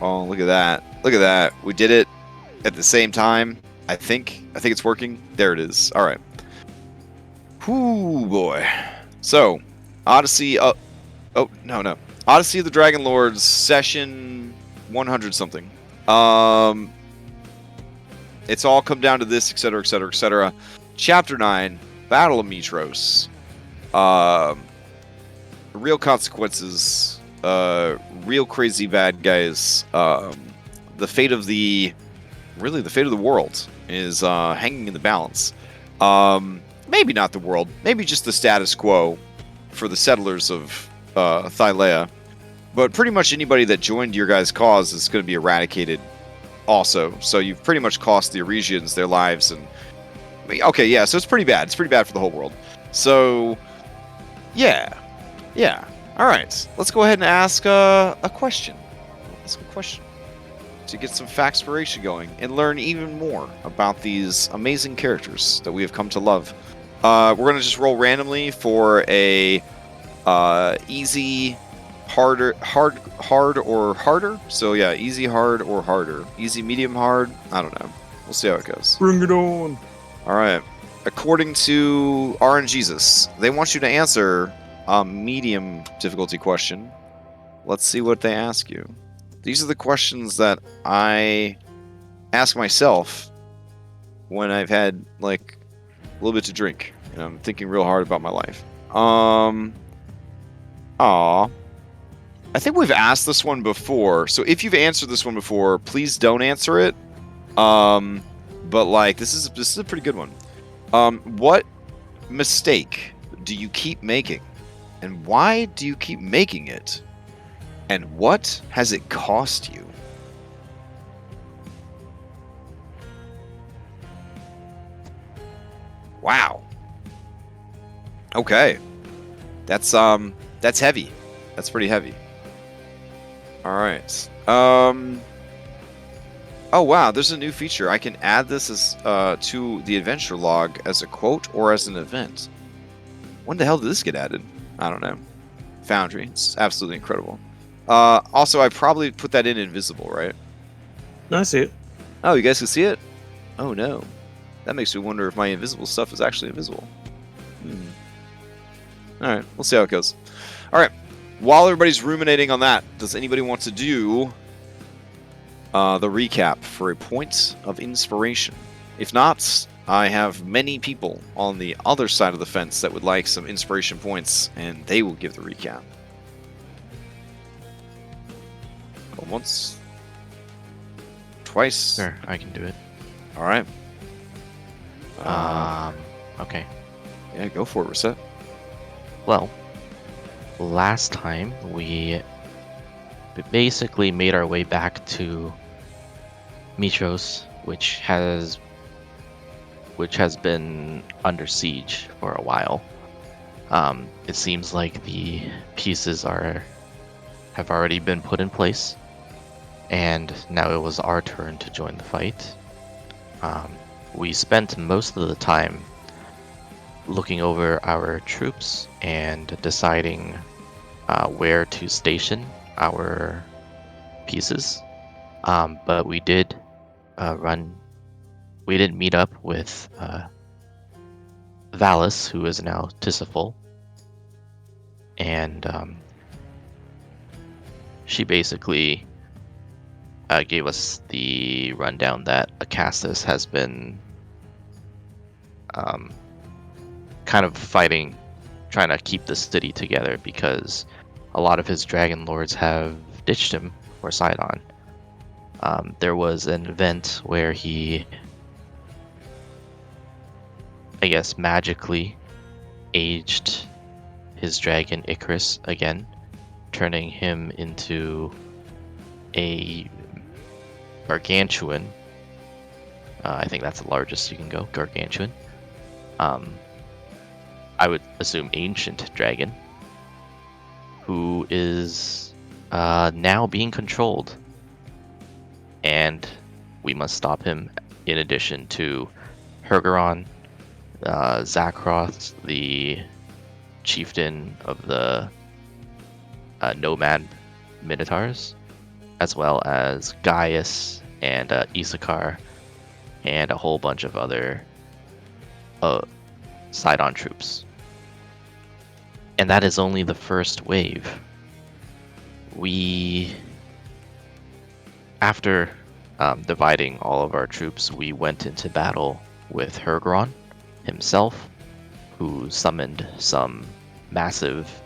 Oh, look at that. Look at that. We did it at the same time. I think it's working. There it is. All right. Whoo, boy. So, Odyssey. Oh, no. Odyssey of the Dragonlords, session 100 something. It's all come down to this, etc., etc., etc. Chapter 9, Battle of Mitros. Real consequences. Real crazy bad guys. The fate of the world is hanging in the balance. Maybe not the world. Maybe just the status quo for the settlers of Thylea. But pretty much anybody that joined your guys' cause is going to be eradicated also. So you've pretty much cost the Oresians their lives. And okay, yeah, so it's pretty bad. It's pretty bad for the whole world. So, yeah. All right, let's go ahead and ask a question. Ask a question to get some factspiration going and learn even more about these amazing characters that we have come to love. We're going to just roll randomly for a easy, hard, or harder. So yeah, easy, hard, or harder. Easy, medium, hard. I don't know. We'll see how it goes. Bring it on. All right. According to RNGesus, they want you to answer a medium difficulty question. Let's see what they ask you. These are the questions that I ask myself when I've had like a little bit to drink and I'm thinking real hard about my life. I think we've asked this one before. So if you've answered this one before, please don't answer it. But like this is a pretty good one. What mistake do you keep making? And why do you keep making it? And what has it cost you? Wow. Okay. That's heavy. That's pretty heavy. All right. Oh wow, there's a new feature. I can add this as to the adventure log as a quote or as an event. When the hell did this get added? I don't know. Foundry. It's absolutely incredible. Also, I probably put that in invisible, right? No, I see it. Oh, you guys can see it? Oh, no. That makes me wonder if my invisible stuff is actually invisible. Alright, we'll see how it goes. Alright, while everybody's ruminating on that, does anybody want to do the recap for a point of inspiration? If not, I have many people on the other side of the fence that would like some inspiration points, and they will give the recap. Go once. Twice. Sure, I can do it. Alright. Okay. Yeah, go for it, Reset. Well, last time we basically made our way back to Mitros, which has been under siege for a while. It seems like the pieces have already been put in place, and now it was our turn to join the fight. We spent most of the time looking over our troops and deciding where to station our pieces, but we did meet up with Valis, who is now Tisiful, and she basically gave us the rundown that Acastus has been kind of fighting, trying to keep the city together because a lot of his Dragonlords have ditched him for Sidon. There was an event where he, I guess, magically aged his dragon Icarus again, turning him into a gargantuan. I think that's the largest you can go, gargantuan. I would assume ancient dragon, who is now being controlled, and we must stop him. In addition to Hergeron, Zakroth, the chieftain of the nomad Minotaurs, as well as Gaius and Issachar, and a whole bunch of other Sidon troops. And that is only the first wave. After dividing all of our troops, we went into battle with Hergeron himself, who summoned some massive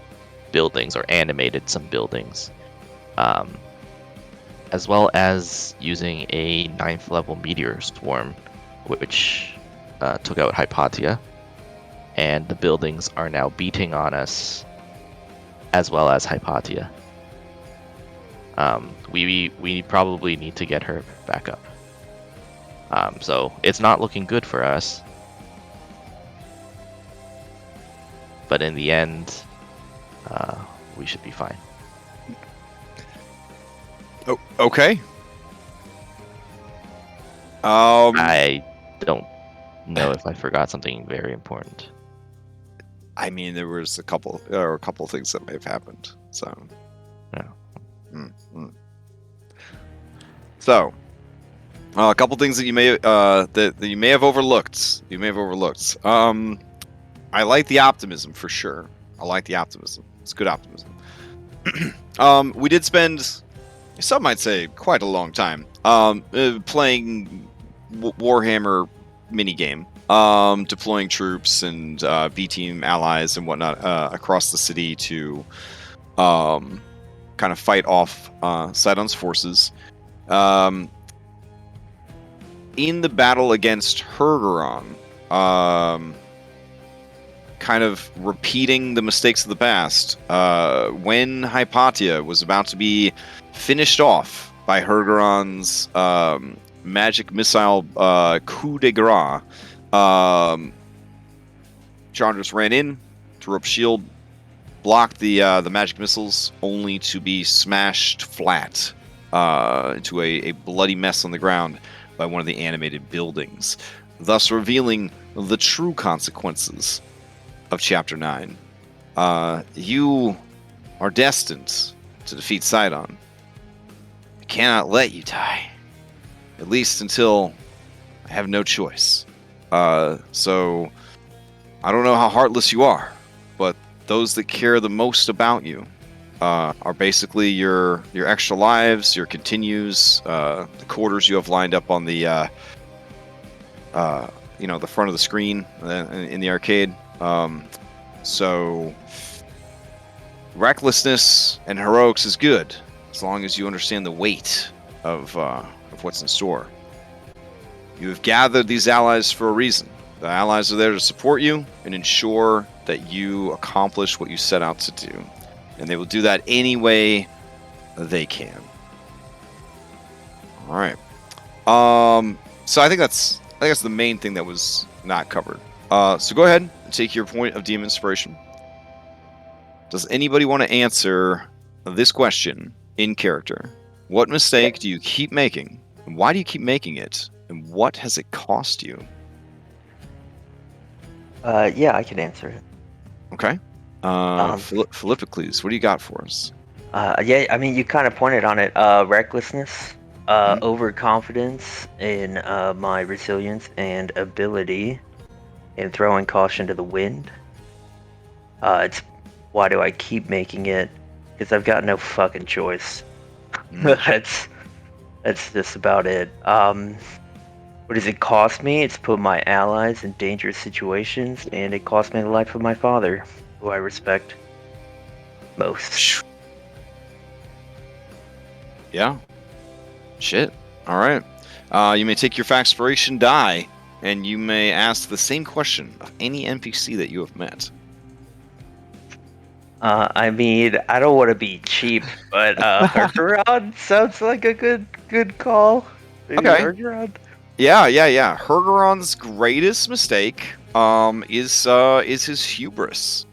buildings, or animated some buildings, as well as using a 9th level meteor swarm, which took out Hypatia, and the buildings are now beating on us, as well as Hypatia. We probably need to get her back up. So it's not looking good for us. But in the end, we should be fine. Oh, okay. I don't know if I forgot something very important. I mean, there were a couple of things that may have happened. So, Yeah. So, a couple things that you may that you may have overlooked. I like the optimism for sure. I like the optimism. It's good optimism. We did spend, some might say, quite a long time playing Warhammer minigame, deploying troops and B-team allies and whatnot across the city to kind of fight off Sidon's forces. In the battle against Hergeron, kind of repeating the mistakes of the past, when Hypatia was about to be finished off by Hergeron's magic missile coup de grace, Chandras ran in, threw up shield, blocked the magic missiles, only to be smashed flat into a bloody mess on the ground by one of the animated buildings, thus revealing the true consequences of Chapter 9. You are destined to defeat Sidon. I cannot let you die, at least until I have no choice. So, I don't know how heartless you are, but those that care the most about you are basically your extra lives, your continues, the quarters you have lined up on the the front of the screen in the arcade. So recklessness and heroics is good as long as you understand the weight of what's in store. You have gathered these allies for a reason. The allies are there to support you and ensure that you accomplish what you set out to do. And they will do that any way they can. All right. So I think that's the main thing that was not covered. So go ahead and take your point of DM inspiration. Does anybody want to answer this question in character? What mistake do you keep making? And why do you keep making it? And what has it cost you? Yeah, I can answer it. Okay. Philippocles, what do you got for us? Yeah, I mean, you kind of pointed on it. Recklessness, overconfidence in my resilience and ability, and throwing caution to the wind. It's why do I keep making it? Because I've got no fucking choice. That's just about it. What does it cost me? It's put my allies in dangerous situations, and it cost me the life of my father, who I respect most. Yeah. Shit. All right. You may take your Factspiration die, and you may ask the same question of any NPC that you have met. I mean, I don't want to be cheap, but Hergeron sounds like a good call. Maybe Okay. Hergeron. Yeah. Hergeron's greatest mistake is his hubris.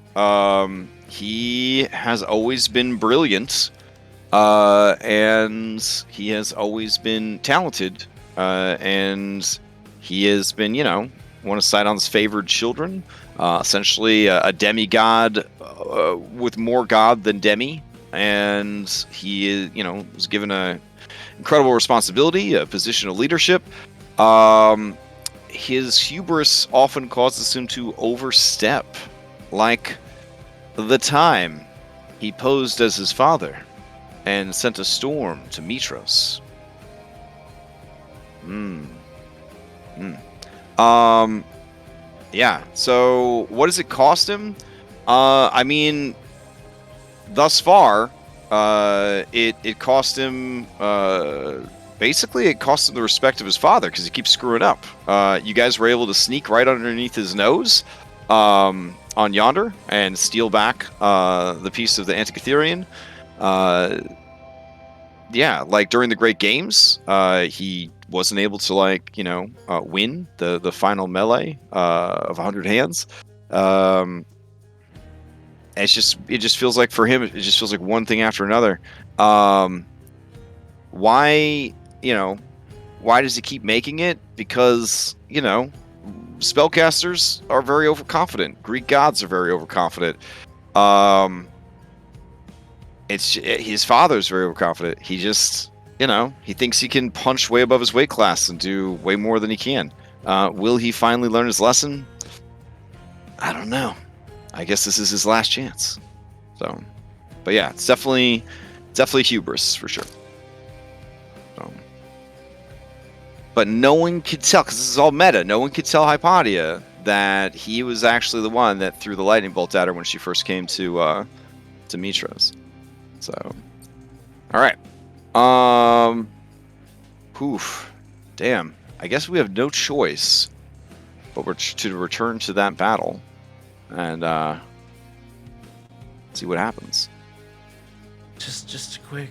He has always been brilliant, and he has always been talented, and he has been, one of Sidon's favored children, essentially a demigod with more god than demi. and he, was given a incredible responsibility, a position of leadership. His hubris often causes him to overstep, like the time he posed as his father and sent a storm to Mitros. Yeah, so what does it cost him? I mean, thus far, it cost him, basically it cost him the respect of his father, because he keeps screwing up. You guys were able to sneak right underneath his nose, on Yonder, and steal back, the piece of the Antikytherian. Yeah, like during the Great Games, he wasn't able to win the final melee of 100 hands. It just feels like for him, it just feels like one thing after another. Why does he keep making it? Because spellcasters are very overconfident. Greek gods are very overconfident. His father's very overconfident. He just, he thinks he can punch way above his weight class and do way more than he can. Will he finally learn his lesson? I don't know. I guess this is his last chance. So, but yeah, it's definitely hubris for sure. So, but no one could tell, because this is all meta. No one could tell Hypatia that he was actually the one that threw the lightning bolt at her when she first came to Mitros. So, all right. Oof. Damn. I guess we have no choice but to return to that battle and see what happens. Just a quick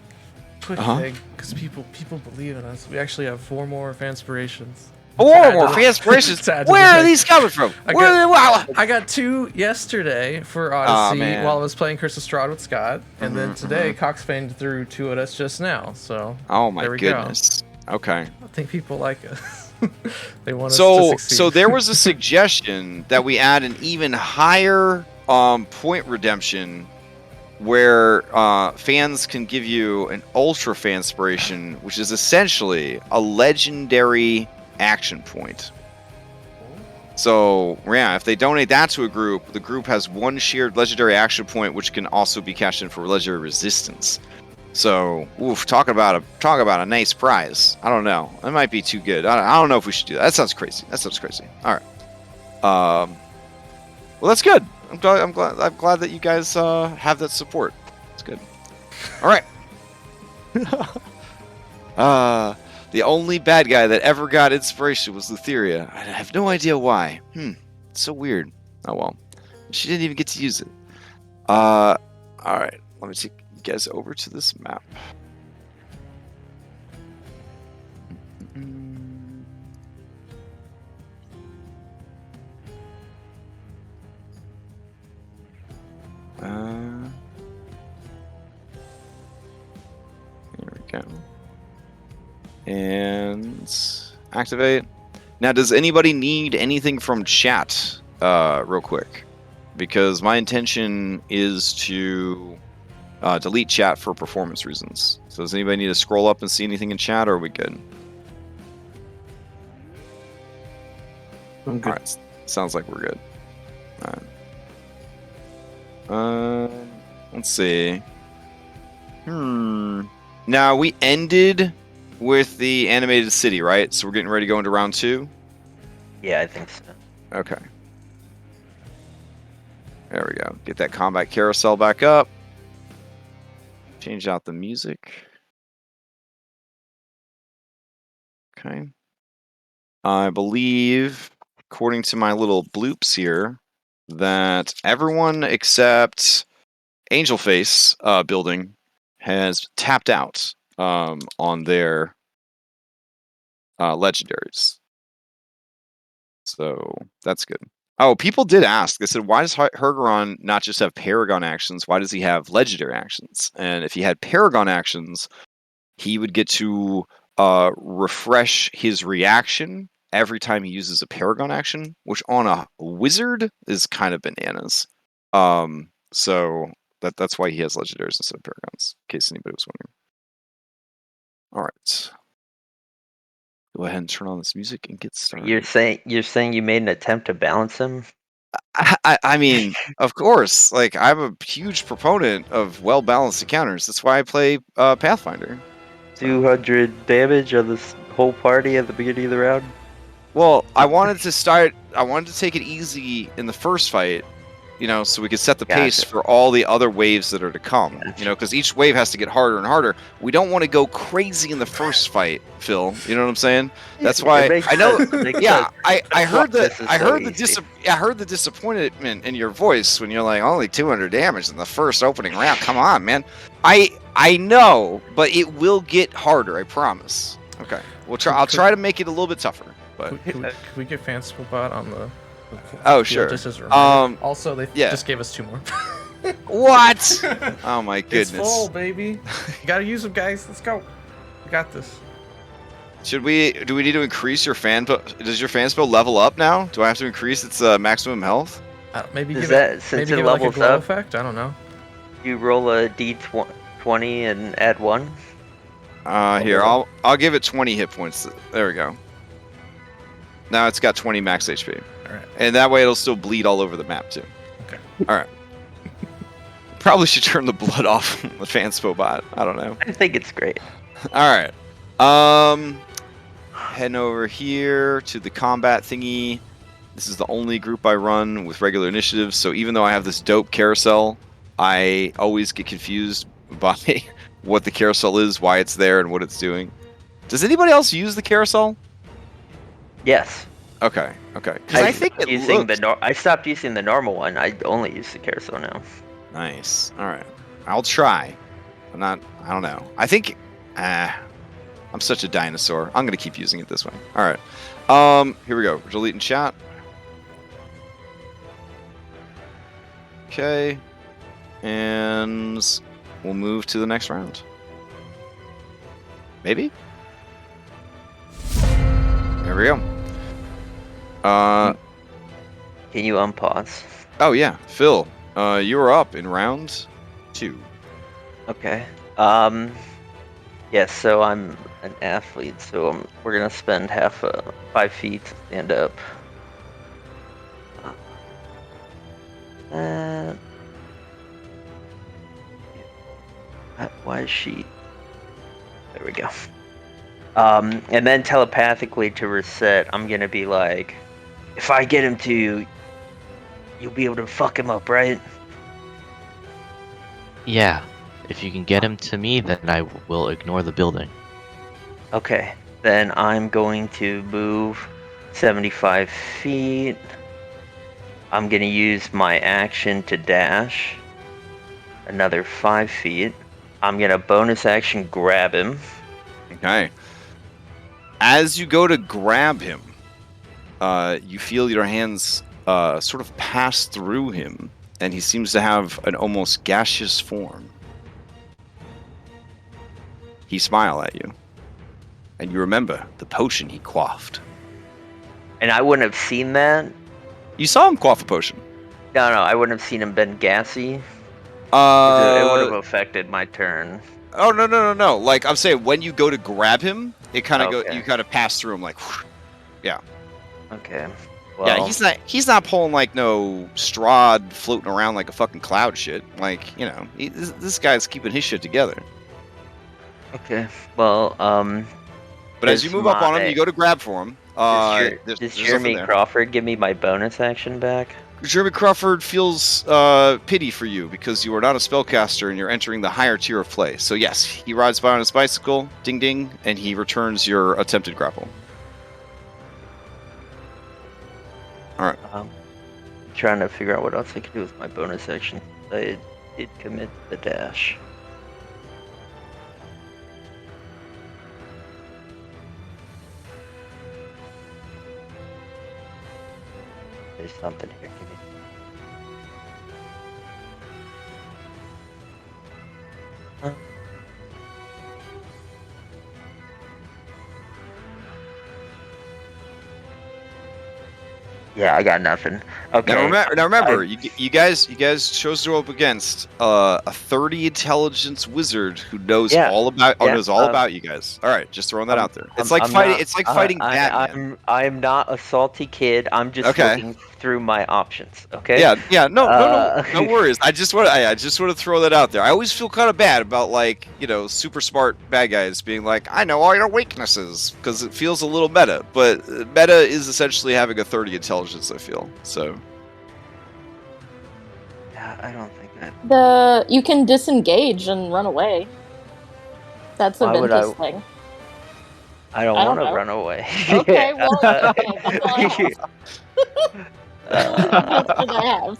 thing, because people believe in us. We actually have 4 more Fanspirations. 4 more Fanspirations? Where are these coming from? I got 2 yesterday for Odyssey while I was playing Curse of Strahd with Scott, and then today Coxfane threw 2 at us just now. So my goodness. Go. Okay. I think people like us. They want us to succeed. So there was a suggestion that we add an even higher point redemption, where fans can give you an Ultra Fanspiration, which is essentially a legendary action point. So yeah, if they donate that to a group, the group has 1 shared legendary action point, which can also be cashed in for legendary resistance. So, talk about a nice prize. I don't know. That might be too good. I don't know if we should do that. That sounds crazy. All right. Well, that's good. I'm glad that you guys have that support. It's good. All right. The only bad guy that ever got inspiration was Thylea. I have no idea why. It's so weird. Oh well. She didn't even get to use it. All right. Let me take you guys over to this map. Here we go. And activate. Now, does anybody need anything from chat real quick? Because my intention is to delete chat for performance reasons. So does anybody need to scroll up and see anything in chat, or are we good? I'm good. All right. Sounds like we're good. All right. Let's see. Now, we ended with the animated city, right? So we're getting ready to go into round 2? Yeah, I think so. Okay. There we go. Get that combat carousel back up. Change out the music. Okay. I believe, according to my little bloops here, that everyone except Angel Face building has tapped out on their legendaries. So that's good. Oh, people did ask. They said, why does Hergeron not just have Paragon actions? Why does he have legendary actions? And if he had Paragon actions, he would get to refresh his reaction every time he uses a Paragon action, which on a wizard is kind of bananas. So That's why he has legendaries instead of paragons, in case anybody was wondering. All right. Go ahead and turn on this music and get started. You're saying you made an attempt to balance him? I mean, of course. Like, I'm a huge proponent of well-balanced encounters. That's why I play Pathfinder. 200 damage on this whole party at the beginning of the round? Well, I wanted to take it easy in the first fight, so we could set the pace Gotcha. for all the other waves that are to come. Gotcha. Because each wave has to get harder and harder. We don't want to go crazy in the first fight, Phil. You know what I'm saying? That's why I know. Yeah, I heard the disappointment in your voice when you're like, only 200 damage in the first opening round. Come on, man. I know, but it will get harder. I promise. Okay, I'll try to make it a little bit tougher. But Could we get Fanciful on the oh, sure. Just as a reminder? Also, they yeah. just gave us 2 more. What? Oh my goodness! It's full, baby. You gotta use them, guys. Let's go. We got this. Do we need to increase your fan? Does your fan spell level up now? Do I have to increase its maximum health? Maybe Is give that- it since maybe it give it like a levels glow up? effect. I don't know. You roll a d20 and add 1? Here, I'll give it 20 hit points. There we go. Now it's got 20 max HP. All right. And that way it'll still bleed all over the map too. Okay. All right. Probably should turn the blood off the fanspo bot. I don't know. I think it's great. All right. Heading over here to the combat thingy. This is the only group I run with regular initiatives. So even though I have this dope carousel, I always get confused by what the carousel is, why it's there, and what it's doing. Does anybody else use the carousel? Yes. Okay. Because I think I stopped using the normal one. I only use the carousel now. Nice. All right. I'll try. I don't know. I think. I'm such a dinosaur. I'm gonna keep using it this way. All right. Here we go. Delete in chat. Okay. And we'll move to the next round. Maybe. There we go. Can you unpause? Oh yeah, Phil. You are up in round 2. Okay. Yes. So I'm an athlete. So we're gonna spend half 5 feet to stand up. Why is she? There we go. And then telepathically to reset, I'm gonna be like, if I get him to you, you'll be able to fuck him up, right? Yeah. If you can get him to me, then I will ignore the building. Okay. Then I'm going to move 75 feet. I'm gonna use my action to dash another 5 feet. I'm gonna bonus action grab him. Okay. As you go to grab him, you feel your hands sort of pass through him, and he seems to have an almost gaseous form. He smiles at you, and you remember the potion he quaffed. And I wouldn't have seen that. You saw him quaff a potion. No, I wouldn't have seen him been gassy. It would have affected my turn. Oh no! Like I'm saying, when you go to grab him, it kind of Okay. you kind of pass through him, like, whoosh. Yeah. Okay. Well, Yeah, he's not pulling like no Strahd floating around like a fucking cloud shit. Like, this guy's keeping his shit together. Okay. Well, But as you move up on him, you go to grab for him. Does Jeremy Crawford give me my bonus action back? Jeremy Crawford feels pity for you because you are not a spellcaster and you're entering the higher tier of play. So yes, he rides by on his bicycle, ding ding, and he returns your attempted grapple. All right. Trying to figure out what else I can do with my bonus action. I did commit the dash. There's something here. Give me. Huh? Yeah, I got nothing. Okay. Now remember, you guys chose to go up against a 30 intelligence wizard who knows all about you guys. All right, just throwing that out there. It's like fighting Batman. I'm not a salty kid. I'm just looking through my options. Okay. Yeah. No worries. I just want to throw that out there. I always feel kind of bad about super smart bad guys being like, I know all your weaknesses, because it feels a little meta. But meta is essentially having a 30 intelligence. I feel so. I don't think that. You can disengage and run away. That's a Ventus thing. I don't want to run away. Okay, well, that's all I have. What should I have?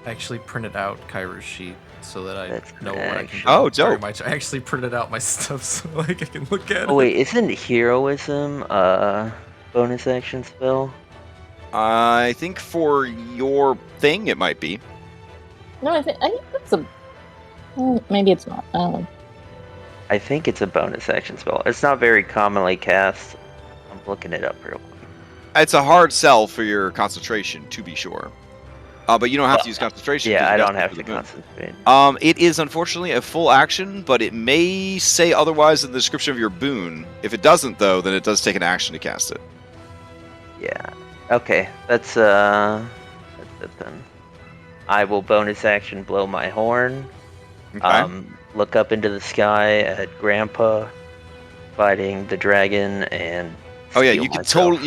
I actually printed out Kairu's sheet so that I know what I can do. Oh, dope. I actually printed out my stuff so I can look at it. Oh wait, isn't heroism a bonus action spell? I think for your thing it might be. No, I think that's a. Maybe it's not. I don't know. I think it's a bonus action spell. It's not very commonly cast. I'm looking it up real quick. It's a hard sell for your concentration, to be sure. But you don't have to use concentration. Yeah, I don't have to concentrate. It is unfortunately a full action, but it may say otherwise in the description of your boon. If it doesn't, though, then it does take an action to cast it. Yeah. Okay, that's it then. I will bonus action blow my horn. Okay. Look up into the sky at Grandpa fighting the dragon and. Oh yeah, you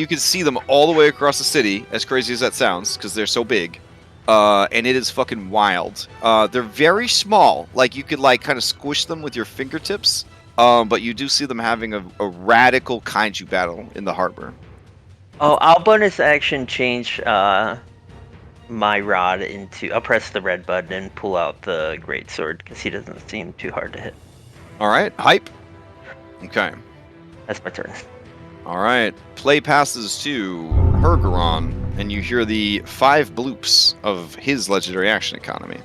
can see them all the way across the city. As crazy as that sounds, because they're so big, and it is fucking wild. They're very small. Like you could kind of squish them with your fingertips. But you do see them having a radical kaiju battle in the harbor. Oh, I'll bonus action change my rod into. I'll press the red button and pull out the greatsword because he doesn't seem too hard to hit. All right, hype. Okay. That's my turn. All right, play passes to Hergeron, and you hear the 5 bloops of his legendary action economy.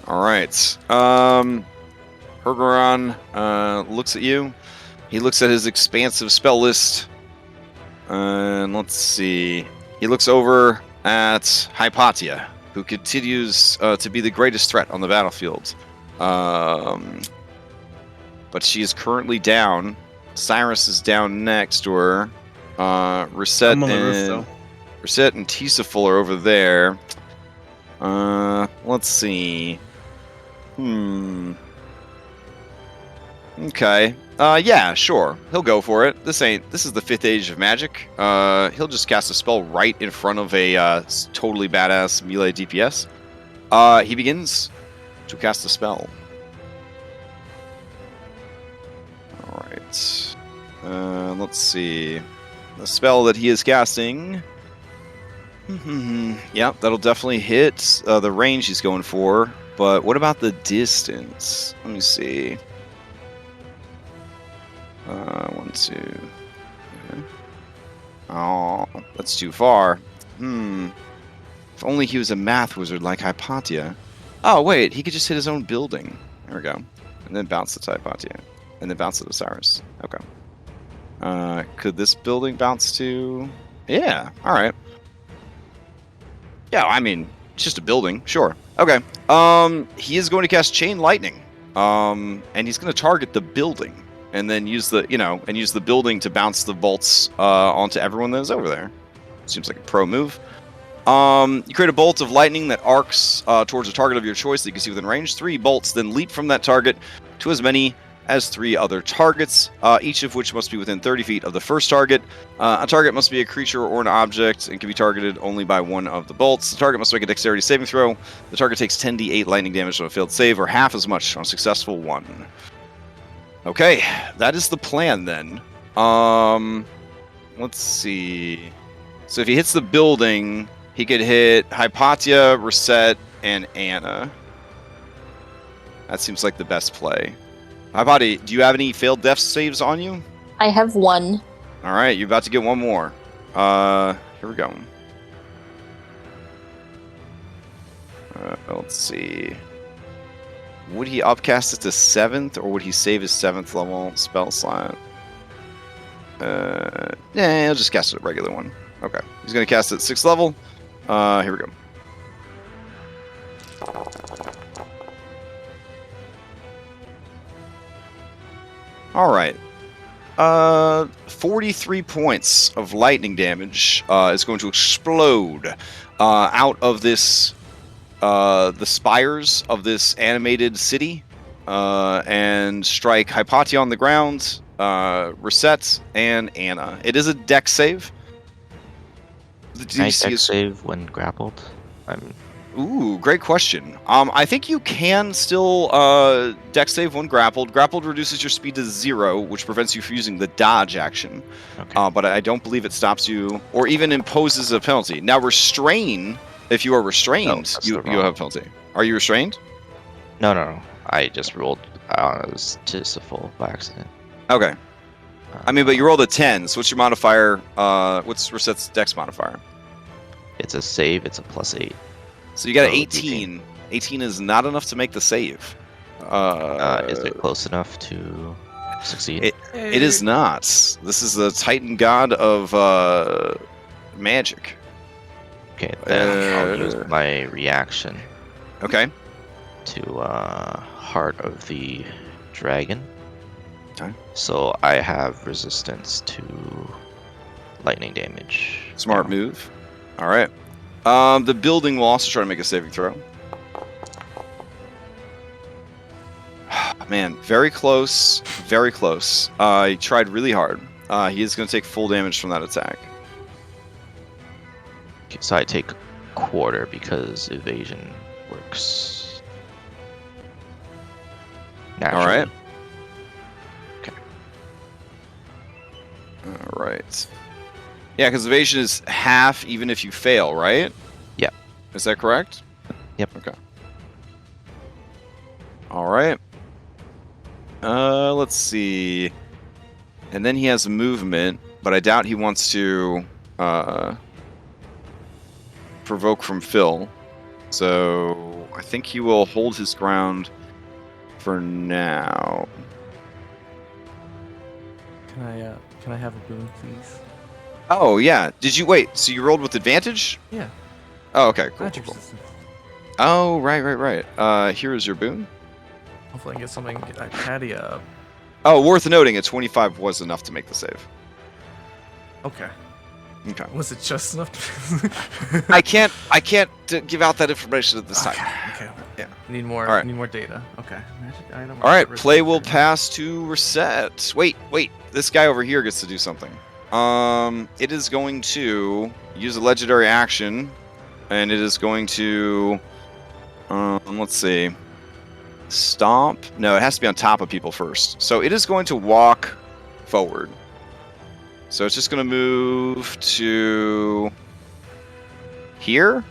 All right, Hergeron looks at you. He looks at his expansive spell list, and let's see. He looks over at Hypatia, who continues to be the greatest threat on the battlefield. But she is currently down. Cyrus is down next to her. Reset and Tisaful are over there. Let's see. Okay. Yeah, sure. He'll go for it. This is the 5th age of magic. He'll just cast a spell right in front of a totally badass melee DPS. He begins to cast a spell. Alright. Let's see. The spell that he is casting. Yeah, that'll definitely hit the range he's going for. But what about the distance? Let me see. 1, 2. Okay. Oh, that's too far. If only he was a math wizard like Hypatia. Oh, wait, he could just hit his own building. There we go. And then bounce it to Hypatia. And then bounce it to Cyrus. Okay. Could this building bounce to... Yeah, alright. Yeah, I mean, it's just a building. Sure. Okay. He is going to cast Chain Lightning. And he's going to target the building. And then use the building to bounce the bolts onto everyone that is over there. Seems like a pro move. You create a bolt of lightning that arcs towards a target of your choice that you can see within range. 3 bolts then leap from that target to as many as 3 other targets, each of which must be within 30 feet of the first target. A target must be a creature or an object and can be targeted only by one of the bolts. The target must make a dexterity saving throw. The target takes 10d8 lightning damage on a failed save, or half as much on a successful one. Okay, that is the plan then. Let's see. So if he hits the building, he could hit Hypatia, Reset, and Anna. That seems like the best play. Hypatia, do you have any failed death saves on you? I have 1. All right, you're about to get one more. Here we go. Let's see. Would he upcast it to 7th, or would he save his 7th level spell slot? Yeah, I'll just cast it at regular one. Okay. He's going to cast it at 6th level. Here we go. All right. 43 points of lightning damage is going to explode out of this, the spires of this animated city, and strike Hypatia on the ground, Reset, and Anna. It is a dex save. The Can I DC dex is... save when grappled? Ooh, great question. I think you can still dex save when grappled. Grappled reduces your speed to 0, which prevents you from using the dodge action. Okay. But I don't believe it stops you or even imposes a penalty. Now, restrain, if you are restrained, you have a penalty. Are you restrained? No. I just rolled as Tisiful by accident. Okay. I mean, but you rolled a 10, so what's your modifier? What's Reset's dex modifier? It's a save, it's a +8. So you got an 18. 18 is not enough to make the save. Is it close enough to succeed? It is not. This is the Titan god of magic. Okay, then I'll use my reaction. Okay. To Heart of the Dragon. Okay. So I have resistance to lightning damage. Smart move. All right. The building will also try to make a saving throw. Man, very close. Very close. He tried really hard. He is going to take full damage from that attack. Okay, so I take quarter because evasion works. Naturally. All right. Okay. All right. Yeah, because evasion is half even if you fail, right? Yeah. Is that correct? Yep. Okay. All right. Let's see. And then he has movement, but I doubt he wants to provoke from Phil. So I think he will hold his ground for now. Can I have a boon, please? Oh, yeah. Did you wait? So you rolled with advantage? Yeah. Oh, okay. Cool. Magic Cool. resistance. Oh, right. Here is your boon. Hopefully I can get something catty up. Oh, worth noting, a 25 was enough to make the save. Okay. Okay. Was it just enough to... I can't give out that information at this time. Okay. Yeah. Need more. All right. Need more data. Okay. Magic item. All right. Play will pass to Reset. Wait. This guy over here gets to do something. It is going to use a legendary action, and it is going to, let's see, stomp. No, it has to be on top of people first. So it is going to walk forward. So it's just going to move to here.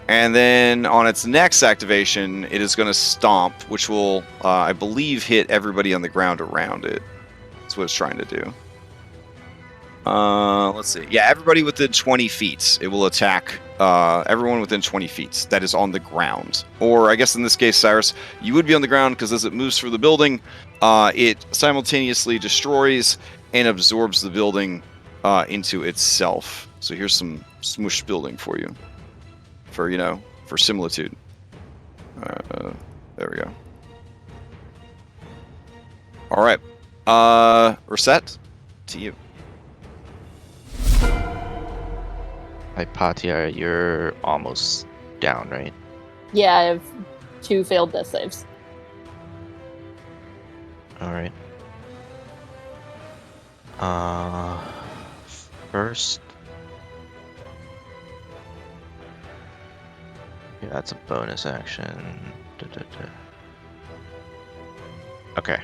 And then on its next activation, it is going to stomp, which will, I believe, hit everybody on the ground around it. That's what it's trying to do. Let's see. Yeah, everybody within 20 feet. It will attack everyone within 20 feet that is on the ground. Or I guess in this case, Cyrus, you would be on the ground because as it moves through the building, it simultaneously destroys and absorbs the building into itself. So here's some smush building for you. For similitude. There we go. All right. Reset, to you. Hypatia, you're almost down, right? Yeah, I have 2 failed death saves. Alright. First... Yeah, that's a bonus action. Okay,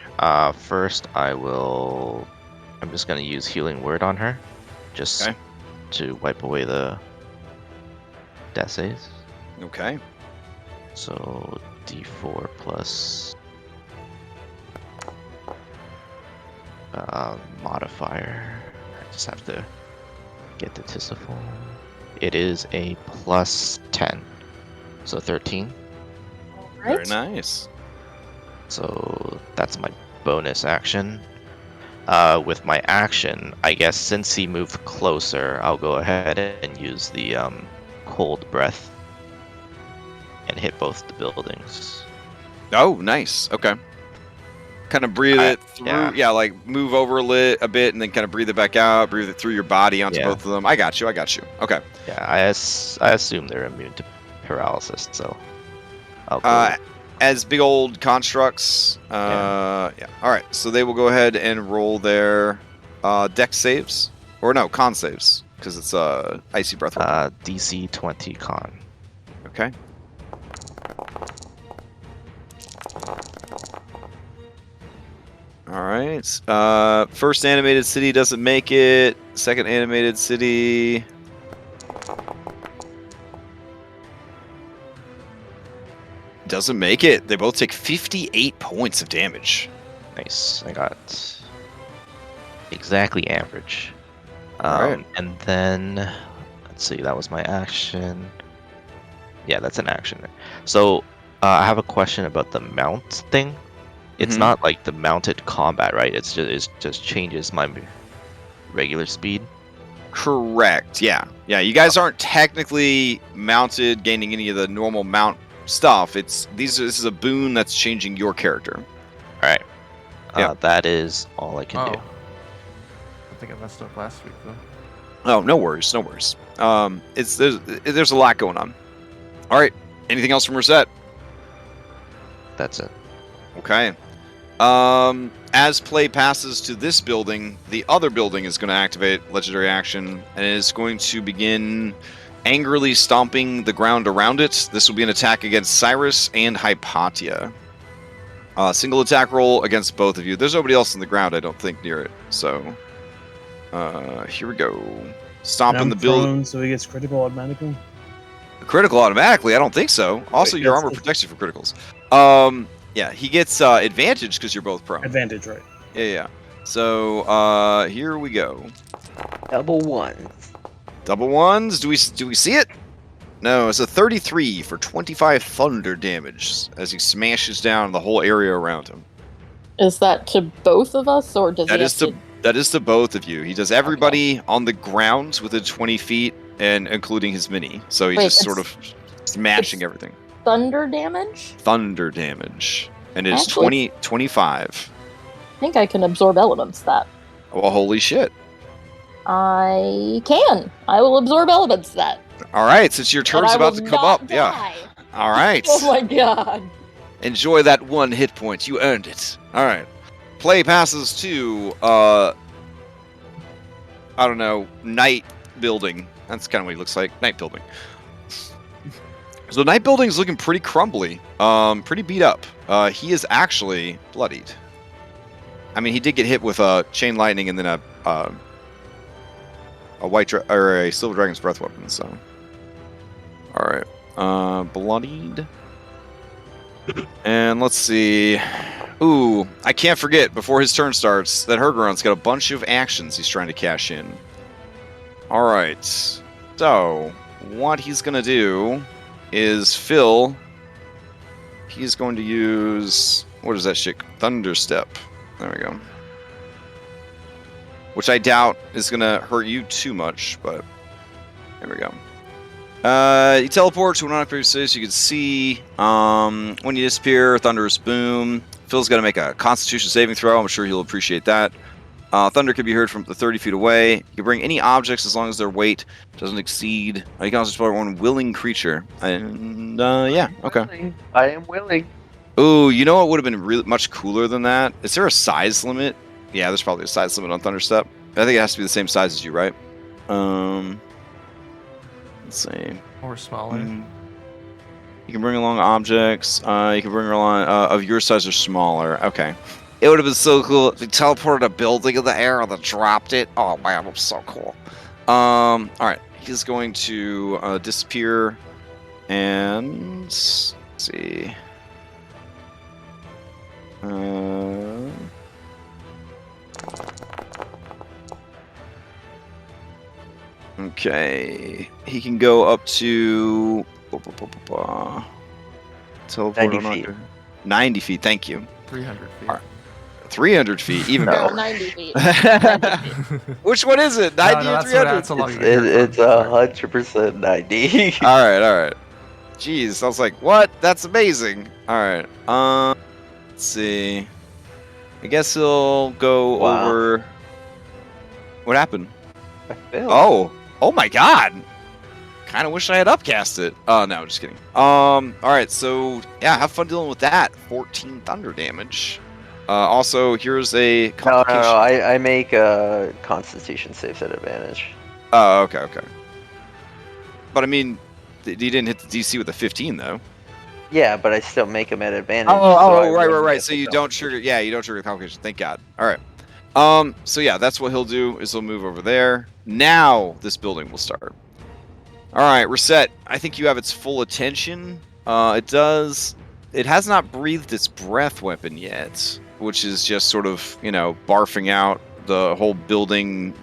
first I'm just gonna use Healing Word on her. Just to wipe away the death saves. Okay. So, D4 plus... modifier. I just have to get the Tisiful. It is a plus 10. So 13. Right. Very nice. So that's my bonus action. with my action, I guess since he moved closer, I'll go ahead and use the cold breath and hit both the buildings. Oh, nice. Okay. Kind of breathe it through. Yeah, like move over a bit and then kind of breathe it back out. Breathe it through your body onto both of them. I got you. Okay. Yeah, I assume they're immune to paralysis, so I'll go. As big old constructs. Yeah. All right. So they will go ahead and roll their dex saves. Or no, con saves. Because it's icy breath weapon. DC 20 con. Okay. All right. First animated city doesn't make it. Second animated city. Doesn't make it. They both take 58 points of damage. Nice. I got exactly average. Right. And then, let's see, that was my action. Yeah, that's an action. So, I have a question about the mount thing. It's not like the mounted combat, right? It just changes my regular speed. Correct. Yeah. You guys aren't technically mounted, gaining any of the normal mount stuff. This is a boon that's changing your character. All right. That is all I can do. I think I messed up last week though. Oh, no worries. There's a lot going on. All right. Anything else from Reset? That's it. Okay. As play passes to this building, the other building is going to activate legendary action and is going to begin angrily stomping the ground around it. This will be an attack against Cyrus and Hypatia. Single attack roll against both of you. There's nobody else on the ground, I don't think, near it. So, here we go. Stomping the building. So he gets critical automatically? Critical automatically? I don't think so. Also, your armor protects you from criticals. Yeah, he gets advantage because you're both prone. Advantage, right. Yeah. So, here we go. Double ones. Double ones? Do we see it? No, it's a 33 for 25 thunder damage as he smashes down the whole area around him. Is that to both of us, or does that is to both of you. He does everybody on the ground within 20 feet, and including his mini. So he's just sort of smashing everything. Thunder damage? Thunder damage. And it's 25. I think I can absorb elements that. Well, holy shit. I can. I will absorb elements that. All right, since your turn's about to come up. Die. Yeah. All right. Oh my god. Enjoy that 1 hit point. You earned it. All right. Play passes to, I don't know, Night Building. That's kind of what he looks like. Night Building. So Night Building is looking pretty crumbly, pretty beat up. He is actually bloodied. I mean, he did get hit with a chain lightning and then a silver dragon's breath weapon. So, all right, bloodied. And let's see. Ooh, I can't forget before his turn starts that Hergeron's got a bunch of actions he's trying to cash in. All right, so what he's gonna do is he's going to use, what is that shit? Thunderstep. There we go. Which I doubt is going to hurt you too much, but there we go. You teleport to an unoccupied space. You can see when you disappear, thunderous boom. Phil's got to make a Constitution saving throw. I'm sure he'll appreciate that. Thunder can be heard from 30 feet away. You can bring any objects as long as their weight doesn't exceed. You can also support one willing creature. And, yeah, okay. I am willing. Ooh, you know what would have been really much cooler than that? Is there a size limit? Yeah, there's probably a size limit on Thunderstep. I think it has to be the same size as you, right? Let's see. Or smaller. You can bring along objects. You can bring along of your size or smaller. Okay. It would have been so cool if we teleported a building in the air and then dropped it. Oh man, that was so cool. All right, he's going to disappear, and let's see. Okay, he can go up to teleport 90 feet. 90 feet. Thank you. 300 feet. All right. 300 feet, even No. better. 90 feet. 90 feet. Which one is it? 90 or 300? That's a lot you hear It's from. 100% 90. All right. Jeez, I was like, what? That's amazing. All right. Let's see. I guess he'll go over. What happened? I failed. Oh my God. Kind of wish I had upcast it. Oh no, just kidding. All right, so yeah, have fun dealing with that. 14 thunder damage. Also, here's a complication. No, I make Constitution saves at advantage. Oh, okay. But I mean, you didn't hit the DC with a 15 though. Yeah, but I still make him at advantage. Right. So you don't trigger. Yeah, you don't trigger the complication. Thank God. All right. So yeah, that's what he'll do. Is he'll move over there. Now this building will start. All right, Reset. I think you have its full attention. It does. It has not breathed its breath weapon yet, which is just sort of, barfing out the whole building,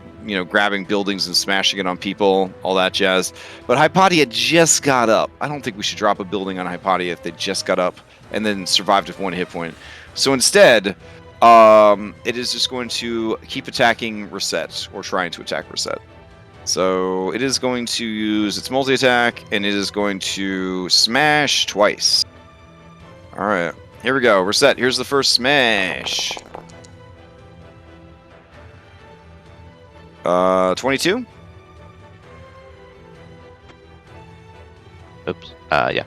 grabbing buildings and smashing it on people, all that jazz. But Hypatia just got up. I don't think we should drop a building on Hypatia if they just got up and then survived with 1 hit point. So instead, it is just going to keep attacking Reset, or trying to attack Reset. So it is going to use its multi-attack, and it is going to smash twice. All right, here we go. Reset. Here's the first smash. 22. Oops. Yeah.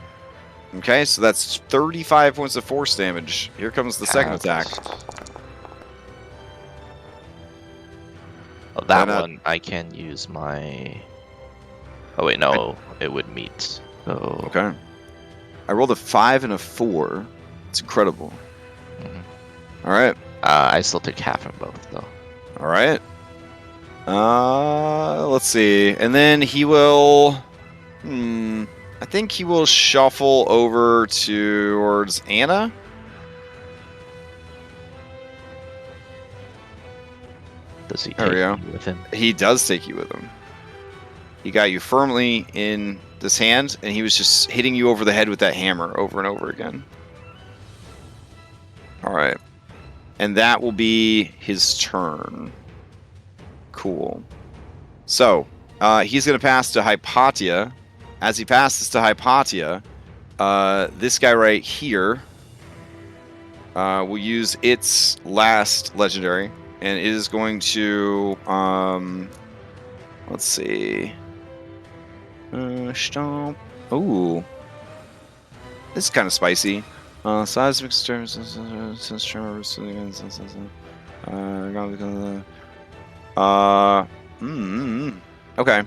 Okay, so that's 35 points of force damage. Here comes the second attack. Oh, that one I can use my. Oh wait, no, it would meet. So. Okay. I rolled a 5 and a 4. It's incredible. Mm-hmm. All right. I still took half in both though. All right. Let's see. And then he will. I think he will shuffle over towards Anna. Does he take you with him? He does take you with him. He got you firmly in this hand, and he was just hitting you over the head with that hammer over and over again. All right. And that will be his turn. Cool. So, he's going to pass to Hypatia. As he passes to Hypatia, this guy right here will use its last legendary. And it is going to, let's see. Stomp. Ooh. This is kind of spicy. Seismic stirs. Okay.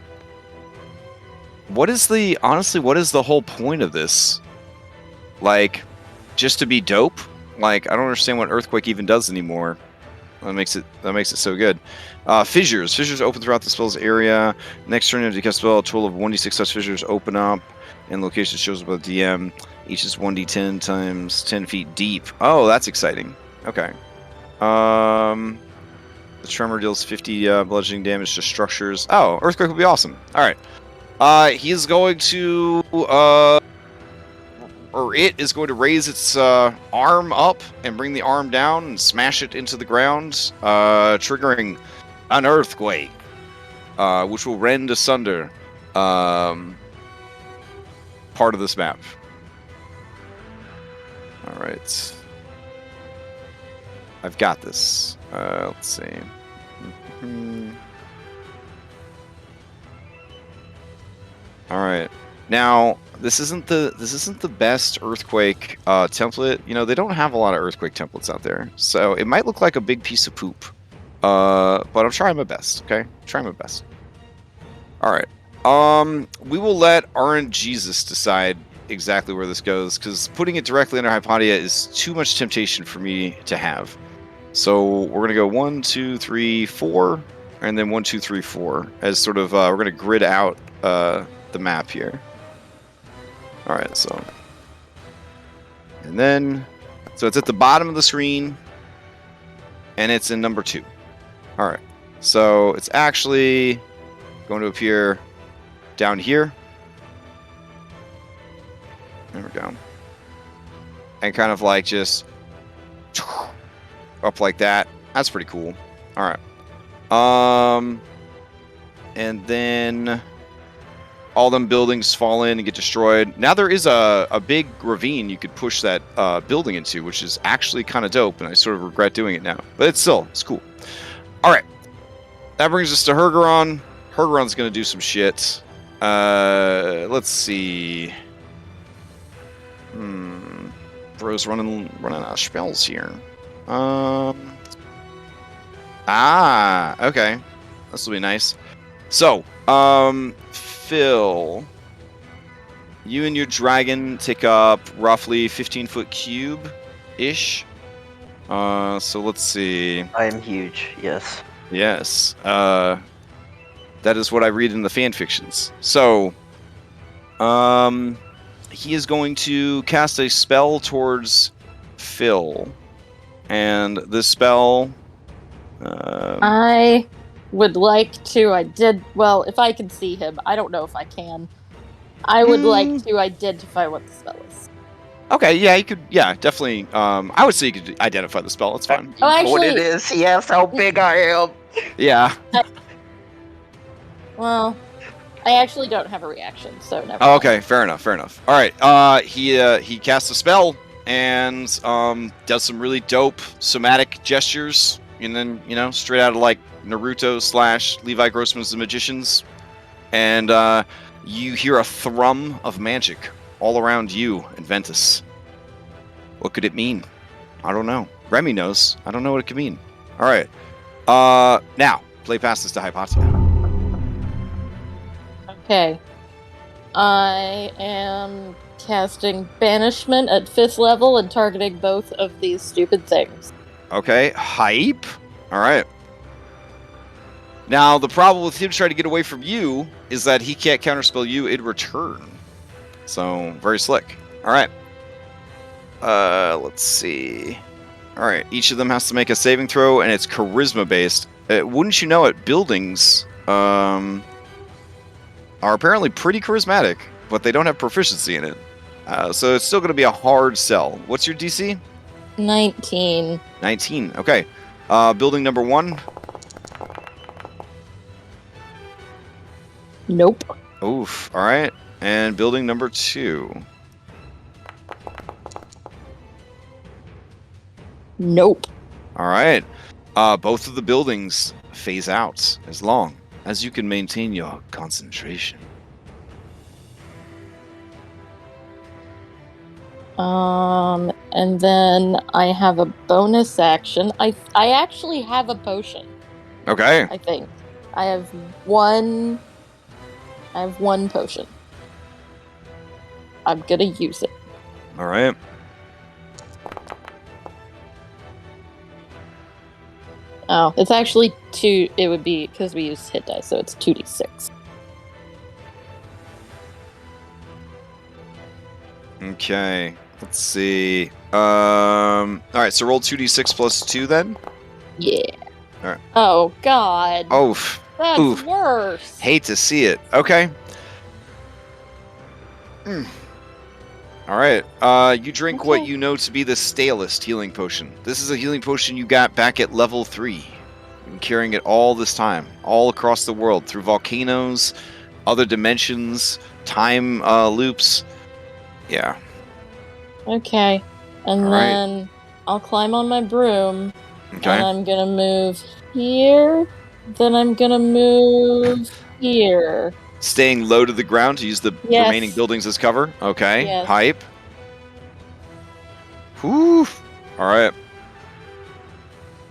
What is the whole point of this? Like, just to be dope? Like, I don't understand what Earthquake even does anymore. That makes it so good. Fissures. Fissures open throughout the spell's area. Next turn, if you cast a spell, a total of 1d6 such fissures open up, and location shows up by the DM. Each is 1d10 times 10 feet deep. Oh, that's exciting. Okay. The tremor deals 50 bludgeoning damage to structures. Oh, Earthquake would be awesome. All right. He's going to it is going to raise its arm up and bring the arm down and smash it into the ground, triggering an earthquake, which will rend asunder part of this map. All right. I've got this. Let's see. All right. Now, this isn't the best earthquake template. They don't have a lot of earthquake templates out there, so it might look like a big piece of poop. But I'm trying my best. Okay, trying my best. All right. We will let RNGesus decide exactly where this goes, because putting it directly under Hypatia is too much temptation for me to have. So we're gonna go 1, 2, 3, 4, and then 1, 2, 3, 4 as sort of we're gonna grid out the map here. All right, so it's at the bottom of the screen, and it's in number 2. All right, so it's actually going to appear down here. There we go, and kind of like just up like that. That's pretty cool. All right. And then all them buildings fall in and get destroyed. Now there is a big ravine you could push that building into, which is actually kind of dope, and I sort of regret doing it now. But it's cool. All right. That brings us to Hergeron. Hergeron's going to do some shit. Let's see. Bro's running out of spells here. Okay. This will be nice. So, Phil, you and your dragon take up roughly 15-foot cube-ish. So let's see. I am huge, yes. Yes. That is what I read in the fan fictions. So, he is going to cast a spell towards Phil. And this spell... I would like to... if I can see him. I don't know if I can. I would like to identify what the spell is. Okay, yeah, you could... Yeah, definitely. I would say you could identify the spell. It's fine. Oh, actually... What it is, he asked how big I am. Yeah. Well... I actually don't have a reaction, so never. Oh, okay, fair enough. All right, he casts a spell and does some really dope somatic gestures, and then straight out of like Naruto / Levi Grossman's The Magicians, and you hear a thrum of magic all around you and Ventus. What could it mean? I don't know. Remy knows. I don't know what it could mean. All right, now play past this to Hypatia. Okay. I am casting Banishment at 5th level and targeting both of these stupid things. Okay, hype. All right. Now, the problem with him trying to get away from you is that he can't counterspell you in return. So, very slick. All right. Let's see. All right, each of them has to make a saving throw, and it's charisma-based. Wouldn't you know it, buildings... are apparently pretty charismatic, but they don't have proficiency in it. So it's still going to be a hard sell. What's your DC? 19. 19, okay. Building number 1? Nope. Oof, alright. And building number 2? Nope. Alright. Both of the buildings phase out as long as you can maintain your concentration. And then I have a bonus action. I actually have a potion. Okay. I think. I have one potion. I'm gonna use it. Alright. Oh, it's actually 2. It would be because we use hit dice, so it's 2d6. Okay. Let's see. Alright, so roll 2d6 plus 2 then? Yeah. Alright. Oh, God. Oof. That's Oof. worse. Hate to see it. Okay. Alright. You drink what you know to be the stalest healing potion. This is a healing potion you got back at level 3. You've been carrying it all this time. All across the world. Through volcanoes, other dimensions, time loops. Yeah. Okay. And then I'll climb on my broom. Okay. And I'm gonna move here. Then I'm gonna move here. Staying low to the ground to use the remaining buildings as cover? Okay. Yes. Hype. Whew. Alright.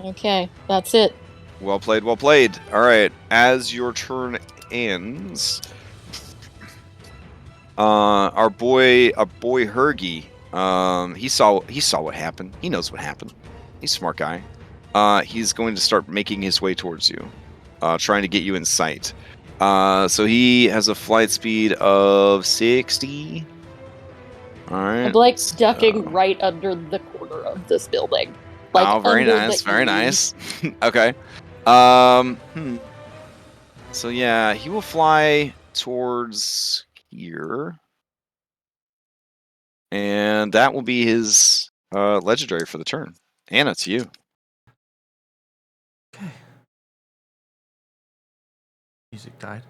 Okay, that's it. Well played, well played. Alright. As your turn ends, our boy Hergy, he saw what happened. He knows what happened. He's a smart guy. He's going to start making his way towards you, trying to get you in sight. So he has a flight speed of 60. All right. I'm like ducking right under the corner of this building. Like, oh, very nice, very nice. Okay. So yeah, he will fly towards here, and that will be his legendary for the turn. Anna, to you. Music died.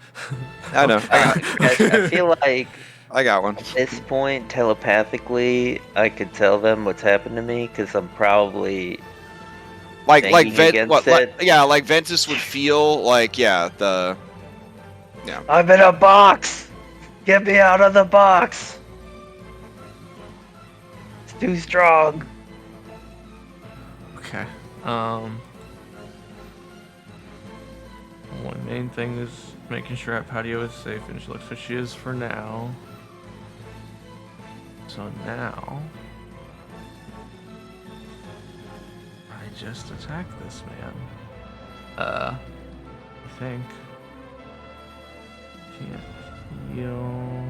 I know. I feel like I got one. at this point, telepathically, I could tell them what's happened to me because I'm probably Like against it. like Ventus would feel like I'm in a box. Get me out of the box. It's too strong. Okay. One main thing is making sure Hypatia is safe, and she looks like she is for now. So now, I just attack this man. I think. Can't heal.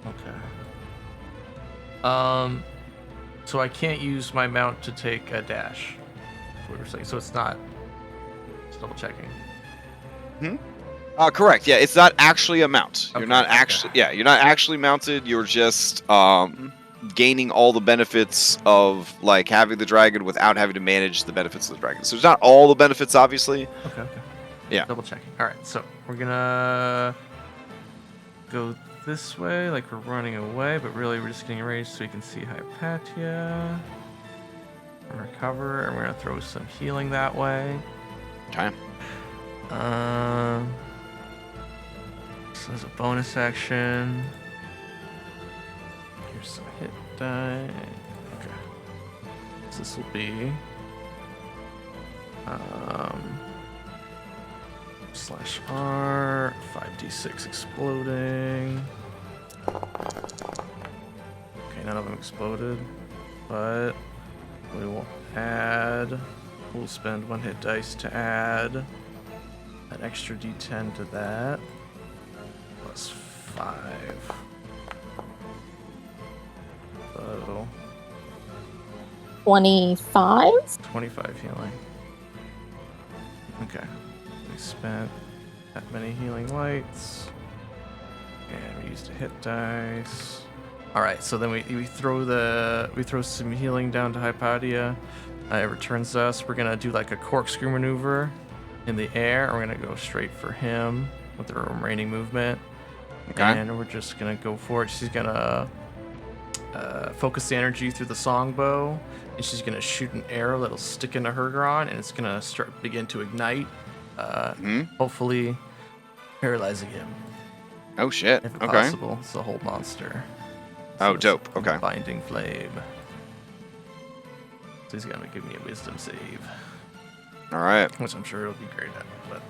Okay. So I can't use my mount to take a dash. That's what we're saying. So it's not. Just double checking. Correct. Yeah, it's not actually a mount. Okay, You're not actually. Yeah, you're not actually mounted. You're just gaining all the benefits of like having the dragon without having to manage the benefits of the dragon. So it's not all the benefits, obviously. Okay. Yeah. Double checking. All right. So we're gonna go this way, like we're running away, but really we're just getting ready so we can see Hypatia. And recover, and we're gonna throw some healing that way. Okay. So there's a bonus action. Here's some hit die. Okay. So this will be /R 5d6 exploding. Okay, none of them exploded, but we will add. We'll spend 1 hit dice to add an extra d10 to that. Plus 5. So 25? 25 healing. Okay. We spent that many healing lights. And we used a hit dice. Alright, so then we throw some healing down to Hypatia. It returns to us. We're gonna do like a corkscrew maneuver in the air. We're gonna go straight for him with the remaining movement. Okay. And we're just gonna go for it. She's gonna focus the energy through the songbow, and she's gonna shoot an arrow that'll stick into Hergeron, and it's gonna begin to ignite, hopefully paralyzing him. Oh shit. If Okay. possible, it's the whole monster. Oh, it's dope. Okay. Binding flame. So he's gonna give me a wisdom save, All right. which I'm sure he'll be great at. But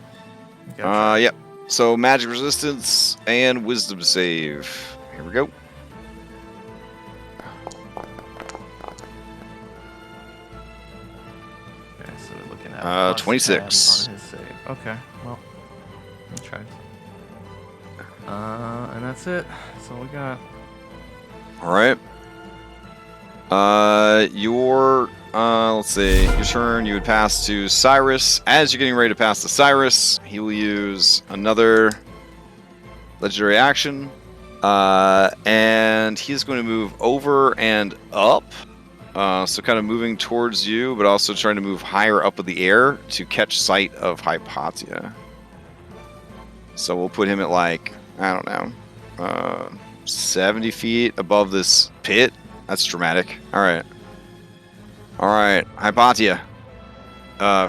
you gotta try. Yep. So magic resistance and wisdom save. Here we go. Okay, so we're looking at 26. on his save. Okay, well, I tried. And that's it. That's all we got. All right. Let's see. Your turn. You would pass to Cyrus. As you're getting ready to pass to Cyrus, he will use another legendary action, and he's going to move over and up. So kind of moving towards you, but also trying to move higher up in the air to catch sight of Hypatia. So we'll put him at like, I don't know, 70 feet above this pit. That's dramatic. All right. Hypatia.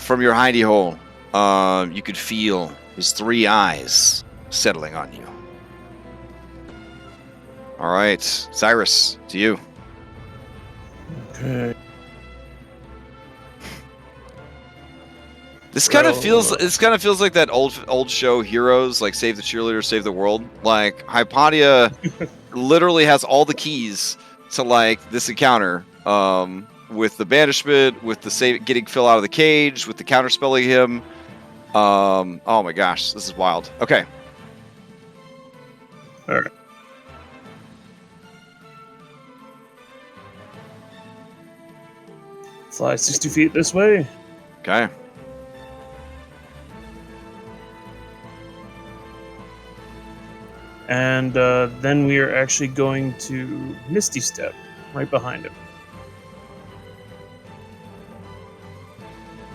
From your hidey hole, you could feel his 3 eyes settling on you. All right, Cyrus, to you. Okay. This kind of feels like that old show Heroes, like Save the Cheerleader, Save the World. Like Hypatia literally has all the keys to like this encounter. With the banishment, with the getting Phil out of the cage, with the counterspelling him. Oh my gosh, this is wild. Okay. All right. Fly 60 feet this way. Okay. And then we are actually going to Misty Step right behind him.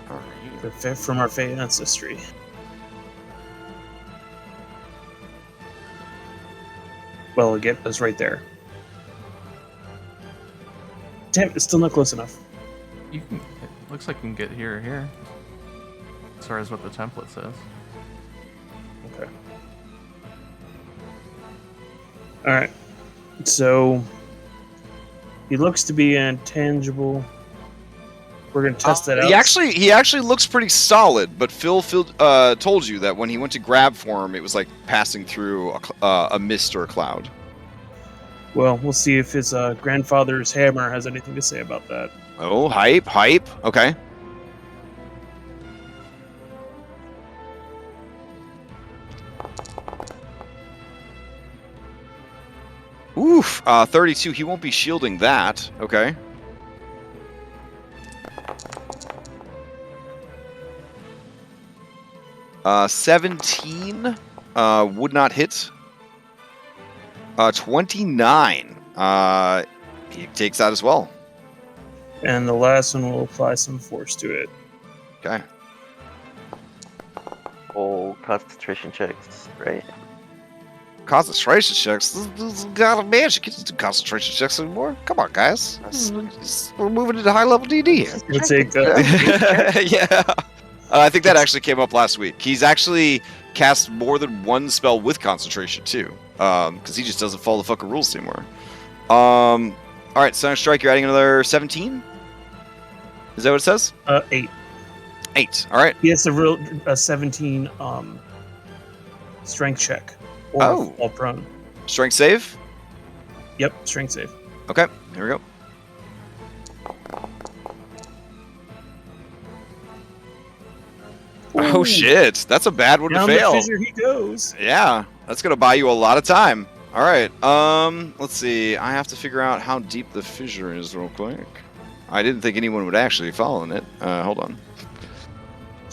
All right. From our Fey ancestry. Well, again, that's right there. Damn, it's still not close enough. You can. It looks like you can get here or here. As far as what the template says. Okay. Alright. So he looks to be intangible. We're gonna test that out. He actually looks pretty solid, but Phil told you that when he went to grab for him, it was like passing through a mist or a cloud. Well, we'll see if his grandfather's hammer has anything to say about that. Oh, hype. Okay. Oof, 32. He won't be shielding that. Okay. Uh, 17 would not hit. 29. He takes that as well. And the last one will apply some force to it. Okay. Oh, concentration checks, right? Concentration checks? This God of magic can't do concentration checks anymore. Come on, guys. We're moving into high-level D&D here. We'll take Yeah. I think that actually came up last week. He's actually cast more than one spell with concentration, too. Because he just doesn't follow the fucking rules anymore. Alright, Sonic Strike, you're adding another 17? Is that what it says? 8. 8. Alright. He has a 17 strength check. Or fall prone. Strength save? Yep, strength save. Okay, here we go. Ooh. Oh shit, that's a bad one Down to fail. the fissure he goes. Yeah, that's gonna buy you a lot of time. All right, let's see. I have to figure out how deep the fissure is real quick. I didn't think anyone would actually follow it. Hold on.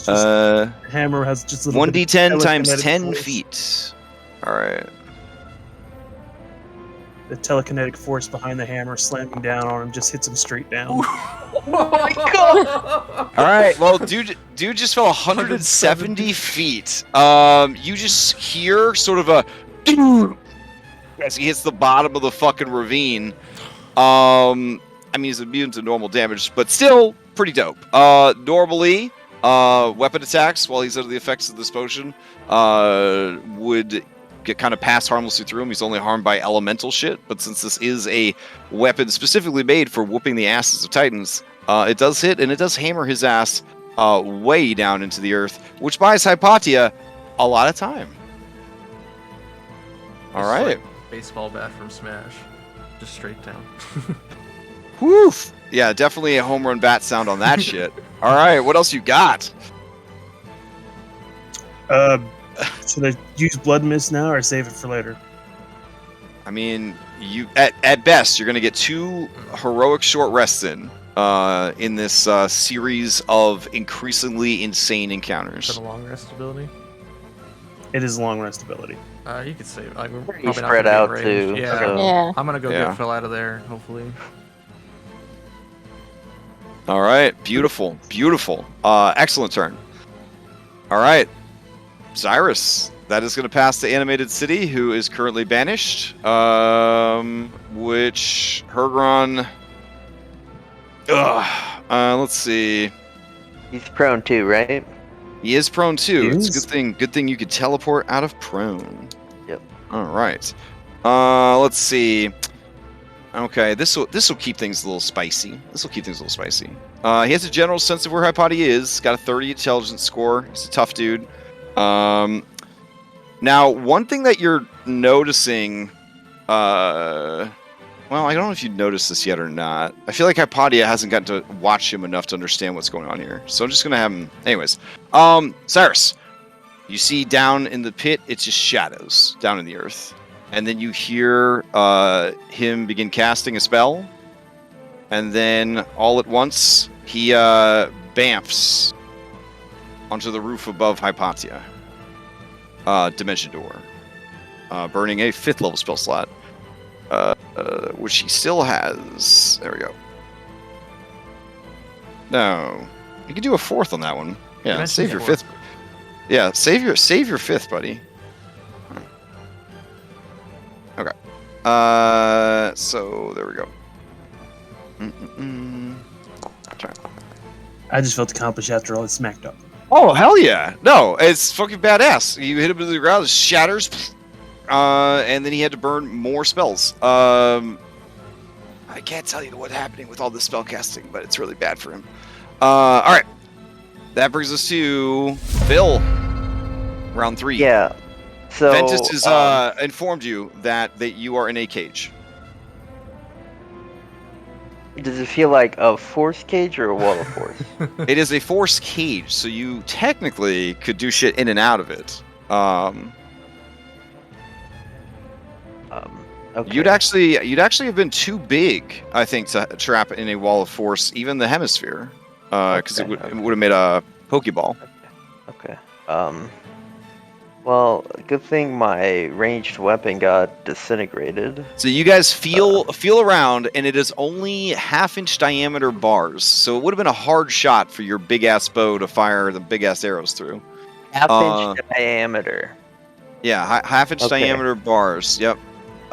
The hammer has just a little 1d10 times telekinetic 10 force. feet. All right. The telekinetic force behind the hammer slamming down on him just hits him straight down. Oh my god! All right. Well, dude just fell 170 feet. You just hear sort of a as he hits the bottom of the fucking ravine. I mean, he's immune to normal damage, but still pretty dope. Normally, weapon attacks while he's under the effects of this potion would get kind of pass harmlessly through him. He's only harmed by elemental shit, but since this is a weapon specifically made for whooping the asses of titans, it does hit, and it does hammer his ass way down into the earth, which buys Hypatia a lot of time. All It's right. like baseball bat from Smash. Just straight down. Woof! Yeah, definitely a home run bat sound on that shit. All right, what else you got? Should I use Blood Mist now or save it for later? I mean, you at best you're gonna get 2 heroic short rests in this series of increasingly insane Is encounters. that a long rest ability? It is long rest ability. You could save. Like, we're Pretty probably not spread gonna out, be in range. too, Yeah. so- Yeah. I'm gonna go Yeah. get Phil out of there, hopefully. All right, beautiful, beautiful, excellent turn. All right, Cyrus, that is going to pass to Animated City, who is currently banished. Which Hergeron. Let's see. He's prone too, right? He is prone too. He It's a is? good thing. Good thing you could teleport out of prone. Yep. All right. Let's see. Okay, this will keep things a little spicy. He has a general sense of where Hypatia is. Got a 30 intelligence score. He's a tough dude. Now, one thing that you're noticing, well, I don't know if you noticed this yet or not. I feel like Hypatia hasn't gotten to watch him enough to understand what's going on here. So I'm just gonna have him. Anyways, Cyrus, you see down in the pit, it's just shadows down in the earth. And then you hear him begin casting a spell. And then all at once, he bamfs onto the roof above Hypatia. Dimension Door. Burning a 5th level spell slot. Which he still has. There we go. No. He can do a 4th on that one. Yeah, mentioned save your before. fifth. Yeah, save your fifth, buddy. Okay. So there we go. Try. I just felt accomplished after all that smack talk. Oh hell yeah! No, it's fucking badass. You hit him into the ground, it shatters, and then he had to burn more spells. I can't tell you what's happening with all this spell casting, but it's really bad for him. All right, that brings us to Phil. Round 3. Yeah. So Ventus has informed you that you are in a cage. does it feel like a force cage or a wall of force? It is a force cage, so you technically could do shit in and out of it. Okay. You'd actually have been too big, I think, to trap in a wall of force, even the hemisphere, because it would have made a Pokeball. Okay. Well, good thing my ranged weapon got disintegrated. So you guys feel around, and it is only half-inch diameter bars, so it would have been a hard shot for your big-ass bow to fire the big-ass arrows through. Half-inch diameter. Yeah, half-inch Okay. diameter bars. Yep.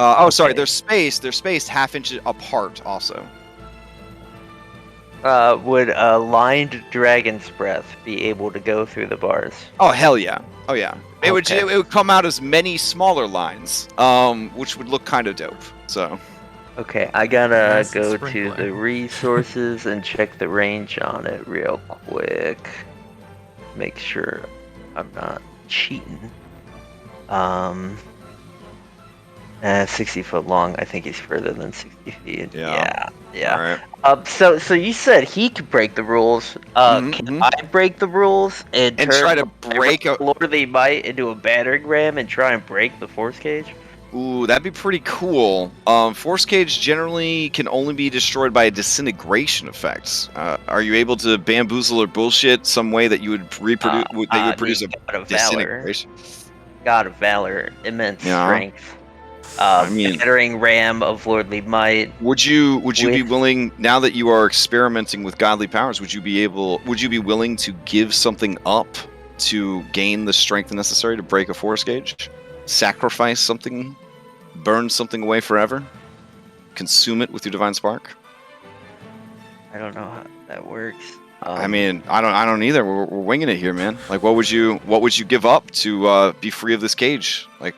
Oh, sorry. They're spaced half inch apart. Also. Would a lined dragon's breath be able to go through the bars? Oh hell yeah. Oh yeah. It Okay. would come out as many smaller lines, which would look kind of dope. So. Okay, I gotta Nice go sprinkling. to the resources and check the range on it real quick. Make sure I'm not cheating. 60 foot long. I think he's further than 60 feet. Yeah. Yeah. All right. So you said he could break the rules. Can I break the rules and turn try to my break a. lordly might into a battering ram and try and break the force cage? Ooh, that'd be pretty cool. Force cage generally can only be destroyed by a disintegration effect. Are you able to bamboozle or bullshit some way that you would reproduce? That you would produce a God of valor. disintegration? God of valor, immense Yeah. strength. I mean- Battering ram of lordly might. Would you be With- willing, now that you are experimenting with godly powers, would you be willing to give something up to gain the strength necessary to break a force gauge? Sacrifice something, burn something away forever, consume it with your divine spark? I don't know how that works. I mean, I don't either. We're winging it here, man. Like, what would you give up to be free of this cage? Like,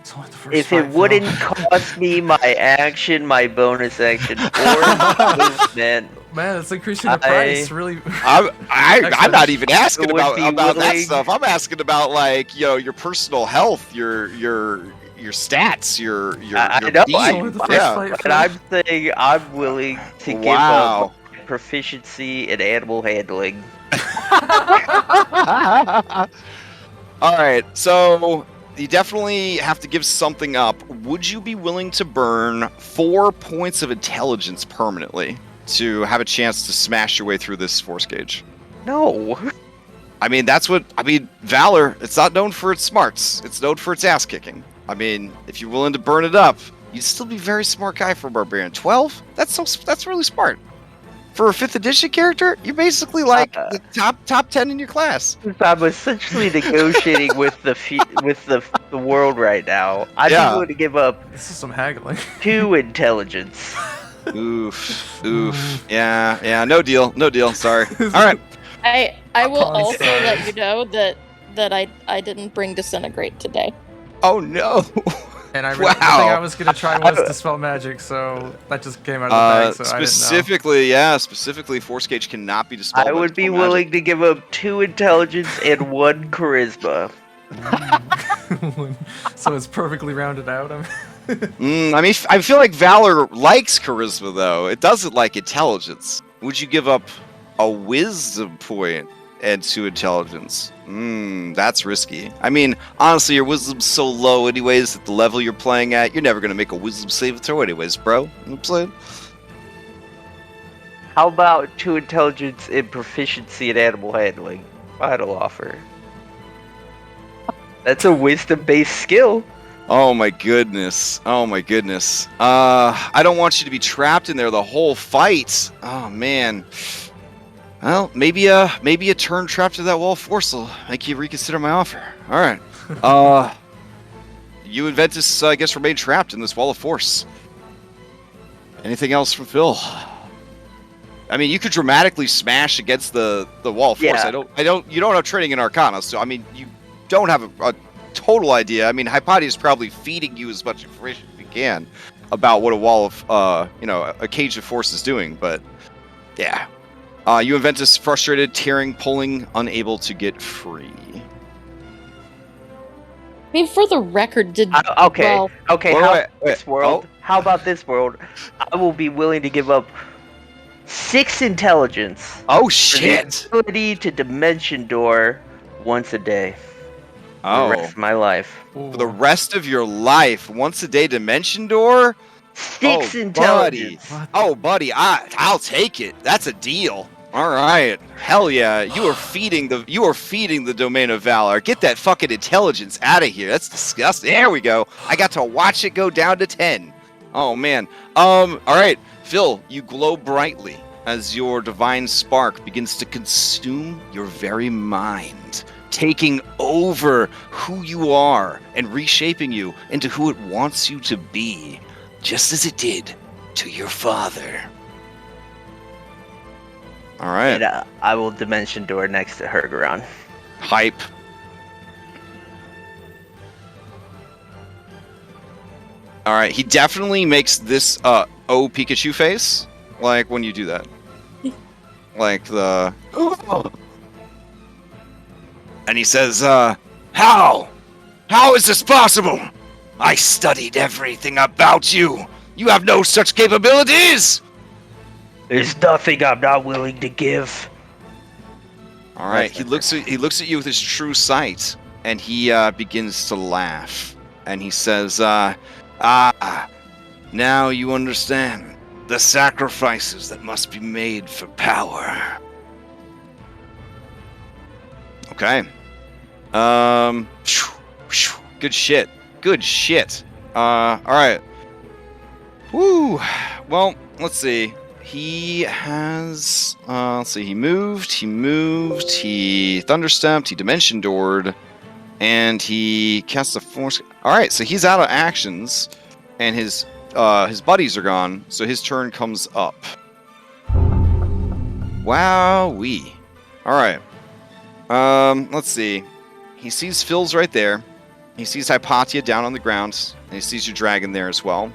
It's only the first if it fight, wouldn't Phil. cost me my action, my bonus action, or movement, Man, it's increasing the I- price. Really. I'm not even asking Would about be that willing- stuff. I'm asking about, like, your personal health, your stats, your I your know, being. It's only the first Yeah. fight, but Phil. I'm saying I'm willing to give Wow. up proficiency in animal handling. All right, so you definitely have to give something up. Would you be willing to burn 4 points of intelligence permanently to have a chance to smash your way through this force gauge? No. I mean, Valor, it's not known for its smarts. It's known for its ass kicking. I mean, if you're willing to burn it up, you'd still be a very smart guy for a barbarian. 12? That's really smart. For a 5th edition character, you're basically like the top 10 in your class. I'm essentially negotiating with the world right now. I'd Yeah. be willing to give up This is some haggling. 2 intelligence. Oof. Yeah, no deal. Sorry. All right. I will Upon also sorry. let you know that I didn't bring disintegrate today. Oh no. And the thing Wow. I was gonna try was dispel magic, so that just came out of the bag. So Specifically, force gauge cannot be dispelled. I by would be dispel willing to give up 2 intelligence and 1 charisma. I didn't know. So it's perfectly rounded out. I mean, I feel like Valor likes charisma though. It doesn't like intelligence. Would you give up a wisdom point and 2 intelligence? That's risky. I mean, honestly, your wisdom's so low anyways at the level you're playing at, you're never going to make a wisdom save throw anyways, bro. You know what I'm saying? How about 2 intelligence and proficiency in animal handling? Final offer. That's a wisdom-based skill. Oh my goodness. Oh my goodness. I don't want you to be trapped in there the whole fight. Oh man. Well, maybe a turn trapped to that wall of force will make you reconsider my offer. All right. You and Ventus, I guess, remain trapped in this wall of force. Anything else from Phil? I mean, you could dramatically smash against the wall of force. Yeah. You don't have training in Arcana, so I mean, you don't have a total idea. I mean, Hypatia is probably feeding you as much information as you can about what a wall of, a cage of force is doing. But yeah, you and Ventus frustrated, tearing, pulling, unable to get free. I mean, for the record, Okay. Wait. This world? How about this world? I will be willing to give up 6 intelligence. Oh for the shit! ability to dimension door once a day. For the rest of my life. For the rest of your life, once a day dimension door? 6 intelligence. Buddy, I'll take it. That's a deal. All right, hell yeah! You are feeding the domain of valor. Get that fucking intelligence out of here. That's disgusting. There we go. I got to watch it go down to 10. Oh man. All right, Phil, you glow brightly as your divine spark begins to consume your very mind, taking over who you are and reshaping you into who it wants you to be, just as it did to your father. All right. And I will dimension door next to Hergeron. Hype. All right. He definitely makes this Pikachu face, like when you do that, like the. And he says, "How? How is this possible? I studied everything about you. You have no such capabilities." There's nothing I'm not willing to give. All right, he looks at you with his true sight, and he begins to laugh, and he says, now you understand the sacrifices that must be made for power." Okay. Good shit. Good shit. All right. Woo. Well, let's see. He has, let's see, he moved, he thunderstepped, he dimension doored, and he cast a force. All right, so he's out of actions, and his buddies are gone, so his turn comes up. Wowee. All right. Let's see. He sees Phil's right there. He sees Hypatia down on the ground, and he sees your dragon there as well.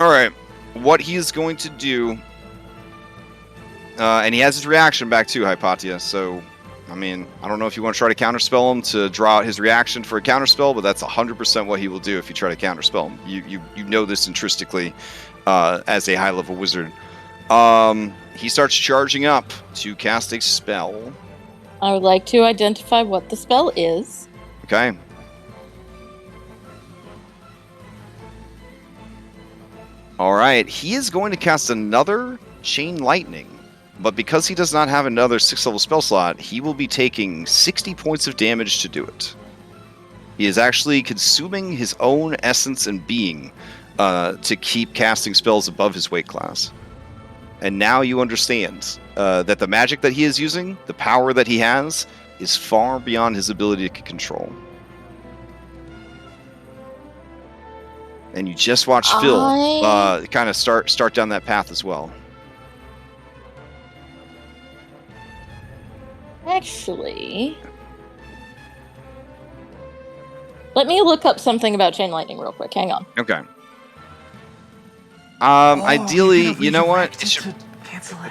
All right. What he is going to do, and he has his reaction back to Hypatia, so, I mean, I don't know if you want to try to counterspell him to draw out his reaction for a counterspell, but that's 100% what he will do if you try to counterspell him. You know this intrinsically as a high-level wizard. He starts charging up to cast a spell. I would like to identify what the spell is. Okay. All right, he is going to cast another Chain Lightning, but because he does not have another 6th level spell slot, he will be taking 60 points of damage to do it. He is actually consuming his own essence and being to keep casting spells above his weight class. And now you understand that the magic that he is using, the power that he has, is far beyond his ability to control. And you just watch Phil kind of start down that path as well. Actually, let me look up something about Chain Lightning real quick. Hang on. Okay. Ideally, you know what?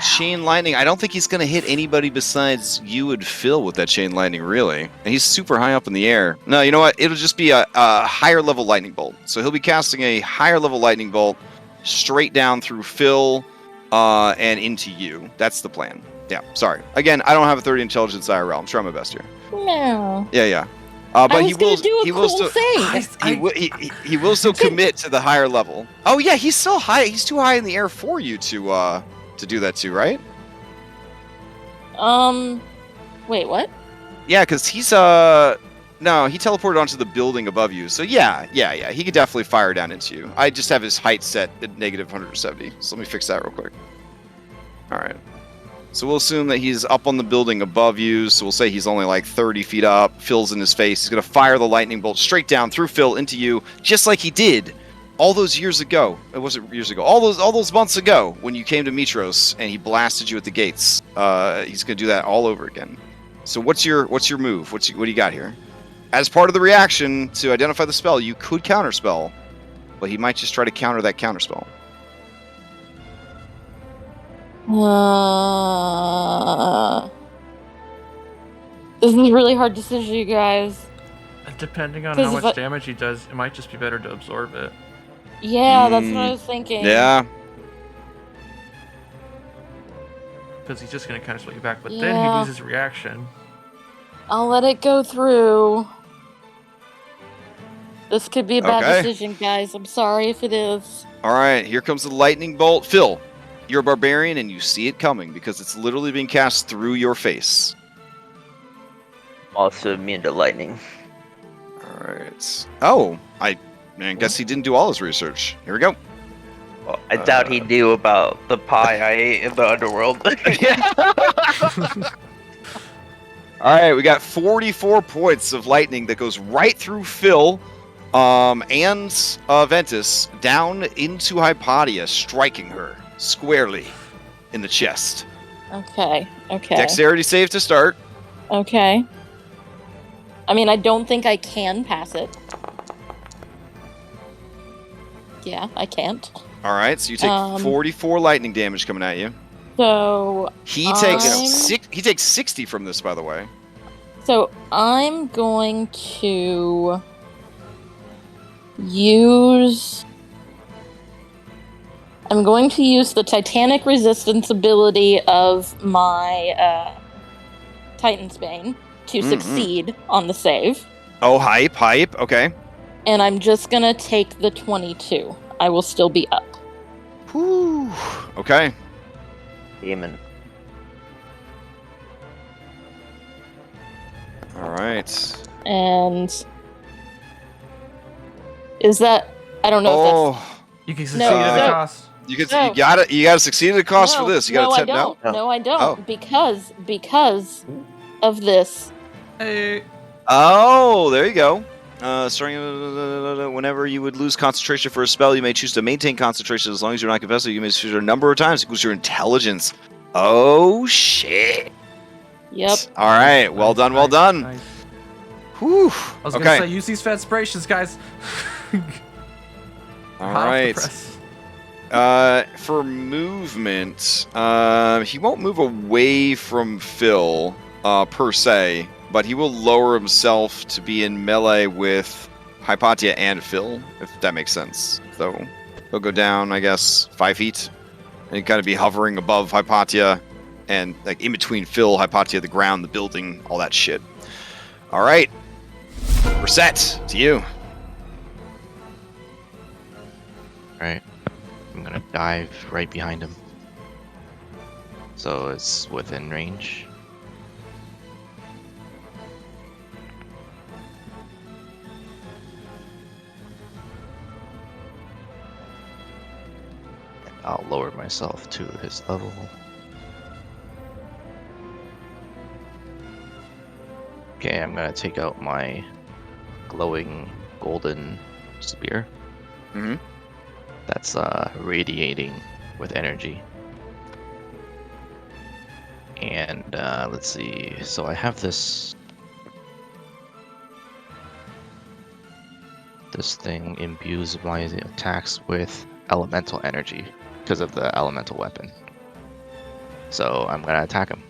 Chain Lightning, I don't think he's going to hit anybody besides you and Phil with that Chain Lightning, really. And he's super high up in the air. No, you know what? It'll just be a higher level Lightning Bolt. So he'll be casting a higher level Lightning Bolt straight down through Phil and into you. That's the plan. Yeah, sorry. Again, I don't have a 30 intelligence IRL. I'm trying my best here. No. Yeah. But he will still commit to the higher level. Oh yeah, he's still high. He's too high in the air for you to do that too, right? Wait, what? Yeah, because he's No, he teleported onto the building above you. So yeah. He could definitely fire down into you. I just have his height set at negative 170. So let me fix that real quick. All right. So we'll assume that he's up on the building above you. So we'll say he's only like 30 feet up. Phil's in his face. He's going to fire the lightning bolt straight down through Phil into you, just like he did all those years ago. It wasn't years ago. All those months ago when you came to Mitros and he blasted you at the gates. He's going to do that all over again. So what's your move? What do you got here? As part of the reaction to identify the spell, you could counterspell, but he might just try to counter that counterspell. This is a really hard decision, you guys. Depending on 'Cause how if much damage he does, it might just be better to absorb it. Yeah, that's what I was thinking. Yeah. Because he's just going to kind of split you back, but then he Yeah. loses reaction. I'll let it go through. This could be a bad Okay. decision, guys. I'm sorry if it is. All right, here comes the lightning bolt. Phil, you're a barbarian and you see it coming because it's literally being cast through your face. Also immune to lightning. All right. Oh, I guess he didn't do all his research. Here we go. Well, I doubt he knew about the pie I ate in the underworld. All right, we got 44 points of lightning that goes right through Phil and Ventus down into Hypatia, striking her squarely in the chest. Okay. Dexterity save to start. Okay. I mean, I don't think I can pass it. Yeah, I can't. All right, so you take 44 lightning damage coming at you. So He takes 60 from this, by the way. So I'm going to use the Titanic Resistance ability of my Titan's Bane to succeed on the save. Oh, hype. Okay. And I'm just gonna take the 22. I will still be up. Whew. Okay. Demon. All right. And is that? I don't know if that's. You can succeed No, at no. a cost. You gotta succeed at a cost for this. You gotta I don't. No, I don't. Oh. Because of this. Hey. Oh, there you go. Starting whenever you would lose concentration for a spell, you may choose to maintain concentration as long as you're not confessing. You may choose a number of times equals your intelligence. Oh shit! Yep. All right, well done. Nice. Whew. I was Okay. gonna say, use these inspirations, guys. All Hot off the right. press. For movement, he won't move away from Phil, per se, but he will lower himself to be in melee with Hypatia and Phil, if that makes sense. So he'll go down, I guess, 5 feet, and kind of be hovering above Hypatia, and like in between Phil, Hypatia, the ground, the building, all that shit. All right, we're set. To you. Right. I'm gonna dive right behind him. So it's within range. And I'll lower myself to his level. Okay, I'm gonna take out my glowing golden spear. Mm-hmm. That's radiating with energy. And let's see. So I have this thing imbues my attacks with elemental energy because of the elemental weapon. So I'm gonna attack him.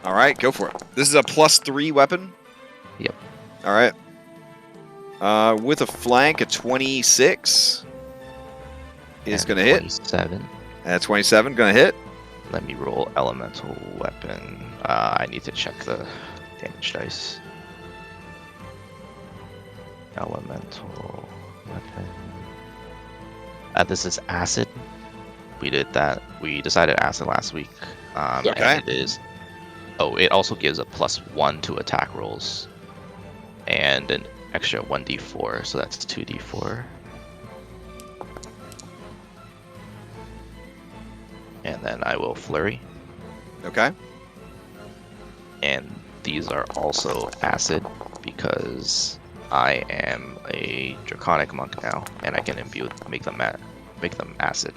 All right, go for it. This is a +3 weapon. Yep. All right. With a flank, a 26 is And going to hit. 27. 27 going to hit. Let me roll elemental weapon. I need to check the damage dice. Elemental weapon. This is acid. We did that. We decided acid last week. Yeah. Okay. And it is Oh, it also gives a +1 to attack rolls. And an extra 1d4, so that's 2d4. And then I will flurry. Okay. And these are also acid because I am a draconic monk now, and I can make them acid.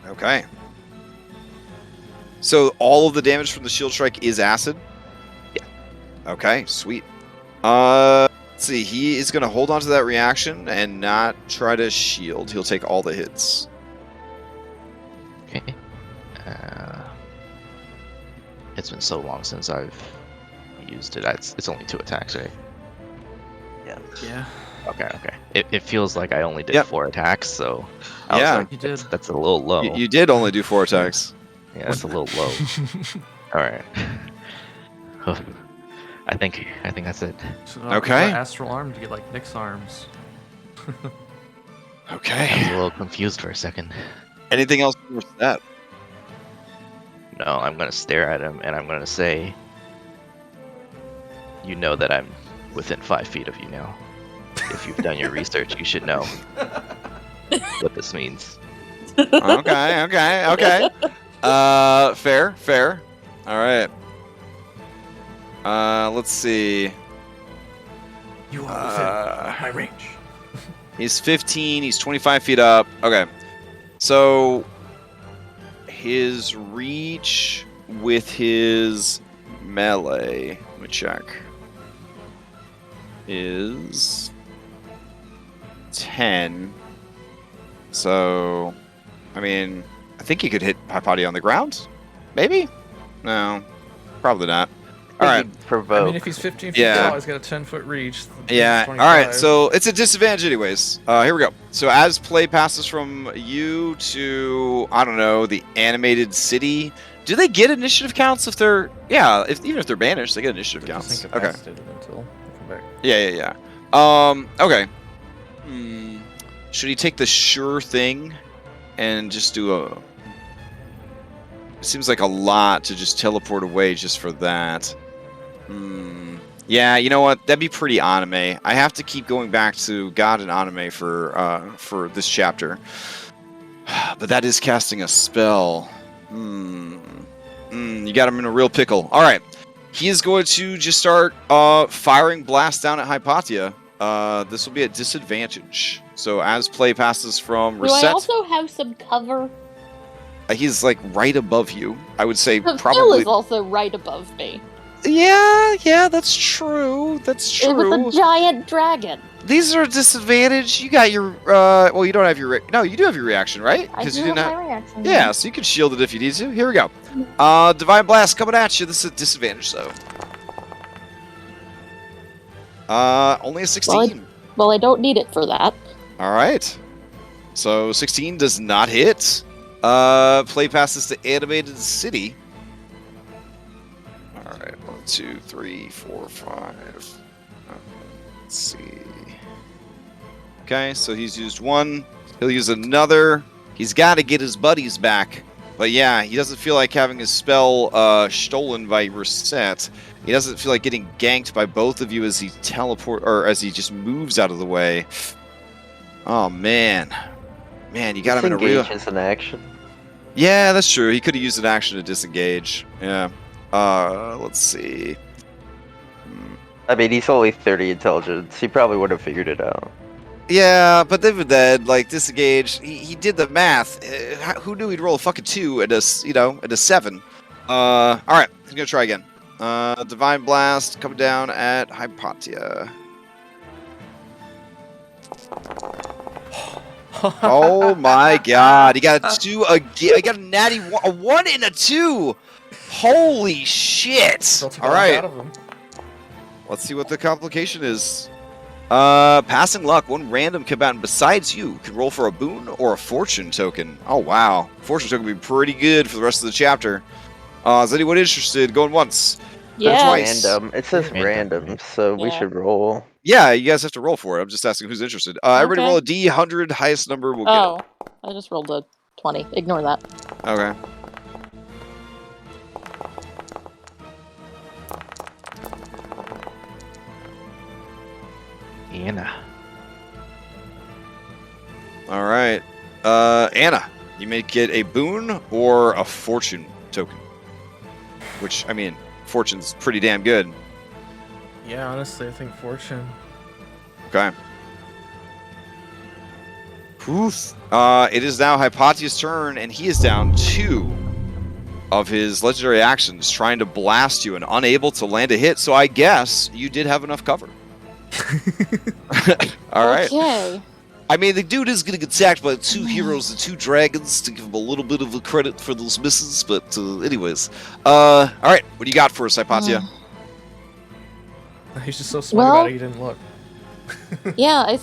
Okay. So all of the damage from the shield strike is acid? Yeah. Okay, sweet. Let's see. He is going to hold on to that reaction and not try to shield. He'll take all the hits. Okay. It's been so long since I've used it. It's only 2 attacks, right? Yeah. Okay. It feels like I only did 4 attacks, so I Yeah. was like, You did. that's a little low. You did only do 4 attacks. Yeah, that's a little low. All right. I think that's it. So Okay. Astral arm to get like Nick's arms. I was Okay. a little confused for a second. Anything else for that? No, I'm gonna stare at him and I'm gonna say, you know that I'm within 5 feet of you now. If you've done your research, you should know what this means. Okay. Fair. All right. Let's see. You are within my range. He's 15. He's 25 feet up. Okay. So his reach with his melee, let me check, is 10. So, I mean, I think he could hit Hypatia on the ground. Maybe? No, probably not. All right. Provoke. I mean, if he's 15 feet Yeah. tall, he's got a 10-foot reach. Yeah. All right. So it's a disadvantage, anyways. Here we go. So as play passes from you to, I don't know, the animated city, do they get initiative counts if they're? Yeah. Even if they're banished, they get initiative counts. Okay. Incapacitated until they come back. Yeah. Okay. Should he take the sure thing and just do a? It seems like a lot to just teleport away just for that. Yeah, you know what? That'd be pretty anime. I have to keep going back to God and anime for this chapter. But that is casting a spell. You got him in a real pickle. All right. He is going to just start firing blasts down at Hypatia. This will be at disadvantage. So as play passes from Do reset, I also have some cover? he's like right above you. I would say Phil probably. is also right above me. Yeah, that's true. That's It true. was a giant dragon. These are a disadvantage. You got your well, you don't have your no, you do have your reaction, right? I do you have didn't my reaction. Yeah, so you can shield it if you need to. Here we go. Divine Blast coming at you. This is a disadvantage though. Only a 16. Well, I don't need it for that. All right. So 16 does not hit. Play passes to Animated City. All right, 1, 2, 3, 4, 5. Let's see. Okay, so he's used one. He'll use another. He's got to get his buddies back. But yeah, he doesn't feel like having his spell stolen by reset. He doesn't feel like getting ganked by both of you as he as he just moves out of the way. Oh man, you got him in a real. Disengage is an action. Yeah, that's true. He could have used an action to disengage. Yeah. Let's see. I mean, he's only 30 intelligence. He probably would have figured it out. Yeah, but then, like, disengage. He did the math. Who knew he'd roll a fucking 2 and a 7? All right, he's gonna try again. Divine Blast coming down at Hypatia. Oh my God! He got a 2 again. He got a natty 1, a 1 and a 2. Holy shit! All right, let's see what the complication is. Passing luck. One random combatant besides you can roll for a boon or a fortune token. Oh wow, fortune token would be pretty good for the rest of the chapter. Is anyone interested? Going once. Yeah. Twice. Random. It says random, so we Yeah. should roll. Yeah, you guys have to roll for it. I'm just asking who's interested. Everybody Okay. roll a D100. Highest number will get Oh, I just rolled a 20. Ignore that. it. Okay. Anna. All right. Anna, you may get a boon or a fortune token. Which, I mean, fortune's pretty damn good. Yeah, honestly, I think fortune. Okay. Oof. It is now Hypatia's turn, and he is down 2 of his legendary actions, trying to blast you and unable to land a hit. So I guess you did have enough cover. All right. Okay. I mean, the dude is getting attacked by 2 heroes and 2 dragons to give him a little bit of a credit for those misses. But anyways, all right. What do you got for us, Hypatia? He's just so smart Well- about it, he didn't look. Yeah,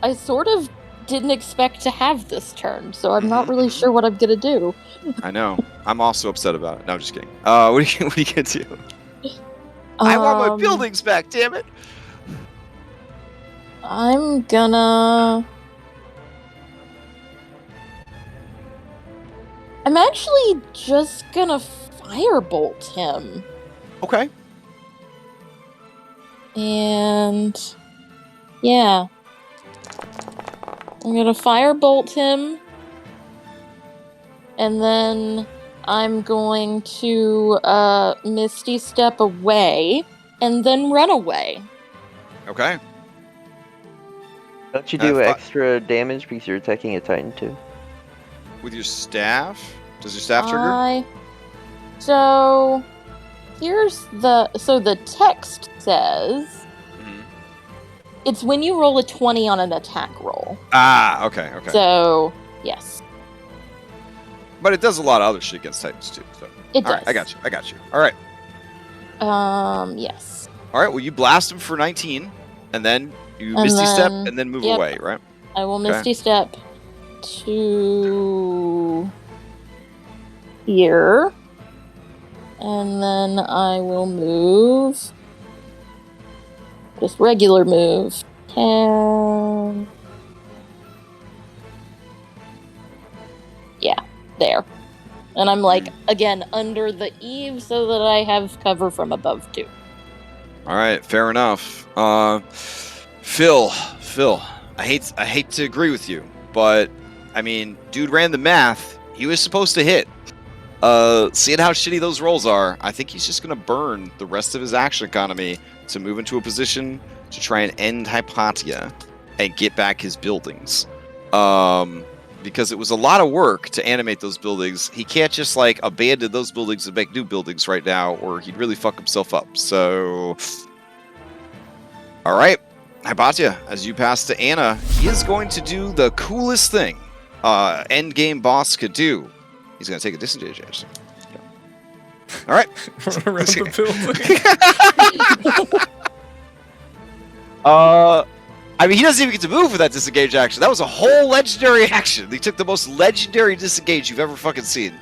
I sort of didn't expect to have this turn, so I'm not really sure what I'm gonna do. I know. I'm also upset about it. No, I'm just kidding. What are you gonna do? I want my buildings back, damn it! I'm gonna... I'm actually just gonna firebolt him. Okay. And... yeah. I'm gonna firebolt him. And then I'm going to Misty Step away and then run away. Okay. Don't you do fi- extra damage because you're attacking a Titan too? With your staff? Does your staff trigger? So here's the text says Mhm. it's when you roll a 20 on an attack roll. Ah, okay. So yes, But it does a lot of other shit against Titans too. So. it All does. right, I got you. All right. Yes. All right, well, you blast him for 19, and then you And Misty Step, then- and then move yep. away, right? I will Okay. Misty Step to here. And then I will move. Just regular move. 10. Yeah, there. And I'm like, again, under the eave so that I have cover from above too. All right, fair enough. Phil, I hate to agree with you, but I mean, dude ran the math. He was supposed to hit. Seeing how shitty those rolls are, I think he's just gonna burn the rest of his action economy to move into a position to try and end Hypatia and get back his buildings. Because it was a lot of work to animate those buildings. He can't just like abandon those buildings and make new buildings right now, or he'd really fuck himself up. So, all right, Hypatia, as you pass to Anna, he is going to do the coolest thing end game boss could do. He's going to take a disengage action. All right. Run around the building. I mean, he doesn't even get to move with that disengage action. That was a whole legendary action. He took the most legendary disengage you've ever fucking seen.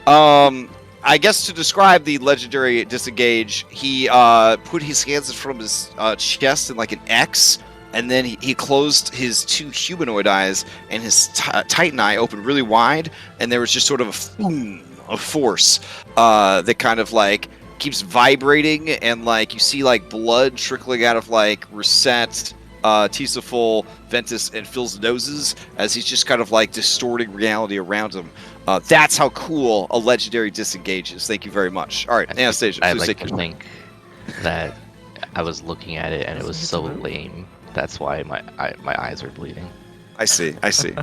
I guess to describe the legendary disengage, he put his hands in front of his chest in like an X, and then he closed his 2 humanoid eyes, and his Titan eye opened really wide, and there was just sort of a boom of force that kind of like keeps vibrating, and like you see like blood trickling out of like Reset, Tisaful, Ventus, and Phil's noses as he's just kind of like distorting reality around him. That's how cool a legendary disengage is. Thank you very much. All right, Anastasia, I please like take to your think that I was looking at it and it was so lame. That's why my eyes are bleeding. I see.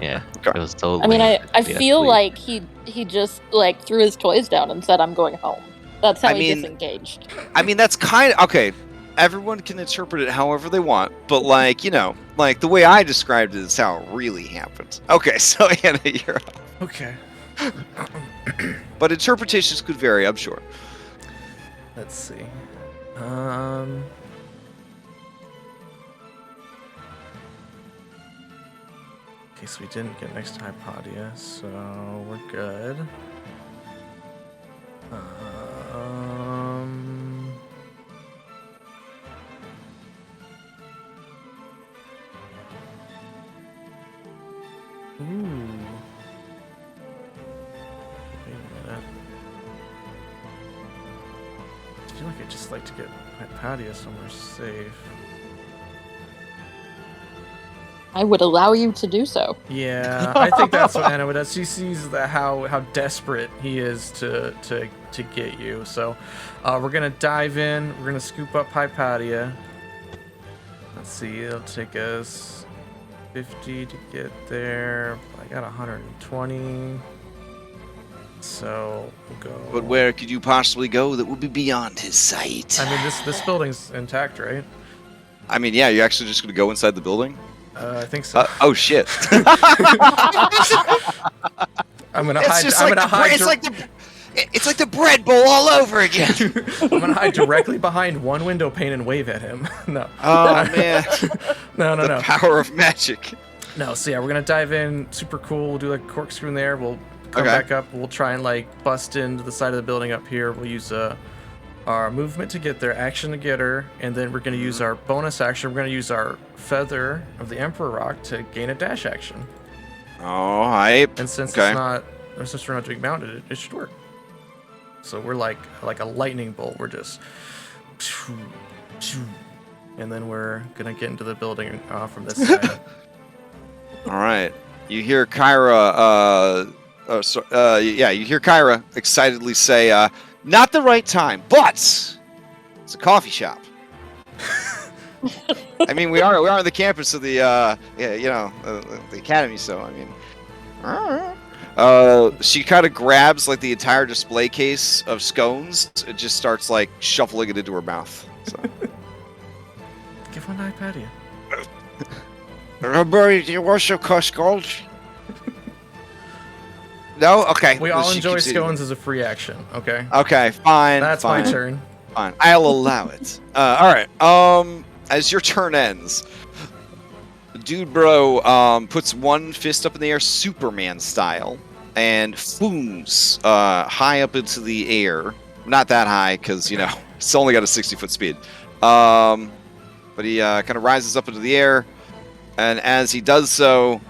Yeah, Okay. it was so. I mean, lame. I Yeah, feel bleed. like he just like threw his toys down and said, "I'm going home." That's how I he mean- disengaged. I mean, that's kind of okay. Everyone can interpret it however they want, but like, you know, like the way I described it is how it really happened. Okay, so Anna, you're up. Okay. But interpretations could vary, I'm sure. Let's see. Okay, so we didn't get next to Hypatia, so we're good. Ooh. Wait a minute. I feel like I'd just like to get Hypatia somewhere safe. I would allow you to do so. Yeah, I think that's what Anna would do. She sees how desperate he is to get you. So we're gonna dive in. We're gonna scoop up Hypatia. Let's see. It'll take us 50 to get there. I got 120. So we'll go. But where could you possibly go that would be beyond his sight? I mean, this building's intact, right? I mean, yeah, you're actually just going to go inside the building? I think so. Oh, shit. I'm gonna hide. It's like the bread bowl all over again. I'm gonna hide directly behind one window pane and wave at him. No. Oh, man. No. The power of magic. No, so yeah, we're gonna dive in. Super cool. We'll do like a corkscrew in there. We'll come back up. We'll try and like bust into the side of the building up here. We'll use our movement to get there, action to get her, and then we're gonna use our bonus action. We're gonna use our feather of the Emperor Rock to gain a dash action. Oh, hype. And since we're not doing mounted, it should work. So we're like a lightning bolt. We're just, and then we're gonna get into the building from this side. All right. You hear Kyra. You hear Kyra excitedly say, "Not the right time, but it's a coffee shop." I mean, we are on the campus of the the academy. So I mean. She kind of grabs like the entire display case of scones and just starts like shuffling it into her mouth. So. Give one iPad here. Remember, you also cost gold? No? Okay. We all enjoy scones as a free action, okay? Okay, fine. That's fine. my turn. Fine. I'll allow it. Alright. As your turn ends, Dude Bro puts one fist up in the air, Superman style, and fooms high up into the air. Not that high, because, you know, it's only got a 60-foot speed. But he kind of rises up into the air, and as he does so,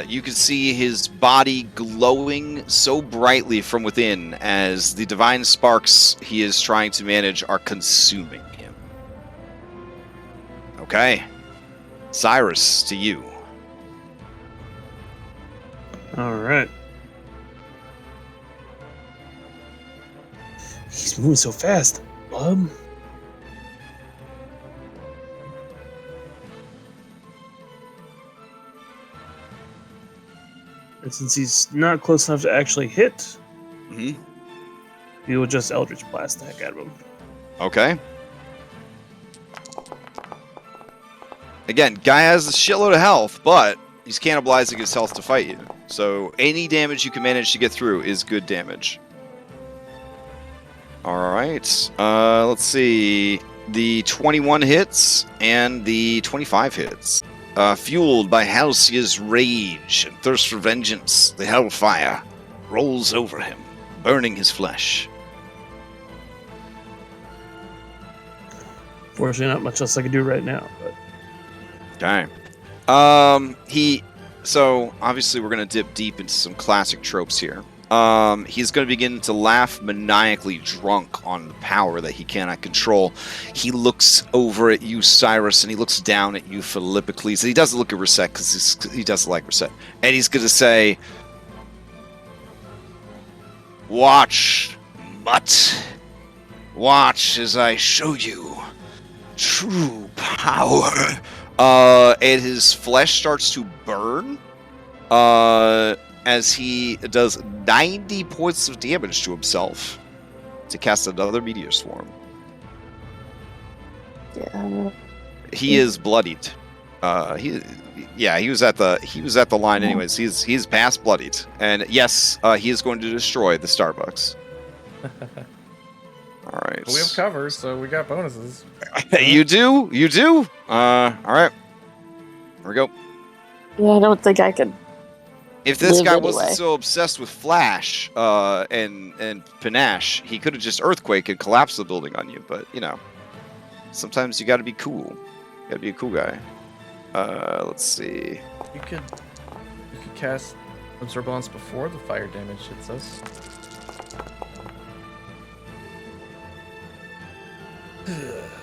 you can see his body glowing so brightly from within as the divine sparks he is trying to manage are consuming him. Okay. Cyrus, to you. All right. He's moving so fast, bub. And since he's not close enough to actually hit, we will just Eldritch Blast the heck out of him. Okay. Again, guy has a shitload of health, but he's cannibalizing his health to fight you. So any damage you can manage to get through is good damage. Alright. Let's see. The 21 hits and the 25 hits. Fueled by Halcyon's rage and thirst for vengeance, the hellfire rolls over him, burning his flesh. Fortunately, not much else I can do right now, but... Okay. So obviously we're gonna dip deep into some classic tropes here. He's gonna begin to laugh maniacally drunk on the power that he cannot control. He looks over at you, Cyrus, and he looks down at you, Philippocles. He doesn't look at Reset because he doesn't like Reset. And he's gonna say, "Watch, mutt. Watch as I show you true power." And his flesh starts to burn as he does 90 points of damage to himself to cast another meteor swarm. Yeah. He is bloodied. He was at the line anyways. He's past bloodied, and yes, he is going to destroy the Starbucks. All right. We have covers, so we got bonuses. You do. All right. Here we go. Yeah, I don't think I could. If this live guy anyway. wasn't so obsessed with Flash and Panache, he could have just Earthquake and collapsed the building on you. But, you know, sometimes you got to be cool. You got to be a cool guy. Let's see. You could cast Absorb Balance before the fire damage hits us.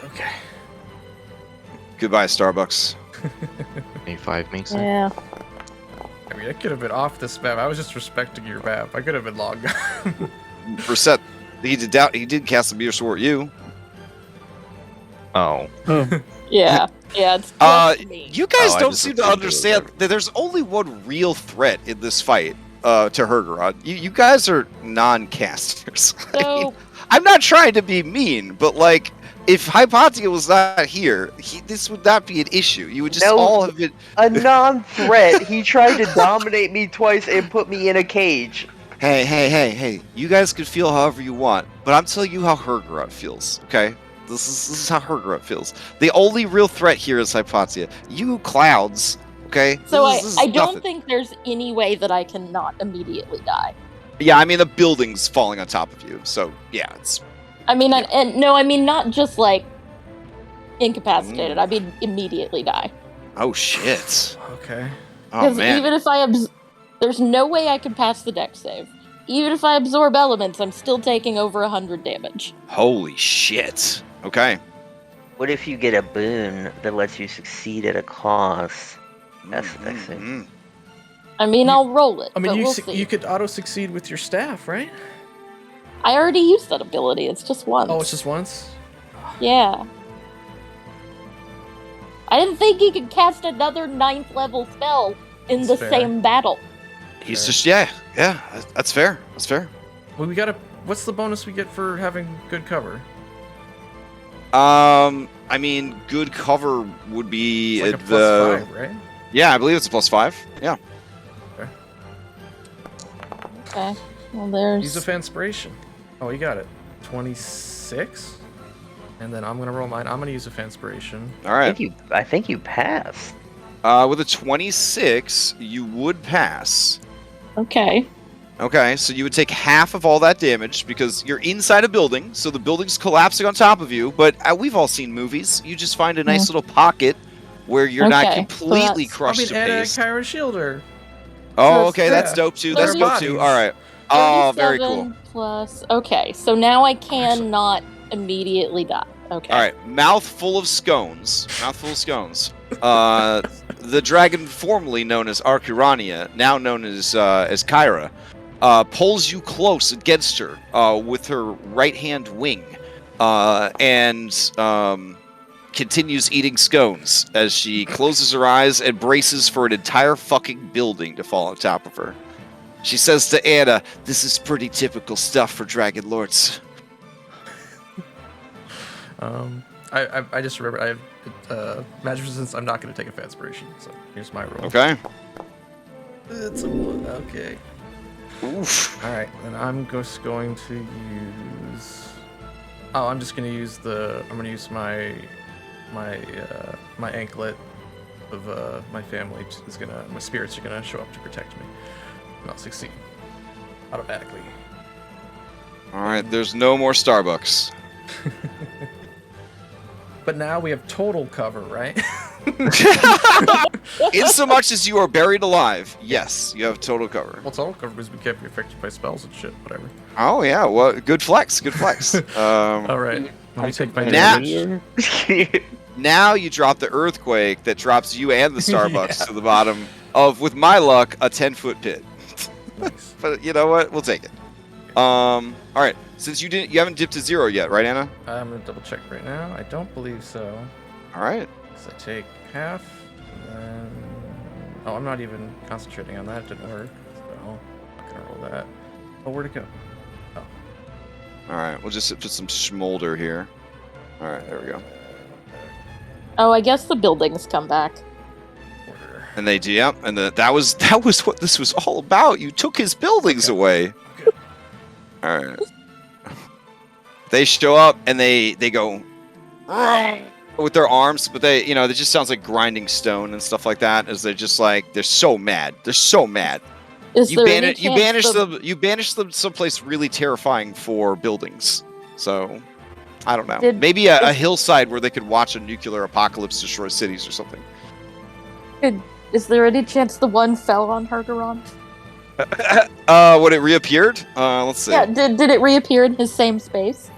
Okay. Goodbye, Starbucks. A5 makes sense. Yeah. I mean, I could have been off this map. I was just respecting your map. I could have been long gone. For set, he did cast a meteor sword at you. Oh. Yeah. Yeah, it's just me. You guys Oh, I don't just seem to assumed it was understand that there's only one real threat in this fight to Hergeron. You guys are non-casters. So, I'm not trying to be mean, but like, if Hypatia was not here, this would not be an issue. You would just No. all have been. A non-threat. He tried to dominate me twice and put me in a cage. Hey! You guys can feel however you want, but I'm telling you how Hergeron feels. Okay, this is how Hergeron feels. The only real threat here is Hypatia. You clouds. Okay. so This is I don't nothing. think there's any way that I can not immediately die. Yeah, I mean the building's falling on top of you, so yeah, it's. I mean, and no, I mean not just like incapacitated. I mean immediately die. Oh shit. Okay. Oh Because man. even if there's no way I can pass the dex save. Even if I absorb elements, I'm still taking over 100 damage. Holy shit. Okay. What if you get a boon that lets you succeed at a cost? That's the next thing. Mhm. I mean, I'll roll it. I mean, but you we'll su- see. you could auto succeed with your staff, right? I already used that ability. It's just once. Oh, it's just once. Yeah. I didn't think he could cast another 9th level spell in That's the fair. same battle. He's Fair. just yeah. That's fair. That's fair. Well, we gotta. What's the bonus we get for having good cover? I mean, good cover would be It's like a the. +5, right? Yeah, I believe it's a +5. Yeah. Okay. Well, there's. Use of Fanspiration. Oh, you got it. 26. And then I'm gonna roll mine. I'm gonna use a Fanspiration. All right. I think you passed. With a 26, you would pass. Okay. Okay, so you would take half of all that damage because you're inside a building, so the building's collapsing on top of you. But we've all seen movies. You just find a nice little pocket where you're not Okay, so completely that's- crushed to and paste. Kyra Shielder. Oh, okay, that's Yeah. dope too. That's They're dope too. bodies. All right. Oh, very cool. 37 plus. Okay, so now I cannot immediately die. Okay. All right, mouth full of scones. Mouthful of scones. The dragon formerly known as Archirania, now known as Kyra, pulls you close against her with her right hand wing, and continues eating scones as she closes her eyes and braces for an entire fucking building to fall on top of her. She says to Anna, "This is pretty typical stuff for Dragonlords." I just remembered I have magic resistance. I'm not gonna take a Fanspiration, so here's my roll. Okay. It's a 1. Okay. Oof. All right, then I'm just going to use. Oh, I'm just gonna use the. I'm gonna use my anklet of my family is gonna. My spirits are gonna show up to protect me. And I'll succeed automatically. All right. There's no more Starbucks. But now we have total cover, right? In so much as you are buried alive, yes, you have total cover. Well, total cover because we can't be affected by spells and shit. Whatever. Oh yeah, well, good flex, good flex. All right. Let me take my Now- damage. Now you drop the earthquake that drops you and the Starbucks Yeah. to the bottom of, with my luck, a 10-foot pit. Nice. But you know what? We'll take it. All right. Since you haven't dipped to 0 yet, right, Anna? I'm gonna double check right now. I don't believe so. All right. So I take half, and then... Oh, I'm not even concentrating on that. It didn't work. So I'm not gonna roll that. Oh, where'd it go? Oh. All right. We'll just put some schmolder here. All right. There we go. Oh, I guess the buildings come back. Order. And they do. Yep. And that was what this was all about. You took his buildings Okay. away. Okay. All right. They show up and they go with their arms, but they it just sounds like grinding stone and stuff like that. As they're just like they're so mad. They're so mad. Is You there any banish chance them. You banish them someplace really terrifying for buildings. So I don't know. Maybe a hillside where they could watch a nuclear apocalypse destroy cities or something. Is there any chance the one fell on Hergeron? When it reappeared? Let's see. Yeah, did it reappear in his same space?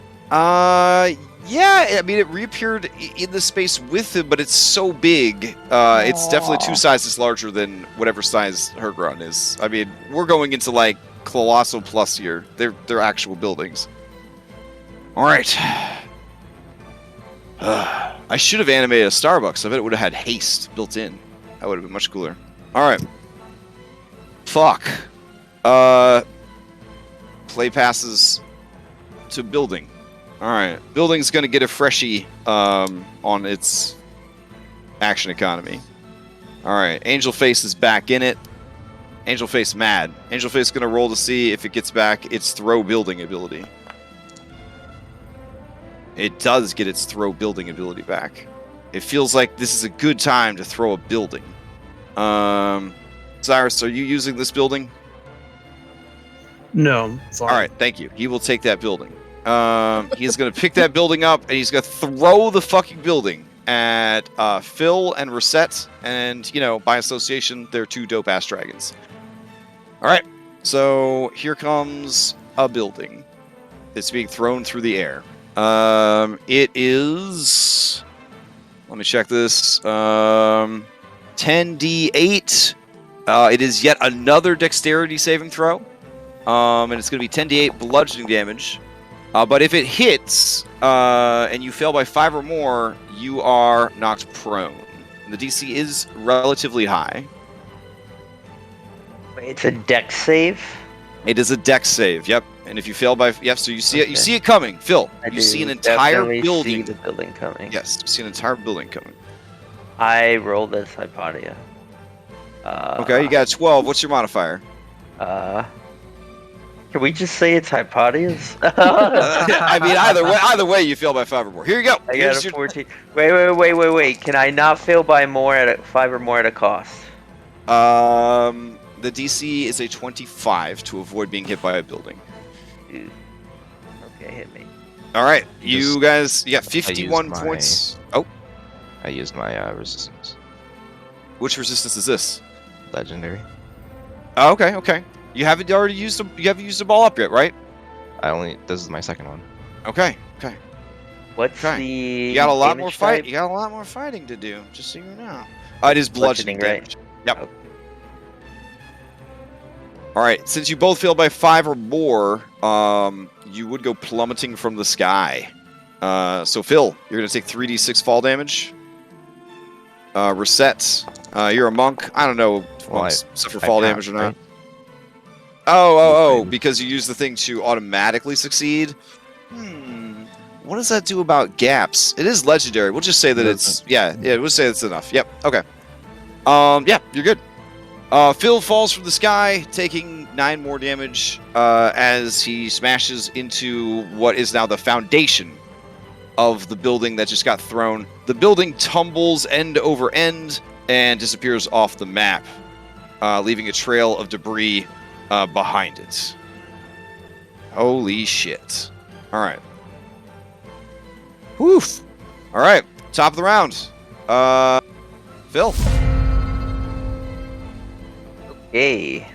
Yeah, I mean, it reappeared in the space with him, but it's so big. It's definitely 2 sizes larger than whatever size Hergeron is. I mean, we're going into like Colossal Plus here. They're actual buildings. All right. I should have animated a Starbucks. I bet it would have had haste built in. That would have been much cooler. All right. Fuck. Play passes to building. All right. Building's going to get a freshie on its action economy. All right. Angel Face is back in it. Angel Face mad. Angel Face is going to roll to see if it gets back its throw building ability. It does get its throw building ability back. It feels like this is a good time to throw a building. Cyrus, are you using this building? No, fine. All right, thank you. He will take that building. He's going to pick that building up, and he's going to throw the fucking building at Phil and Reset, and, you know, by association, they're 2 dope-ass dragons. All right, so here comes a building. It's being thrown through the air. It is... Let me check this. 10d8. It is yet another dexterity saving throw. And it's going to be 10d8 bludgeoning damage. But if it hits, and you fail by 5 or more, you are knocked prone. And the DC is relatively high. It's a dex save. It is a dex save, yep. And if you fail by... Yep, so you see it. You see it coming, Phil. You see an entire building. See the building coming. Yes, you see an entire building coming. I roll this Hypodia. Okay, you got 12. What's your modifier? Can we just say it's Hypodia's? I mean, either way, you fail by 5 or more. Here you go. I got a 14. Wait. Can I not fail by more at 5 or more at a cost? The DC is a 25 to avoid being hit by a building. Dude. Okay, hit me. All right, you got 51 points. Oh, I used my resistance. which resistance is this? Legendary. Oh, okay. You haven't already used them. You haven't used them all up yet, right? This is my second one. Okay. What's Okay. the? You got a lot more damage type? You got a lot more fighting to do. Just so you know. It is bludgeoning damage. Yep. Okay. All right. Since you both fail by 5 or more, you would go plummeting from the sky. So Phil, you're gonna take 3d6 fall damage. Reset. You're a monk. I don't know if monks suffer fall damage or not. Right? Oh, because you use the thing to automatically succeed. What does that do about gaps? It is legendary. We'll just say that it's we'll say it's enough. Yep. Okay. You're good. Phil falls from the sky, taking 9 more damage as he smashes into what is now the foundation of the building that just got thrown. The building tumbles end over end and disappears off the map, leaving a trail of debris behind it. Holy shit. All right. Woof. All right. Top of the round. Phil. Okay.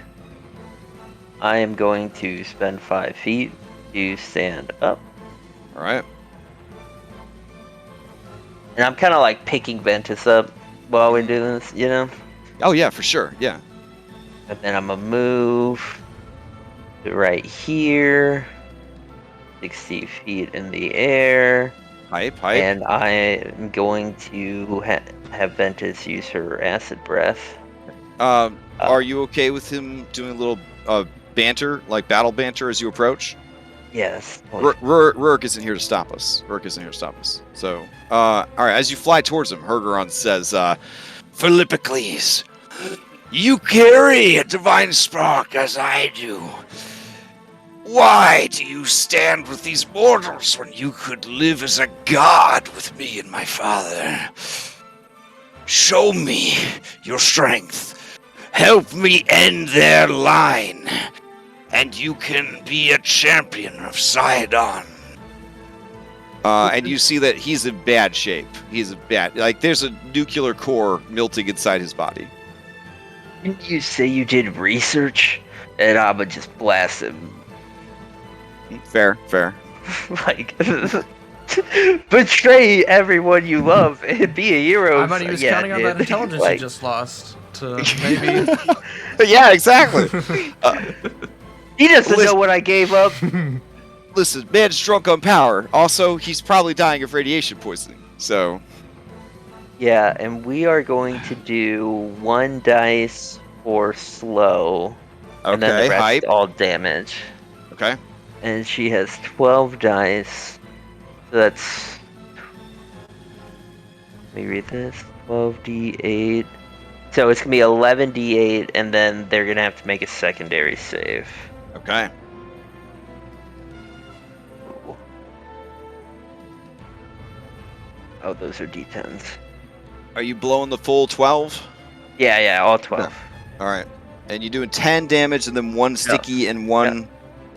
I am going to spend 5 feet to stand up. All right. And I'm kind of like picking Ventus up while we're doing this, you know? Oh, yeah, for sure. Yeah. And then I'm going to move to right here. 60 feet in the air. Hype. And I am going to have Ventus use her acid breath. Are you okay with him doing a little banter, like battle banter, as you approach? Yes. Rurik isn't here to stop us. So, all right, as you fly towards him, Hergeron says, Philippocles, you carry a divine spark as I do. Why do you stand with these mortals when you could live as a god with me and my father? Show me your strength. Help me end their line, and you can be a champion of Sidon. And you see that he's in bad shape. There's a nuclear core melting inside his body. Didn't you say you did research? And I would just blast him. Fair. Like, Betray everyone you love and be a hero. I might he was Yeah, counting on that dude. intelligence Like- he just lost to maybe. Yeah, exactly. He doesn't Listen- know what I gave up. Listen, man's drunk on power. Also, he's probably dying of radiation poisoning. So, Yeah, and we are going to do 1 dice for slow, and then the okay, rest hype. all damage. Okay. And she has 12 dice. So that's. Let me read this. 12d8. So it's gonna be 11d8, and then they're gonna have to make a secondary save. Okay. Oh, those are d10s. Are you blowing the full 12? Yeah, all 12. All right. And you're doing 10 damage and then 1 sticky and 1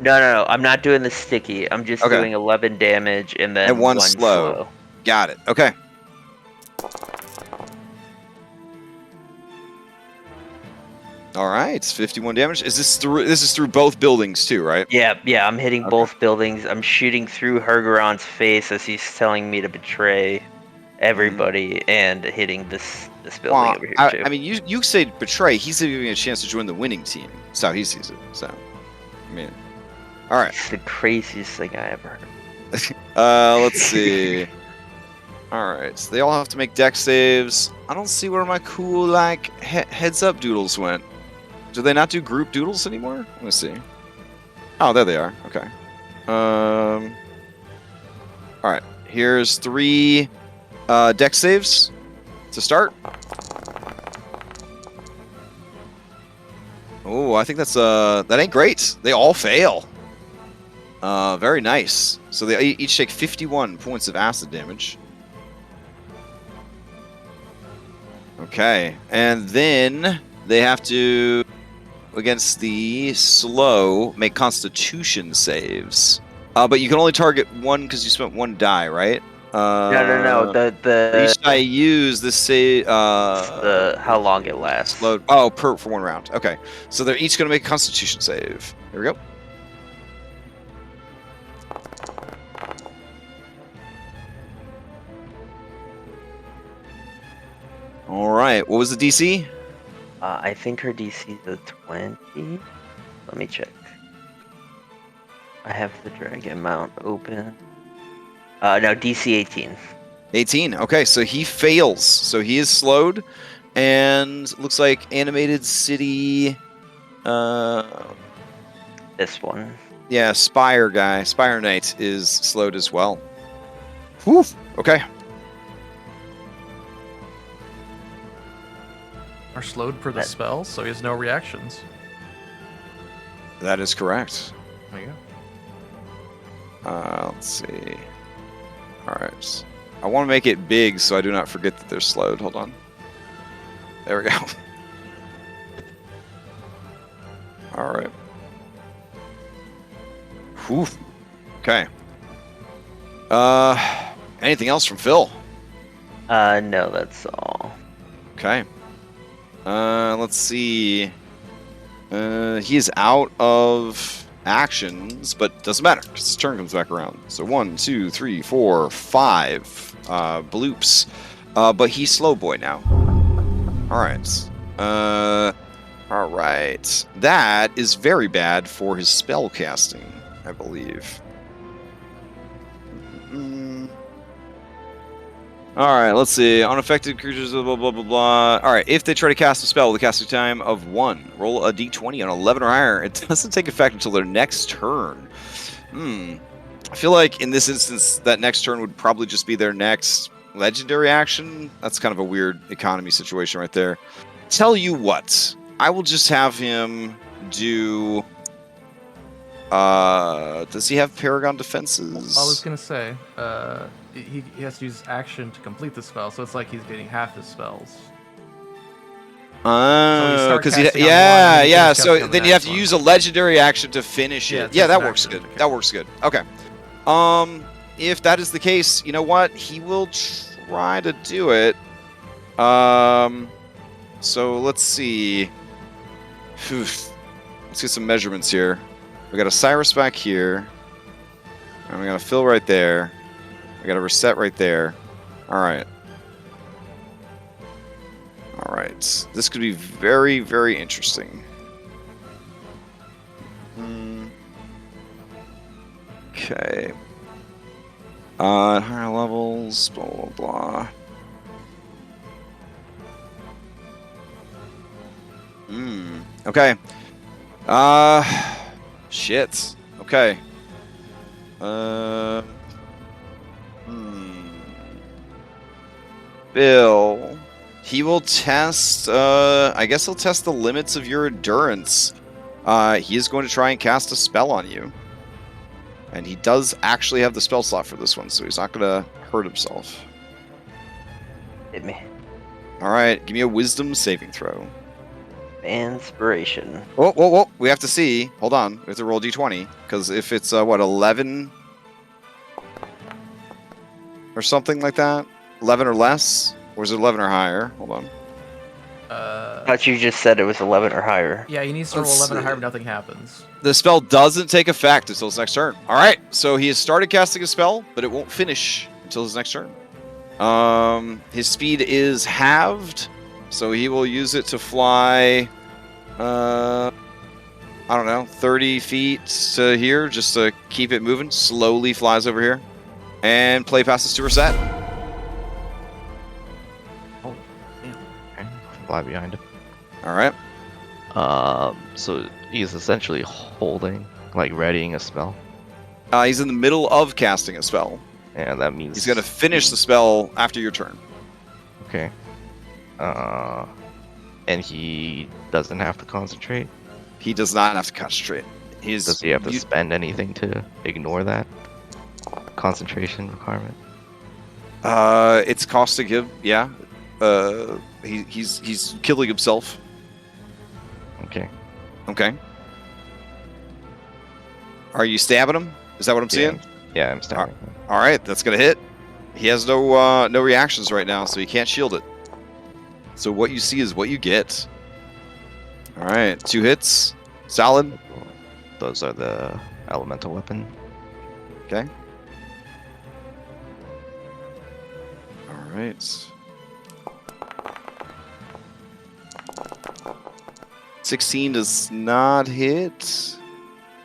No, I'm not doing the sticky. I'm just Okay. doing 11 damage and then And one 1 slow. Got it. Okay. All right. It's 51 damage. Is this through? This is through both buildings too, right? Yeah, I'm hitting Okay. both buildings. I'm shooting through Hergeron's face as he's telling me to betray everybody and hitting this building Well, over here too. I mean, you say betray. He's giving you a chance to join the winning team. That's how he sees it. So, I mean, all right. It's the craziest thing I ever heard. Let's see. All right. So they all have to make dex saves. I don't see where my cool like heads up doodles went. Do they not do group doodles anymore? Let me see. Oh, there they are. Okay. All right. Here's 3 dex saves to start. Oh, I think that's that ain't great. They all fail. Very nice. So they each take 51 points of acid damage. Okay, and then they have to, against the slow, make Constitution saves. But you can only target 1 because you spent 1 die, right? No. The Each die use the save. how long it lasts. Slow. Oh, for 1 round. Okay, so they're each going to make a Constitution save. Here we go. All right. What was the DC? I think her DC is a 20. Let me check. I have the dragon mount open. No, DC 18. 18. Okay, so he fails. So he is slowed, and looks like animated city. This one. Yeah, Spire guy, Spire Knight is slowed as well. Whew. Okay. Are slowed per the spell, so he has no reactions. That is correct. There you Let's see. All right. I want to make it big so I do not forget that they're slowed. Hold on. There we go. All right. Whew. Okay. Anything else from Phil? No, that's all. Okay. Let's see. He is out of actions, but doesn't matter because his turn comes back around. So 1, 2, 3, 4, 5 bloops. But he's slow boy now. All right. All right. That is very bad for his spell casting, I believe. All right, let's see. Unaffected creatures, blah, blah, blah, blah. All right, if they try to cast a spell with a casting time of 1, roll a d20 on 11 or higher. It doesn't take effect until their next turn. I feel like in this instance, that next turn would probably just be their next legendary action. That's kind of a weird economy situation right there. Tell you what, I will just have him do... does he have Paragon defenses? I was gonna say, he has to use action to complete the spell, so it's like he's getting half his spells. Oh, because casting on one, and yeah. you finish So casting on the then you have next to one. use a legendary action to finish Yeah, it. it's Yeah, just that an works action. good. Okay. That works good. Okay. If that is the case, you know what? He will try to do it. So let's see. Phew. Let's get some measurements here. We got a Cyrus back here. And we got a Phil right there. I got to reset right there. All right. All right. This could be very, very interesting. Okay. Higher levels, blah, blah, blah. Okay. Shit. Okay. Bill. He will test, I guess he'll test the limits of your endurance. He is going to try and cast a spell on you. And he does actually have the spell slot for this one, so he's not going to hurt himself. Hit me. Alright, give me a wisdom saving throw. Inspiration. Whoa, whoa, whoa. We have to see. Hold on. We have to roll d20. Because if it's, 11? Or something like that? 11 or less? Or is it 11 or higher? Hold on. I thought you just said it was 11 or higher. Yeah, he needs to roll Let's 11 or higher, see. but nothing happens. The spell doesn't take effect until his next turn. Alright, so he has started casting a spell, but it won't finish until his next turn. His speed is halved, so he will use it to fly, I don't know, 30 feet to here, just to keep it moving. Slowly flies over here. And play passes to reset. Oh, damn. Okay, fly behind him. Alright. So he's essentially holding, like readying a spell. He's in the middle of casting a spell. And that means He's going to finish the spell after your turn. Okay. And he doesn't have to concentrate. He does not have to concentrate. Does he have to spend anything to ignore that concentration requirement? It's costing him, yeah. He's killing himself. Okay. Okay. Are you stabbing him? Is that what I'm seeing? Yeah, I'm stabbing him. All right, that's gonna hit. He has no reactions right now, so he can't shield it. So what you see is what you get. All right, 2 hits, solid. Those are the elemental weapon. Okay. All right. 16 does not hit.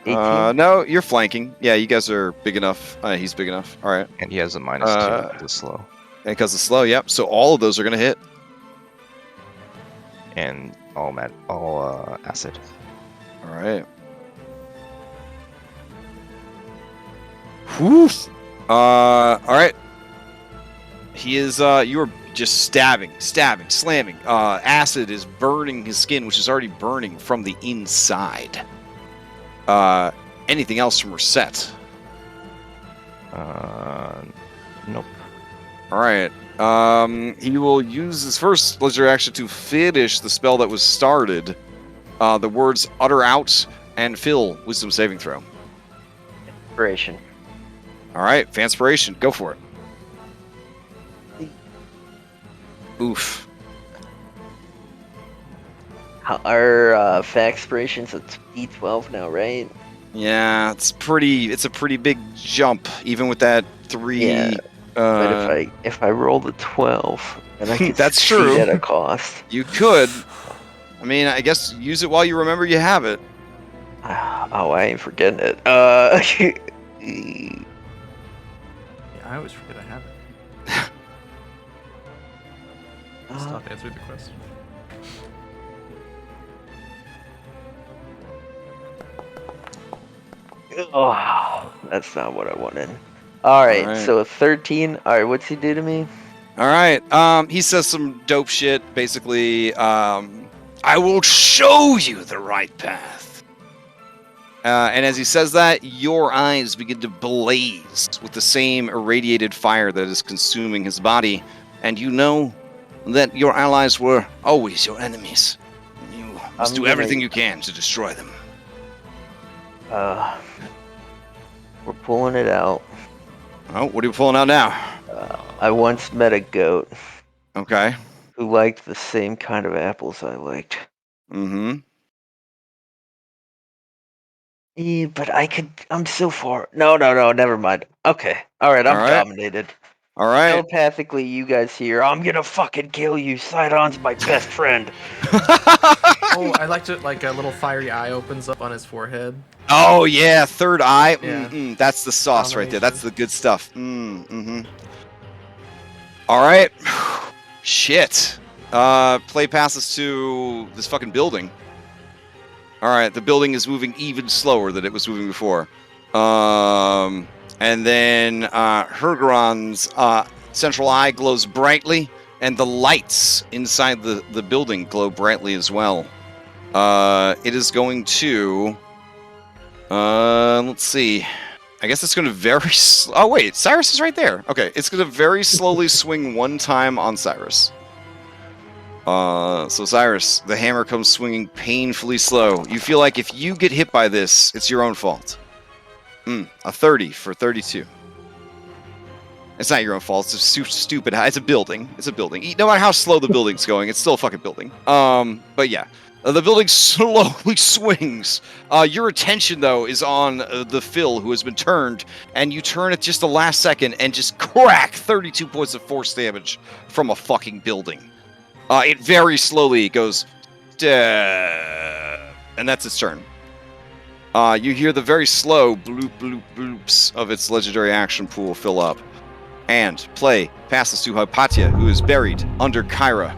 18? No, you're flanking. Yeah, you guys are big enough. He's big enough. All right. And he has a -2 because it's slow. And because it's slow, yep. So all of those are going to hit. And all acid. All right. Whew. All right. He is, you are just stabbing, slamming. Acid is burning his skin, which is already burning from the inside. Anything else from Reset? Nope. All right. He will use his first legendary action to finish the spell that was started. The words utter out and fill wisdom saving throw. Inspiration. All right, Fanspiration, go for it. Oof. Our Faxpiration's a D12 now, right? Yeah, it's a pretty big jump, even with that 3. Yeah. But if I roll the 12, then I can That's succeed true. at a cost. You could. I mean, I guess use it while you remember you have it. Oh, I ain't forgetting it. Yeah, I always forget I have it. Stop answering the question. Oh, that's not what I wanted. Alright, so 13. Alright, what's he do to me? All right. He says some dope shit. Basically, I will show you the right path. And as he says that, your eyes begin to blaze with the same irradiated fire that is consuming his body. And you know that your allies were always your enemies. You must do everything you can to destroy them. We're pulling it out. Oh, what are you pulling out now? I once met a goat Okay. who liked the same kind of apples I liked. Mm-hmm. Yeah, but I'm so far. No, never mind. Okay. Alright, All I'm right. dominated. All right. Telepathically, you guys hear, I'm gonna fucking kill you. Sidon's my best friend. Oh, I like to like a little fiery eye opens up on his forehead. Oh yeah, third eye. Yeah. That's the sauce right there. That's Domination. the good stuff. All right. Shit. Play passes to this fucking building. All right, the building is moving even slower than it was moving before. And then Hergeron's central eye glows brightly, and the lights inside the building glow brightly as well. It is going to... let's see. I guess it's going to very... Oh, wait. Cyrus is right there. Okay, it's going to very slowly swing one time on Cyrus. So Cyrus, the hammer comes swinging painfully slow. You feel like if you get hit by this, it's your own fault. A 30 for 32. It's not your own fault. It's a stupid... It's a building. It's a building. No matter how slow the building's going, it's still a fucking building. But yeah. The building slowly swings. Your attention, though, is on the Phil, who has been turned, and you turn at just the last second and just crack 32 points of force damage from a fucking building. It very slowly goes, and that's its turn. You hear the very slow bloop, bloop, bloops of its legendary action pool fill up. And play passes to Hypatia, who is buried under Kyra.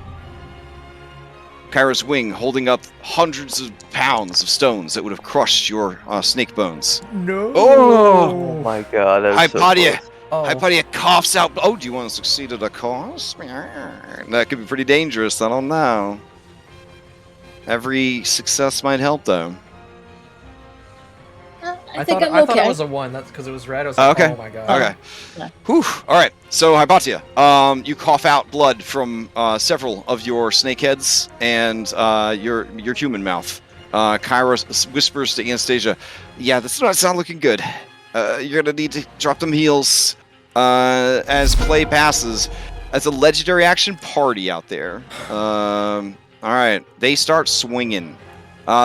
Kyra's wing holding up hundreds of pounds of stones that would have crushed your snake bones. No. Oh my god, that was Hypatia! so close. Oh. Hypatia coughs out. Oh, do you want to succeed at a cost? That could be pretty dangerous. I don't know. Every success might help, though. I think I'm I thought okay. it was a 1. That's because it was red. I was like, Okay. oh my god. Okay. Yeah. Whew. All right. So, Hypatia, you cough out blood from several of your snake heads and your human mouth. Kyra whispers to Anastasia, "Yeah, this does not looking good. You're gonna need to drop them heals." As play passes, as a legendary action party out there. All right, they start swinging.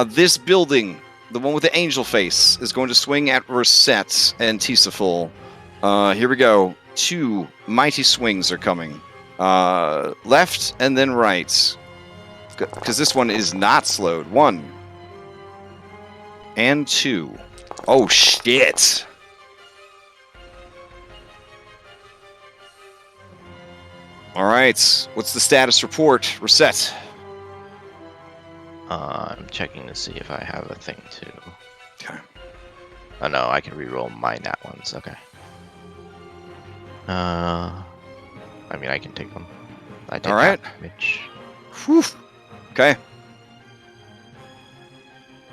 This building, the one with the angel face, is going to swing at Rosette and Tisaful. Here we go. 2 mighty swings are coming. Left and then right. Because this one is not slowed. 1. And 2. Oh, shit. All right. What's the status report, Rosette? I'm checking to see if I have a thing to... Okay. Oh no, I can reroll my nat ones. Okay. I mean, I can take them. I take All right. damage. Whew. Okay.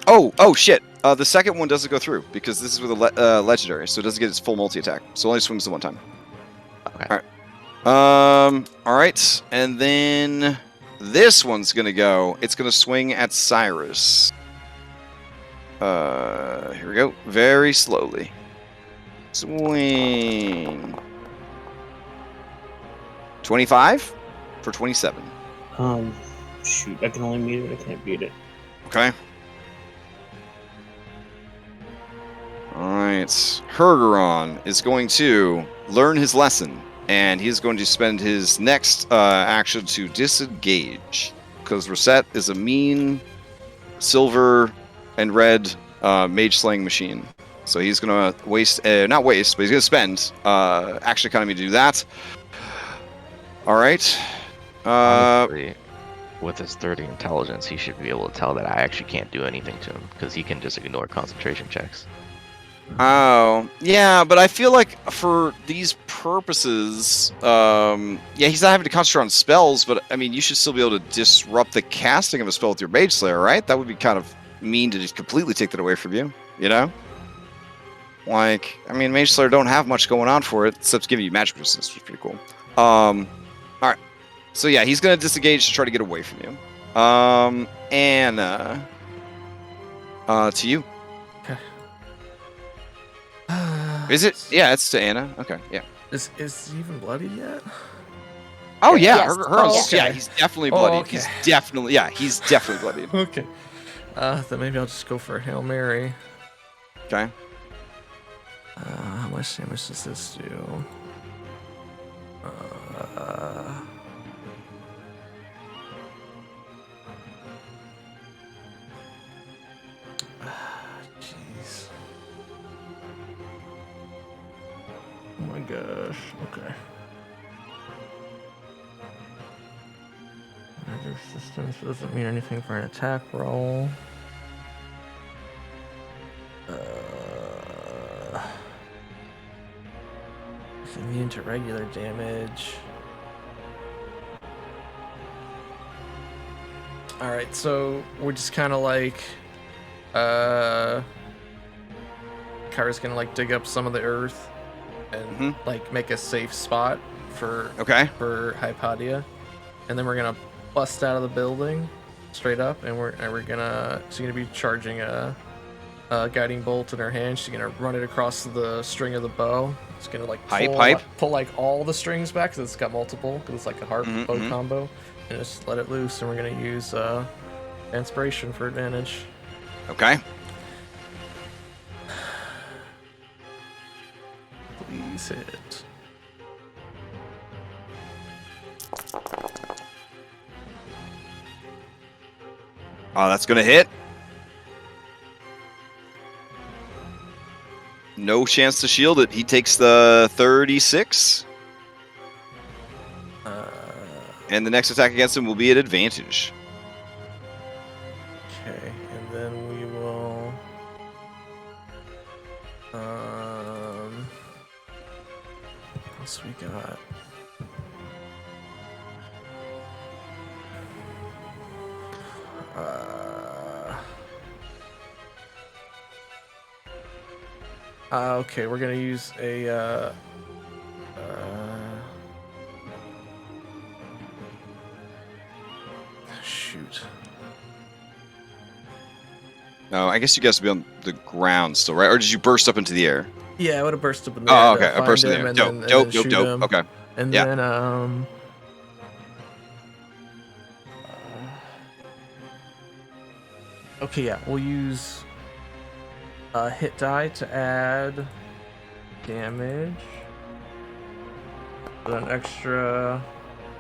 Oh, shit. The second one doesn't go through because this is with a legendary, so it doesn't get its full multi-attack. So it only swings the one time. Okay. All right. All right. And then this one's going to go. It's going to swing at Cyrus. Here we go. Very slowly. Swing. 25 for 27. Shoot, I can only meet it. I can't beat it. Okay. Alright. Hergeron is going to learn his lesson, and he's going to spend his next action to disengage. Because Rosette is a mean silver and red mage slaying machine. So he's going to waste, not waste, but he's going to spend action economy to do that. Alright. Honestly, with his 30 intelligence, he should be able to tell that I actually can't do anything to him, because he can just ignore concentration checks. Oh, yeah, but I feel like for these purposes, yeah, he's not having to concentrate on spells, but I mean, you should still be able to disrupt the casting of a spell with your Mage Slayer, right? That would be kind of mean to just completely take that away from you, you know? Like, I mean, Mage Slayer don't have much going on for it, except giving you magic resistance, which is pretty cool. Alright. So yeah, he's gonna disengage to try to get away from you. Anna. To you. Is it? Yeah, it's to Anna. Okay, yeah. Is he even bloodied yet? Oh yeah, Yes. Okay. yeah, he's definitely bloodied. okay. He's definitely bloodied. Okay. Then maybe I'll just go for a Hail Mary. Okay. How much damage does this do? Jeez. Oh my gosh. Okay. Magic resistance doesn't mean anything for an attack roll. It's immune to regular damage. Alright, so we're just kind of like... Kyra's gonna like dig up some of the earth and like make a safe spot for Hypatia. And then we're gonna bust out of the building straight up, and she's gonna be charging a guiding bolt in her hand. She's gonna run it across the string of the bow. It's gonna like pull like all the strings back because it's got multiple, because it's like a harp bow combo, and just let it loose. And we're gonna use inspiration for advantage. Okay. Please hit. Oh, that's gonna hit. No chance to shield it. He takes the 36. And the next attack against him will be at advantage. Okay, and then we will... what else we got? Okay, we're gonna use a shoot. No, I guess you guys would be on the ground still, right? Or did you burst up into the air? Yeah, I would have burst up in the air. Oh, okay. I burst in the air. Dope. Okay. And Yeah. then okay, yeah, we'll use a hit die to add damage. With an extra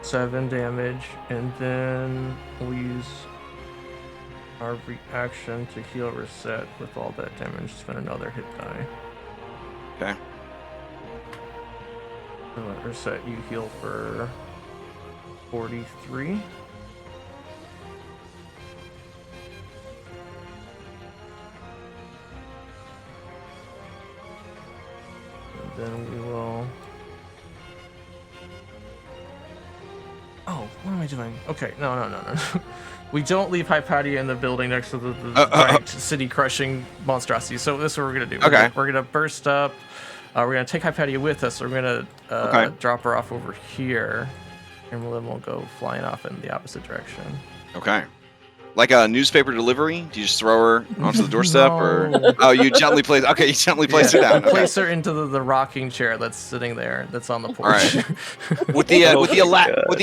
7 damage, and then we'll use our reaction to heal reset with all that damage. Spend another hit die. Okay. So that reset, you heal for 43. And then we will... Oh, what am I doing? Okay, no. We don't leave Hypatia in the building next to the city-crushing monstrosity. So this is what we're gonna do. Okay. We're gonna burst up. We're gonna take Hypatia with us. So we're gonna drop her off over here, and then we'll go flying off in the opposite direction. Okay. Like a newspaper delivery? Do you just throw her onto the doorstep, or you gently place? Okay, you gently place her down. Okay. Place her into the rocking chair that's sitting there, that's on the porch. All right. with the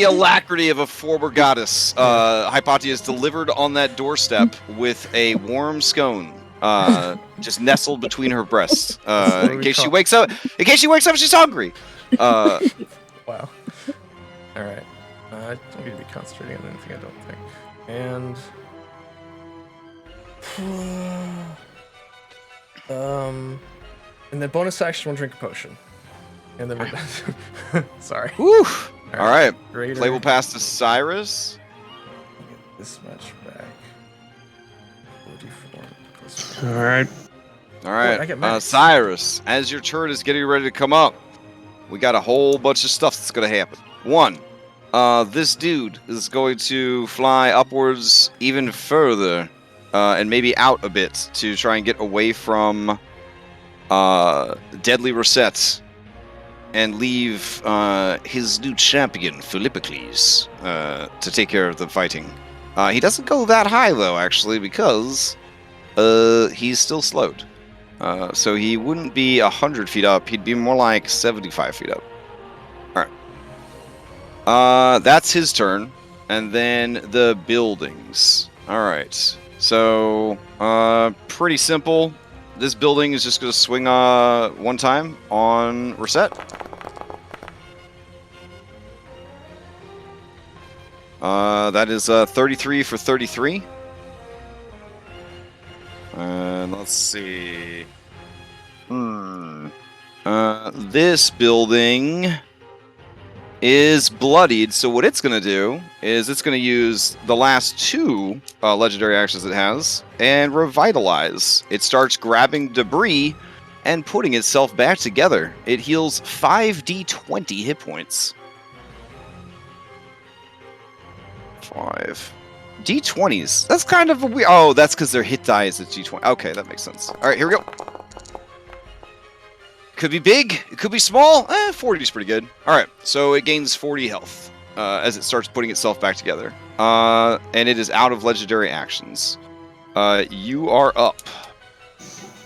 alacrity of a former goddess, Hypatia is delivered on that doorstep with a warm scone, just nestled between her breasts, in case she wakes up. In case she wakes up, she's hungry. Wow. All right. I'm going to be concentrating on anything, I don't think. And then bonus action, we'll drink a potion. And then we're done. Sorry. Woo! All right. Greater. Play will pass to Cyrus. Get this much back. 44 plus All right. All right. I get max. Cyrus, as your turn is getting ready to come up, we got a whole bunch of stuff that's going to happen. One, this dude is going to fly upwards even further, and maybe out a bit to try and get away from deadly resets and leave his new champion, Philippocles, to take care of the fighting. He doesn't go that high, though, actually, because he's still slowed. So he wouldn't be 100 feet up. He'd be more like 75 feet up. Alright. That's his turn. And then the buildings. Alright. So, pretty simple. this building is just going to swing one time on Reset. That is 33 for 33. And let's see. This building is bloodied, so what it's going to do is it's going to use the last 2 legendary actions it has and revitalize. It starts grabbing debris and putting itself back together. It heals 5d20 hit points. 5 d20s. That's kind of a weird. Oh, that's because their hit die is a d20. Okay, that makes sense. All right, here we go. Could be big. It could be small. 40 is pretty good. All right, so it gains 40 health as it starts putting itself back together. And it is out of legendary actions. You are up.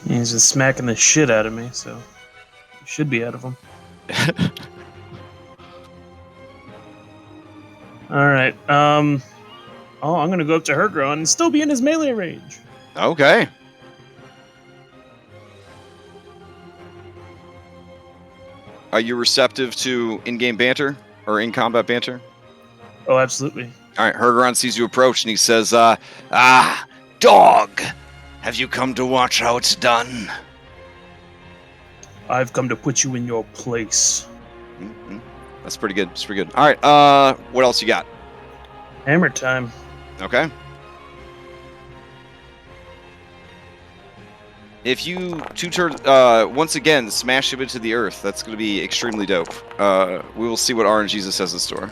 He's just smacking the shit out of me, so you should be out of him. All right. I'm gonna go up to Hergeron and still be in his melee range. Okay. Are you receptive to in-game banter or in-combat banter? Oh, absolutely. All right, Hergeron sees you approach and he says, dog, have you come to watch how it's done? I've come to put you in your place. Mm-hmm. That's pretty good. That's pretty good. All right, what else you got? Hammer time. Okay. If you once again smash him into the earth, that's going to be extremely dope. We will see what RNGesus has in store.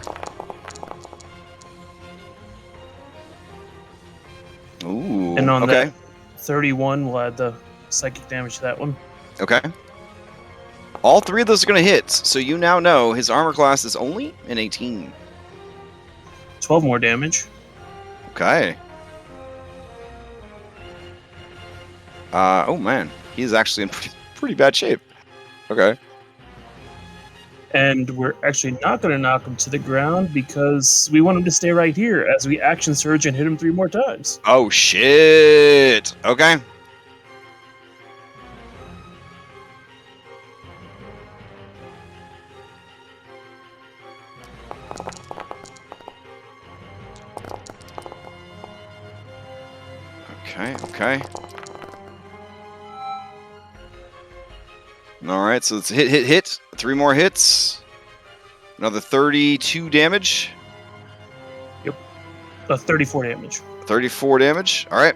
Ooh. And on okay. that 31, we'll add the psychic damage to that one. Okay. All 3 of those are going to hit, so you now know his armor class is only an 18. 12 more damage. Okay. Oh man, he's actually in pretty bad shape. Okay. And we're actually not going to knock him to the ground because we want him to stay right here as we action surge and hit him 3 more times. Oh shit. Okay. Okay. Alright, so it's hit. 3 more hits. Another 32 damage. Yep. 34 damage. 34 damage. Alright.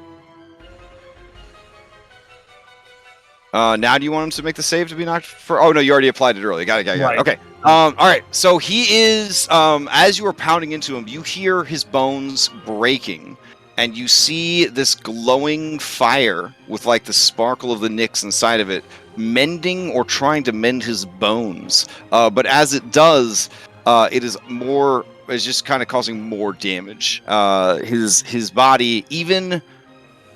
Now do you want him to make the save to be knocked for... Oh, no, you already applied it earlier. Got it. Right. Okay. Alright, so he is... as you are pounding into him, you hear his bones breaking. And you see this glowing fire with like the sparkle of the Nyx inside of it, mending or trying to mend his bones. But as it does, it is more. It's just kind of causing more damage. His body, even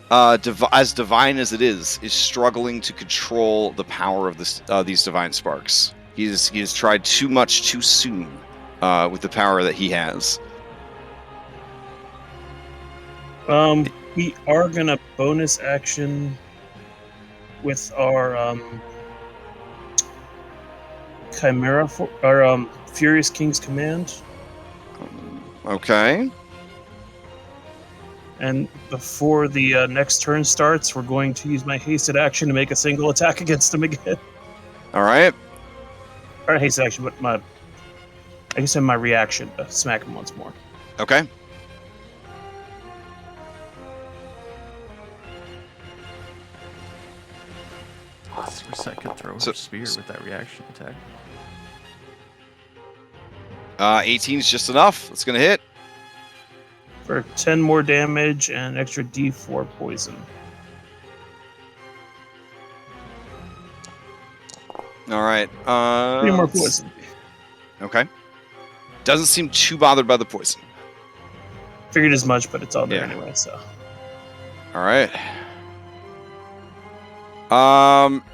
as divine as it is struggling to control the power of these divine sparks. He has tried too much too soon with the power that he has. We are gonna bonus action with our Chimera for our Furious King's Command. Okay. And before the next turn starts, we're going to use my hasted action to make a single attack against him again. All right. Or hasted action, but my reaction to smack him once more. Okay. Reset could throw her spear with that reaction attack. 18 is just enough. It's gonna hit. For 10 more damage and an extra D4 poison. All right. 3 more poison. Okay. Doesn't seem too bothered by the poison. Figured as much, but it's all there anyway, so. All right.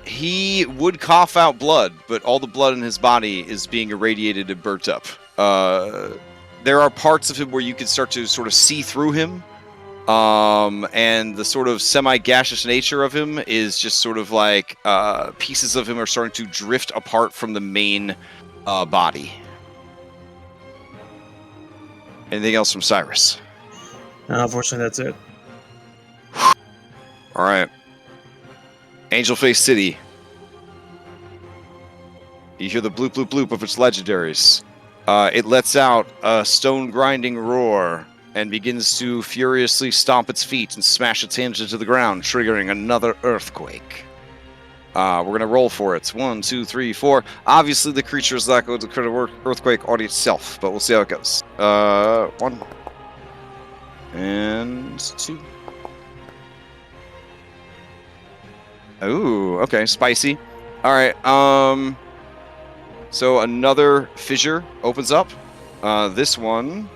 He would cough out blood, but all the blood in his body is being irradiated and burnt up. There are parts of him where you can start to sort of see through him, And the sort of semi-gaseous nature of him is just sort of like pieces of him are starting to drift apart from the main body. Anything else from Cyrus? Unfortunately, that's it. All right. Angel Face City. You hear the bloop, bloop, bloop of its legendaries. It lets out a stone-grinding roar and begins to furiously stomp its feet and smash its hinge into the ground, triggering another earthquake. We're going to roll for it. 1, 2, 3, 4. Obviously, the creature is not going to crit an earthquake on itself, but we'll see how it goes. 1 and 2. Ooh, okay, spicy. All right, so another fissure opens up. This one.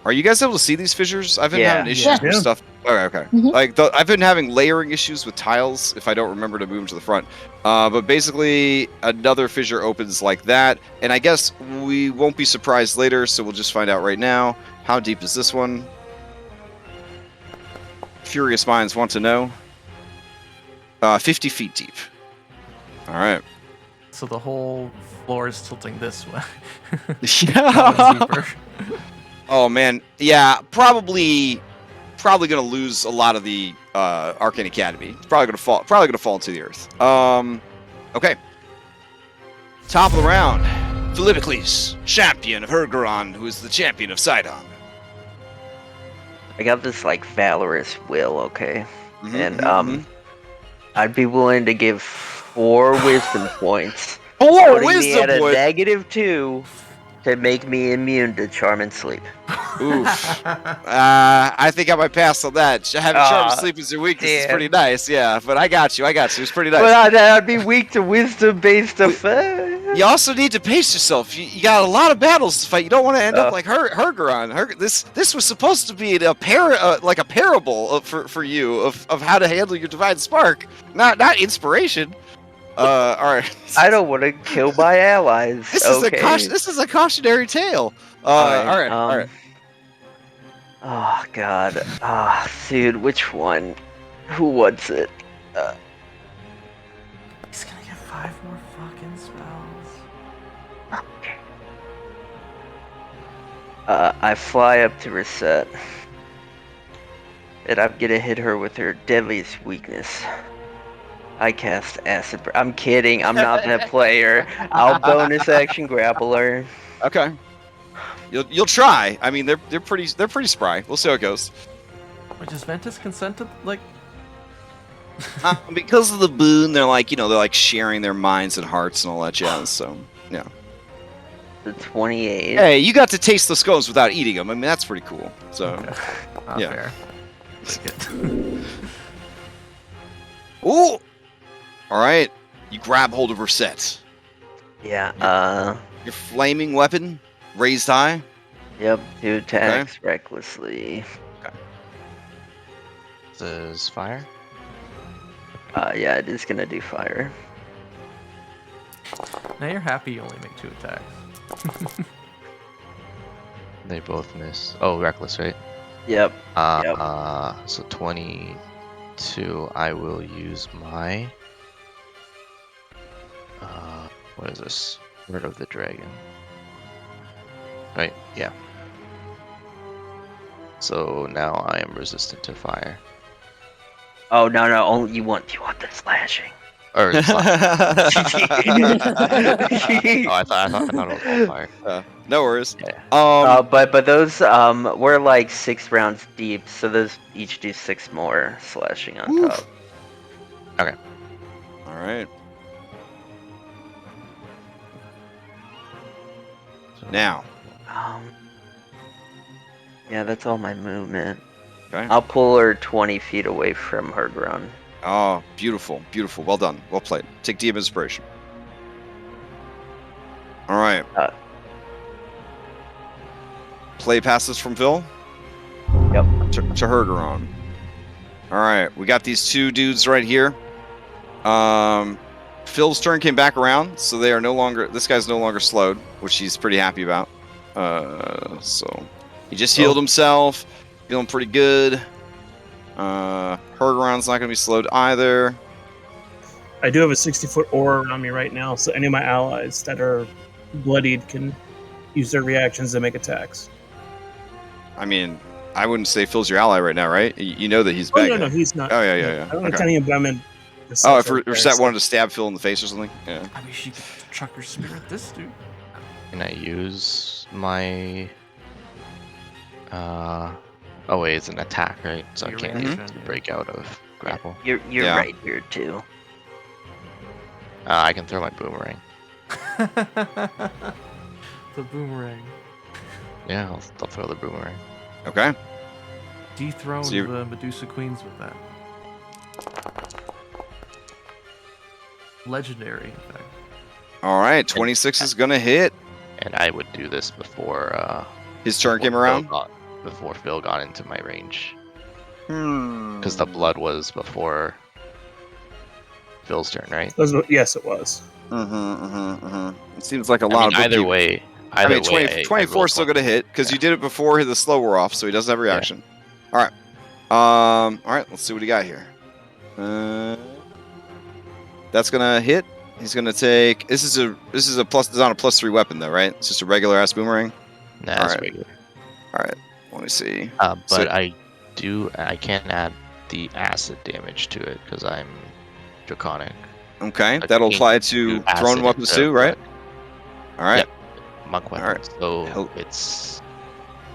Are you guys able to see these fissures? I've been having issues with stuff. Okay. Like I've been having layering issues with tiles if I don't remember to move them to the front. But basically, another fissure opens like that, and I guess we won't be surprised later, so we'll just find out right now. How deep is this one? Furious minds want to know. 50 feet deep. All right. So the whole floor is tilting this way. Yeah. Oh man, yeah, probably gonna lose a lot of the Arcane Academy. It's probably gonna fall into the earth. Okay. Top of the round, Philippicles, champion of Hergeron, who is the champion of Sidon. I got this like valorous will, okay, and I'd be willing to give 4 wisdom points. 4 putting me at wisdom a points. -2 to make me immune to charm and sleep. Oof. I think I might pass on that. Having charm and sleep as your weakness is pretty nice, yeah. But I got you. It's pretty nice. But I'd be weak to wisdom-based effects. You also need to pace yourself. You got a lot of battles to fight. You don't want to end up like Hergeron. This was supposed to be a parable for you of how to handle your divine spark, not inspiration. All right. I don't want to kill my allies. This is a cautionary tale. All right. Oh God. Dude, which one? Who wants it? He's gonna get 5 more fucking spells. Okay. I fly up to reset, and I'm gonna hit her with her deadliest weakness. I cast Acid. I'm kidding. I'm not that player. I'll bonus action grapple her. Okay. You'll try. I mean, they're pretty spry. We'll see how it goes. Wait, does Ventus consent to like? Because of the boon, they're like sharing their minds and hearts and all that jazz. So yeah. The 28. Hey, you got to taste the scones without eating them. I mean, that's pretty cool. So yeah. Fair. That's good. Ooh. All right. You grab hold of her set. Yeah. Your flaming weapon raised high. Yep. 2 attacks recklessly. Okay. This is fire. Yeah, it is gonna do fire. Now you're happy you only make 2 attacks. They both miss. Oh, reckless, right? Yep. So 22. I will use my. What is this? Word of the Dragon. Right. Yeah. So now I am resistant to fire. Oh no! Only you want the slashing. Or oh, I thought it was all fire. No worries. Yeah. But those we're like 6 rounds deep, so those each do 6 more slashing on top. Okay. All right. Now. Yeah, that's all my movement. Okay. I'll pull her 20 feet away from Hergeron. Oh, beautiful, beautiful. Well done. Well played. Take DM inspiration. All right. Play passes from Phil. Yep. To Hergeron. All right. We got these 2 dudes right here. Phil's turn came back around, so they are no longer. This guy's no longer slowed, which he's pretty happy about. So He just healed himself. Feeling pretty good. Hergeron's not going to be slowed either. I do have a 60-foot aura around me right now, so any of my allies that are bloodied can use their reactions to make attacks. I mean, I wouldn't say Phil's your ally right now, right? You know that he's bad No, guy. he's not. Oh, yeah. I don't Okay. tell him, but I'm in. Oh, if Reset wanted to stab Phil in the face or something? Yeah. I wish you could chuck your spear at this dude. Can I use my... Oh wait, it's an attack, right? So Your I can't reaction, use yeah. break out of grapple. You're Yeah. right here too. I can throw my boomerang. The boomerang. Yeah, I'll throw the boomerang. Okay. Dethrone So you- the Medusa Queens with that. Legendary, in fact. All right. 26 is going to hit. And I would do this before His turn came Phil around. before Phil got into my range. Hmm. Because the blood was before Phil's turn, right? Yes, it was. It seems like a lot I of mean, either bookkeeping. way, I mean, 24 24 is still going to hit because you did it before the slow wore off, so he doesn't have reaction. All right. All right. Let's see what he got here. That's going to hit. He's going to take. This is a plus. It's not a +3 weapon though, right? It's just a regular ass boomerang. Nah, All that's right. regular. All right. Let me see. But So- I can add the acid damage to it because I'm draconic. Okay. But That'll you apply can't to do acid thrown weapons into too, right? blood. All right. Yep. Monk All weapons. So Hell- it's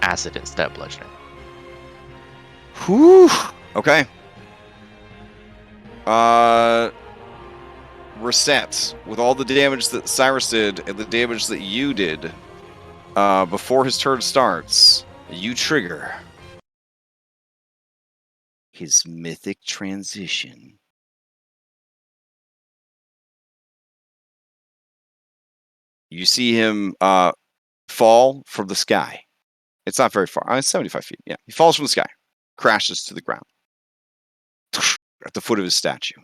acid instead of bludgeoning. Whew. Okay. Reset with all the damage that Cyrus did and the damage that you did before his turn starts. You trigger his mythic transition. You see him fall from the sky. It's not very far. It's 75 feet. Yeah. He falls from the sky, crashes to the ground at the foot of his statue.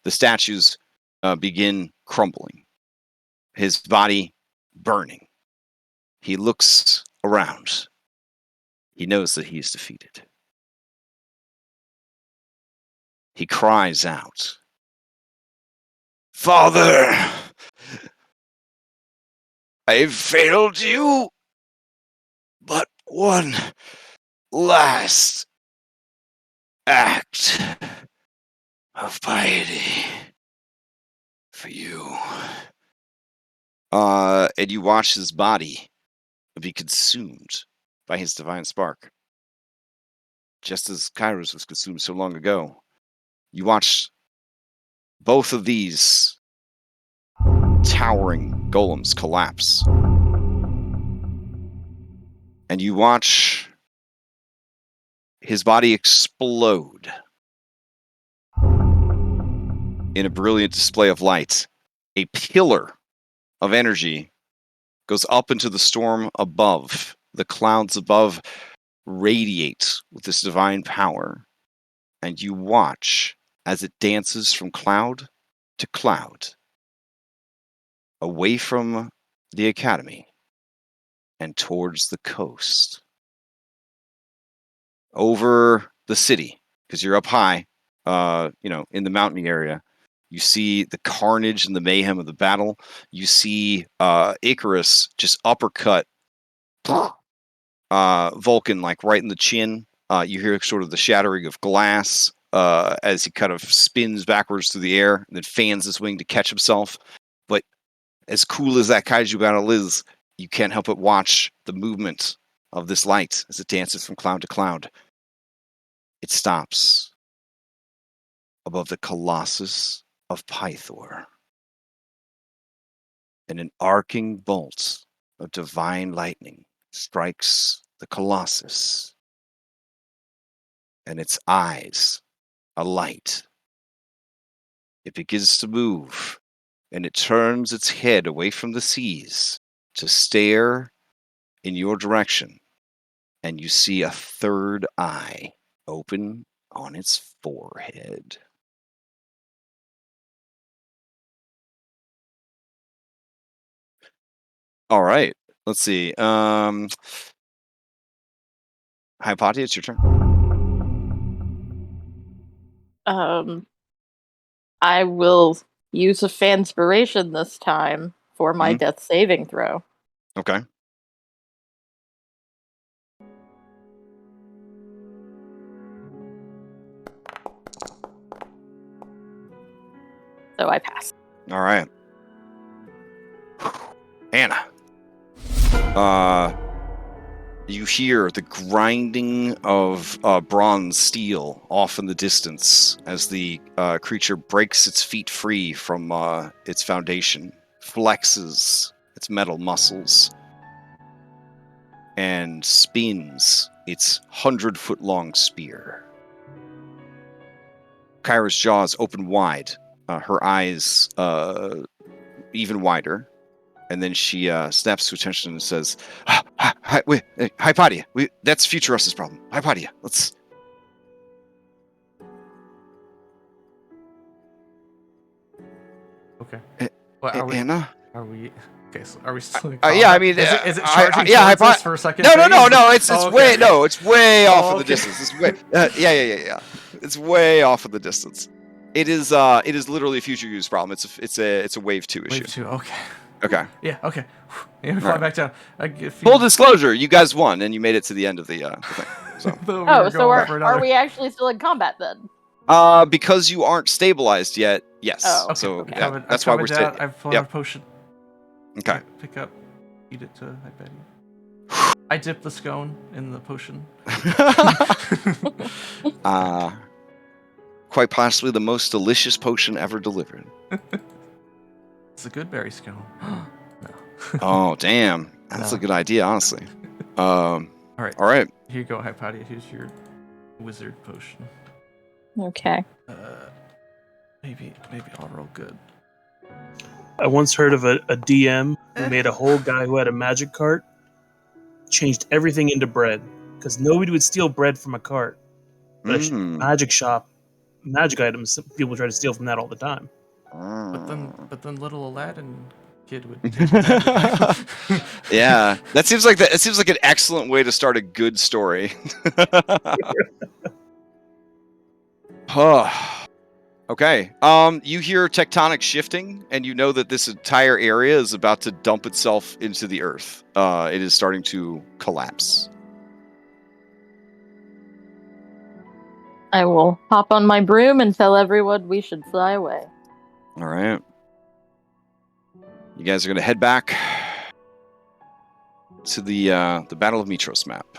The statues begin crumbling, his body burning. He looks around. He knows that he is defeated. He cries out, "Father, I've failed you, but one last act of piety for you." And you watch his body be consumed by his divine spark. Just as Kairos was consumed so long ago. You watch both of these towering golems collapse. And you watch his body explode in a brilliant display of light. A pillar of energy goes up into the storm above. The clouds above radiate with this divine power. And you watch as it dances from cloud to cloud, away from the academy and towards the coast. Over the city, because you're up high, in the mountain area. You see the carnage and the mayhem of the battle. You see Icarus just uppercut Vulcan like right in the chin. You hear sort of the shattering of glass as he kind of spins backwards through the air and then fans his wing to catch himself. But as cool as that kaiju battle is, you can't help but watch the movement of this light as it dances from cloud to cloud. It stops above the Colossus of Pythor. And an arcing bolt of divine lightning strikes the Colossus. And its eyes alight. It begins to move, and it turns its head away from the seas to stare in your direction. And you see a third eye open on its forehead. All right. Let's see. Hypatia, it's your turn. I will use a Fanspiration this time for my Mhm. death saving throw. Okay. So I pass. All right. Anna. You hear the grinding of bronze steel off in the distance as the creature breaks its feet free from its foundation, flexes its metal muscles, and spins its 100-foot-long spear. Kyra's jaws open wide, her eyes even wider. And then she snaps to attention and says, wait, Hypatia, that's future us's problem. Hypatia, let's... Okay. What, are we? Anna? Are we? Okay, so are we still in Yeah, I combat? mean... is it charging yeah, towards us for a second? No, phase? it's way... No, it's way off in the okay. distance. It's way... yeah. It's way off in the distance. It is literally a future use problem. It's a wave 2 issue. Wave 2, okay. Okay. Yeah, okay. Yeah, we fly back down. Full disclosure, you guys won, and you made it to the end of the thing. So. So are we actually still in combat then? Because you aren't stabilized yet, yes. Oh, okay, So okay. yeah, that's why we're down. I've pulled out a potion. Okay. Pick up, eat it to Hypatia. I dip the scone in the potion. Quite possibly the most delicious potion ever delivered. It's a good berry scone. No. Oh, damn. That's a good idea, honestly. All right. Here you go, Hypatia. Here's your wizard potion. Okay. Maybe I'll roll good. I once heard of a DM who made a whole guy who had a magic cart, changed everything into bread, because nobody would steal bread from a cart. But a magic shop, magic items, people try to steal from that all the time. But then little Aladdin kid would. Yeah, that seems like It seems like an excellent way to start a good story. Okay. You hear tectonic shifting, and you know that this entire area is about to dump itself into the earth. It is starting to collapse. I will hop on my broom and tell everyone we should fly away. All right. You guys are going to head back to the Battle of Mitros map.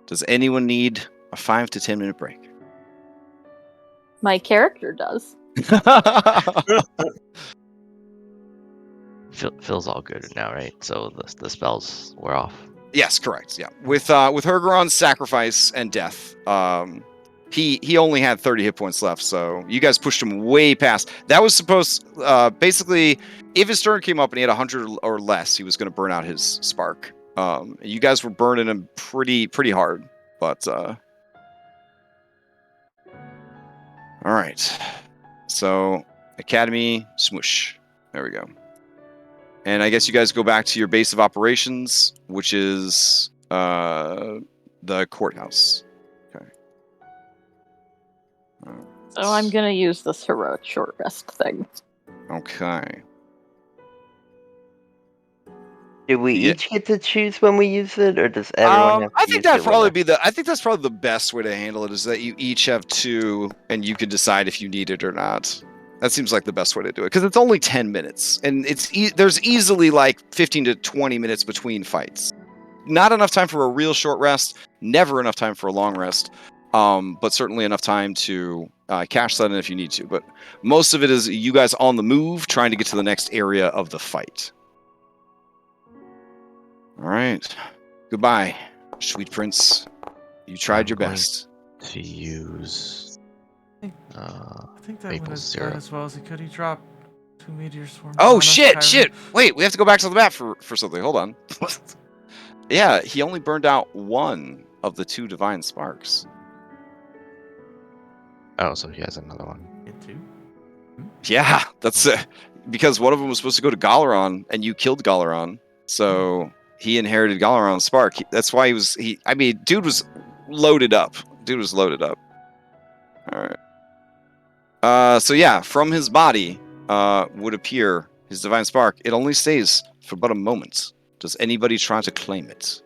Does anyone need a 5 to 10 minute break? My character does. Phil's all good now, right? So the spells were off. Yes, correct. Yeah, with Hergeron's sacrifice and death, he only had 30 hit points left. So you guys pushed him way past. That was supposed basically, if his turn came up and he had 100 or less, he was going to burn out his spark. You guys were burning him pretty hard, but all right. So Academy Smoosh. There we go. And I guess you guys go back to your base of operations, which is the courthouse. Okay. So I'm gonna use this heroic short rest thing. Okay. Do we each get to choose when we use it, or does everyone have to I think use that'd it probably with be I think that's probably the best way to handle it, is that you each have 2, and you can decide if you need it or not. That seems like the best way to do it, because it's only 10 minutes, and there's easily like 15 to 20 minutes between fights. Not enough time for a real short rest, never enough time for a long rest, but certainly enough time to cash that in if you need to. But most of it is you guys on the move, trying to get to the next area of the fight. All right. Goodbye, sweet prince. You tried your best. To use I think that maple went syrup. as well as he could. He dropped 2 meteor swarms. Oh, on us, shit. Kyrie. Wait, we have to go back to the map for something. Hold on. Yeah, he only burned out 1 of the 2 divine sparks. Oh, so he has another one. Hit 2. Yeah, that's because one of them was supposed to go to Galaron, and you killed Galaron. So he inherited Galaron's spark. That's why dude was loaded up. All right. So yeah, from his body would appear his divine spark. It only stays for but a moment. Does anybody try to claim it?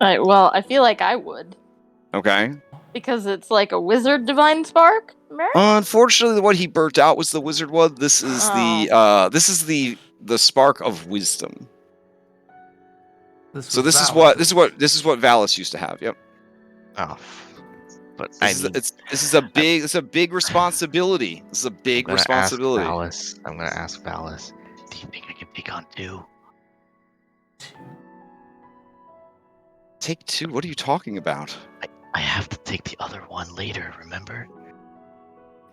Alright, well, I feel like I would. Okay. Because it's like a wizard divine spark? Unfortunately, what he burnt out was the wizard one. This is the spark of wisdom. This is what Valis used to have. Yep. Oh, but This is a big responsibility. This is a big responsibility. I'm gonna ask Valis. Do you think I can take on 2? Take 2? What are you talking about? I have to take the other one later. Remember?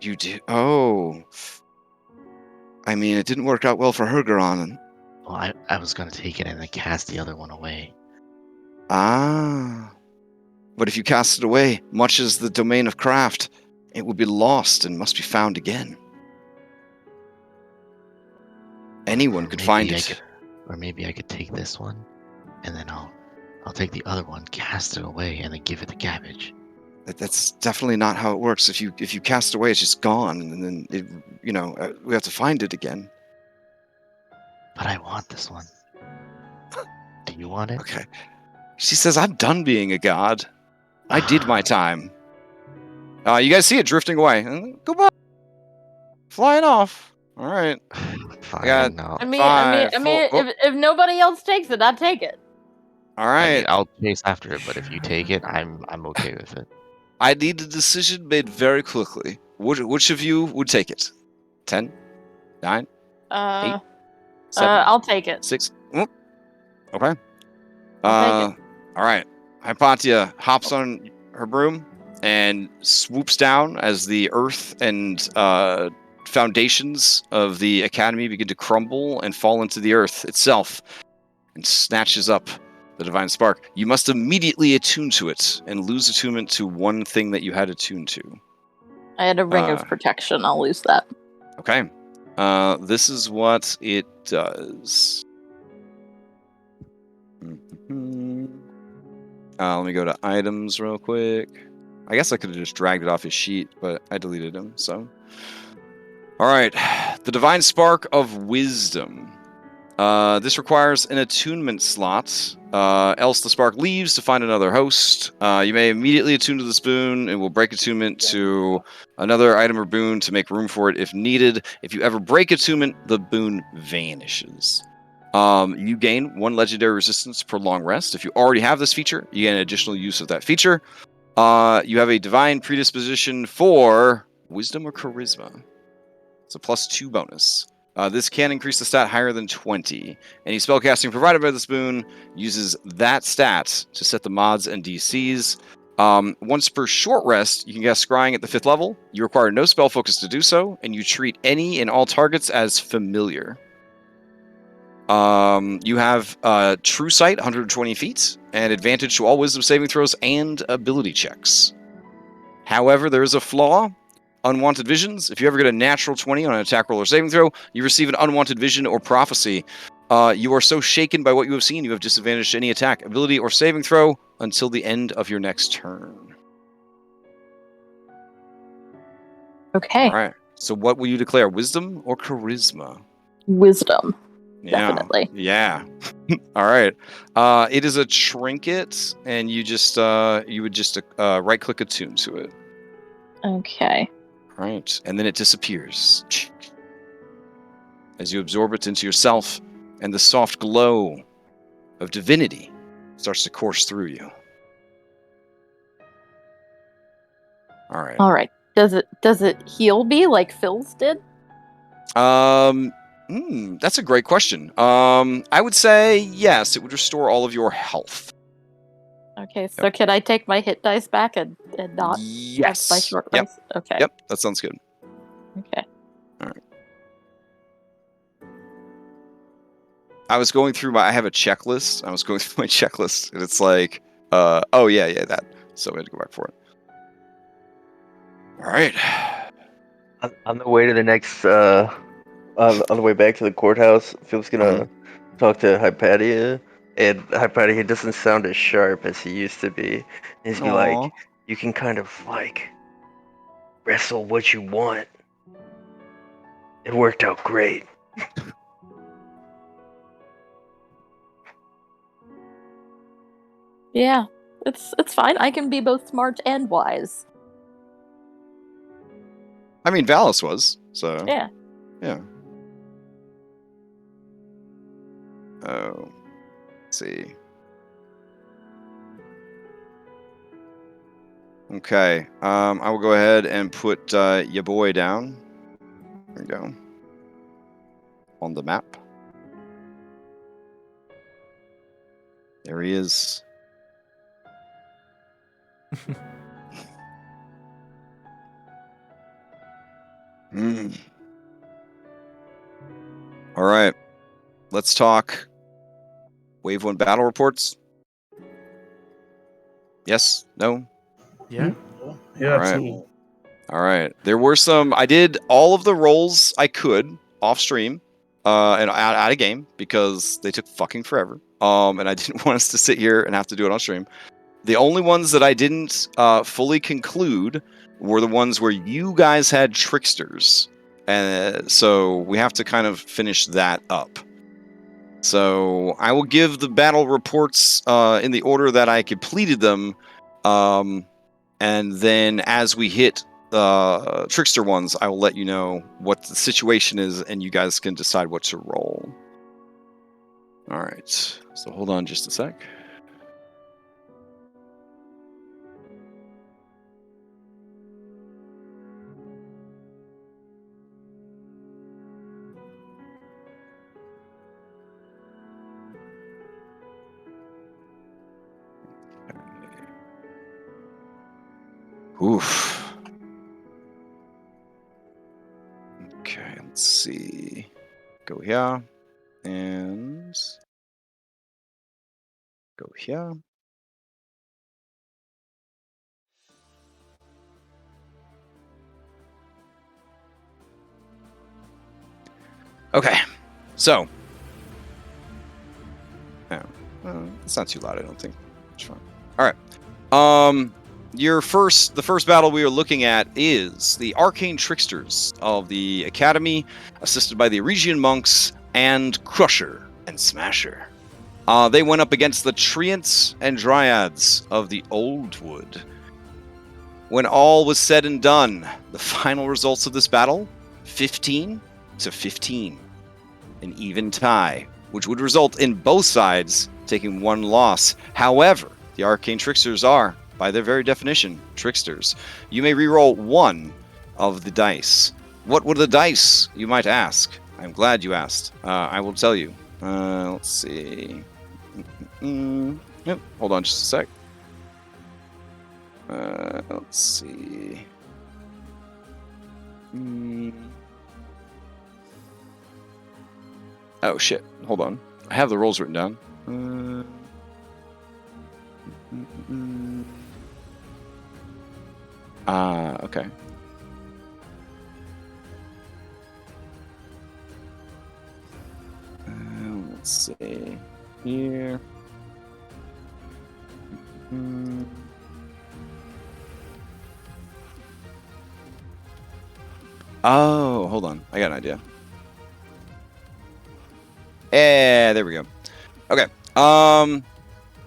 You do? Oh. I mean, it didn't work out well for Hergeron. Well, I was gonna take it and then cast the other one away. Ah. But if you cast it away, much as the domain of craft, it would be lost and must be found again. Anyone could find it. Or maybe I could take this one, and then I'll take the other one, cast it away, and then give it the cabbage. That's definitely not how it works. If you cast it away, it's just gone, and then we have to find it again. But I want this one. Do you want it? Okay. She says, "I'm done being a god. I did my time." You guys see it drifting away. Goodbye. Flying off. All right. Fine. No. I mean, if nobody else takes it, I'd take it. All right. I'll chase after it, but if you take it, I'm okay with it. I need a decision made very quickly. Which of you would take it? 10, 9, 8, 7, I'll take it. 6. Okay. I'll take it. All right. Hypatia hops on her broom and swoops down as the earth and foundations of the academy begin to crumble and fall into the earth itself, and snatches up the divine spark. You must immediately attune to it and lose attunement to one thing that you had attuned to. I had a ring of protection. I'll lose that. Okay. This is what it does. Let me go to items real quick. I guess I could have just dragged it off his sheet, but I deleted him, so. All right. The Divine Spark of Wisdom. This requires an attunement slot, else the spark leaves to find another host. You may immediately attune to the boon and will break attunement to another item or boon to make room for it if needed. If you ever break attunement, the boon vanishes. You gain 1 legendary resistance per long rest. If you already have this feature, you get an additional use of that feature. You have a divine predisposition for wisdom or charisma. It's a +2 bonus. This can increase the stat higher than 20. Any spellcasting provided by this boon uses that stat to set the mods and DCs. Once per short rest, you can cast Scrying at the 5th level. You require no spell focus to do so, and you treat any and all targets as familiar. You have True Sight, 120 feet, and advantage to all wisdom saving throws and ability checks. However, there is a flaw. Unwanted visions. If you ever get a natural 20 on an attack roll or saving throw, you receive an unwanted vision or prophecy. You are so shaken by what you have seen, you have disadvantage to any attack, ability, or saving throw until the end of your next turn. Okay. All right. So what will you declare? Wisdom or charisma? Wisdom. Yeah. Definitely. Yeah. All right. It is a trinket, and you would just right-click attune to it. Okay. Right, and then it disappears as you absorb it into yourself, and the soft glow of divinity starts to course through you. All right. All right. Does it heal me like Phil's did? That's a great question. I would say yes. It would restore all of your health. Okay, so can I take my hit dice back and not yes. my short rest? Okay. Yep, that sounds good. Okay. All right. I was going through I have a checklist. I was going through my checklist, and it's like, oh yeah, that. So we had to go back for it. All right. On the way to the next, on the way back to the courthouse, Phil's gonna talk to Hypatia, and Hypatia doesn't sound as sharp as he used to be. He's Aw. like, you can kind of like wrestle what you want. It worked out great. Yeah, it's fine. I can be both smart and wise. I mean, Valis was, so... Yeah. Yeah. Oh. Let's see. Okay. I will go ahead and put your boy down. There we go. On the map. There he is. All right. Let's talk Wave 1 battle reports. Yes? No? Yeah. Yeah, All right. absolutely. All right. There were some... I did all of the rolls I could off stream and out of game because they took fucking forever. And I didn't want us to sit here and have to do it on stream. The only ones that I didn't fully conclude were the ones where you guys had tricksters. And so we have to kind of finish that up. So I will give the battle reports in the order that I completed them. And then as we hit the trickster ones, I will let you know what the situation is, and you guys can decide what to roll. All right. So hold on just a sec. Oof. Okay, let's see. Go here. And go here. Okay, so. It's not too loud, I don't think. It's fine. All right. The first battle we are looking at is the Arcane Tricksters of the Academy, assisted by the Eregian Monks and Crusher and Smasher. They went up against the Treants and Dryads of the Old Wood. When all was said and done, the final results of this battle, 15 to 15. An even tie, which would result in both sides taking one loss. However, the Arcane Tricksters are, by their very definition, tricksters. You may reroll one of the dice. What were the dice, you might ask? I'm glad you asked. I will tell you. Let's see. Yep, hold on just a sec. Let's see. Oh, shit. Hold on. I have the rolls written down. Okay. Let's see. Here. Oh, hold on. I got an idea. There we go. Okay.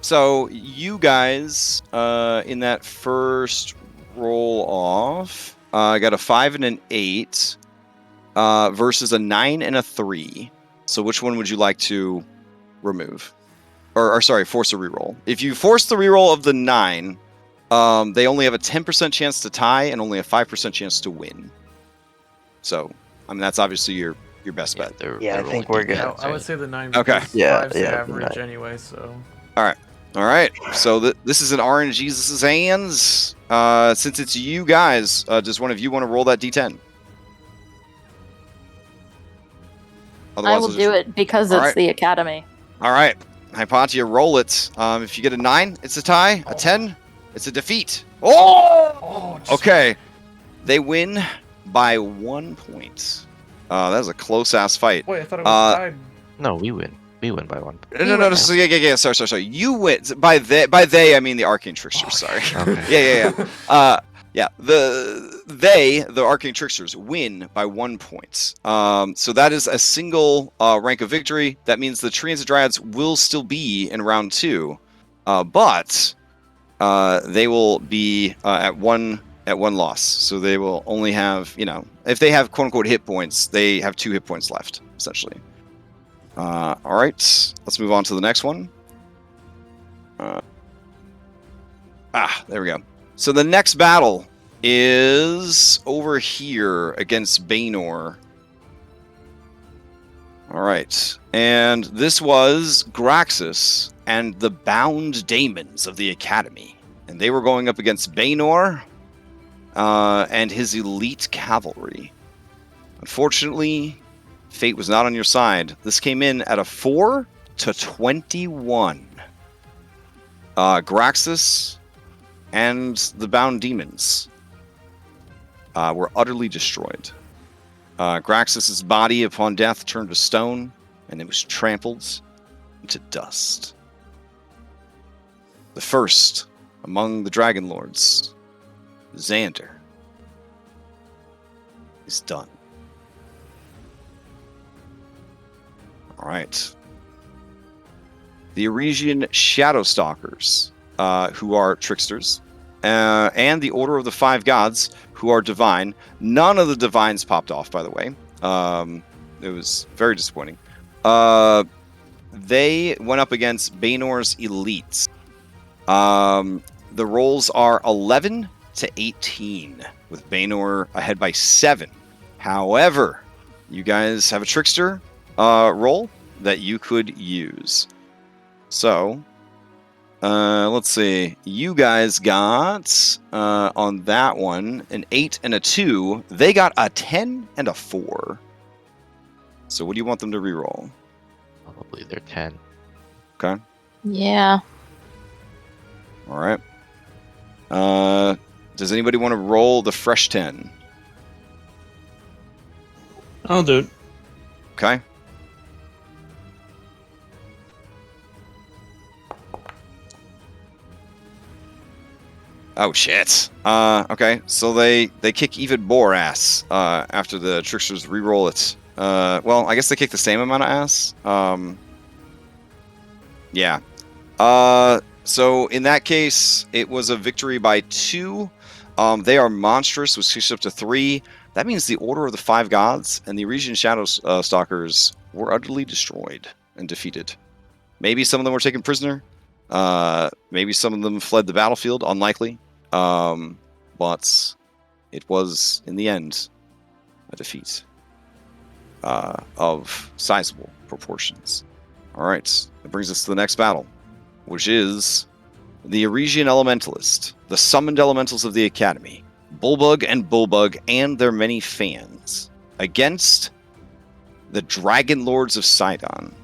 So you guys, in that first roll off, got a 5 and an 8, versus a 9 and a 3. So which one would you like to remove? Or sorry, force a reroll. If you force the reroll of the 9, they only have a 10% chance to tie and only a 5% chance to win. So, I mean, that's obviously your best bet. Yeah, I think we're good. Yeah, I would say the 9 Okay. because Yeah, 5's the yeah, average 9. anyway, so... All right. So this is an RNG's hands. Since it's you guys, does one of you want to roll that D10? I will do it because it's the Academy. All right. Hypatia, roll it. If you get a 9, it's a tie. A 10, it's a defeat. Oh! Okay. They win by 1 point. That was a close-ass fight. Wait, I thought it was tied. No, we win. We win by 1. No. So yeah. Sorry. You win by they. I mean the arcane tricksters. Sorry. Okay. Yeah. The arcane tricksters win by 1 point. So that is a single rank of victory. That means the transit dryads will still be in round 2, but they will be at one loss. So they will only have, if they have quote unquote hit points, they have 2 hit points left essentially. All right, let's move on to the next one. There we go. So the next battle is over here against Baynor. All right, and this was Graxus and the Bound Daemons of the Academy, and they were going up against Baynor and his elite cavalry. Unfortunately, fate was not on your side. This came in at a 4-21. Graxus and the Bound Demons were utterly destroyed. Graxus's body upon death turned to stone, and it was trampled into dust. The first among the Dragonlords, Xander, is done. All right. The Eresian Shadowstalkers, who are tricksters, and the Order of the Five Gods, who are divine. None of the divines popped off, by the way. It was very disappointing. They went up against Baynor's elites. The rolls are 11-18, with Baynor ahead by 7. However, you guys have a trickster roll that you could use. So, let's see. You guys got, on that one, an 8 and a 2. They got a 10 and a 4. So what do you want them to reroll? Probably their 10. Okay. Yeah. All right. Does anybody want to roll the fresh 10? I'll do it. Okay. Oh shit. Okay. So they kick even more ass after the tricksters re-roll it. Well, I guess they kick the same amount of ass. Yeah. So in that case, it was a victory by 2. They are monstrous, which kicks up to 3. That means the Order of the Five Gods and the Eresian Shadowstalkers were utterly destroyed and defeated. Maybe some of them were taken prisoner. Maybe some of them fled the battlefield. Unlikely. But it was, in the end, a defeat of sizable proportions. All right. That brings us to the next battle, which is the Eresian Elementalist, the summoned elementals of the Academy, Bulbug and their many fans, against the Dragonlords of Sidon.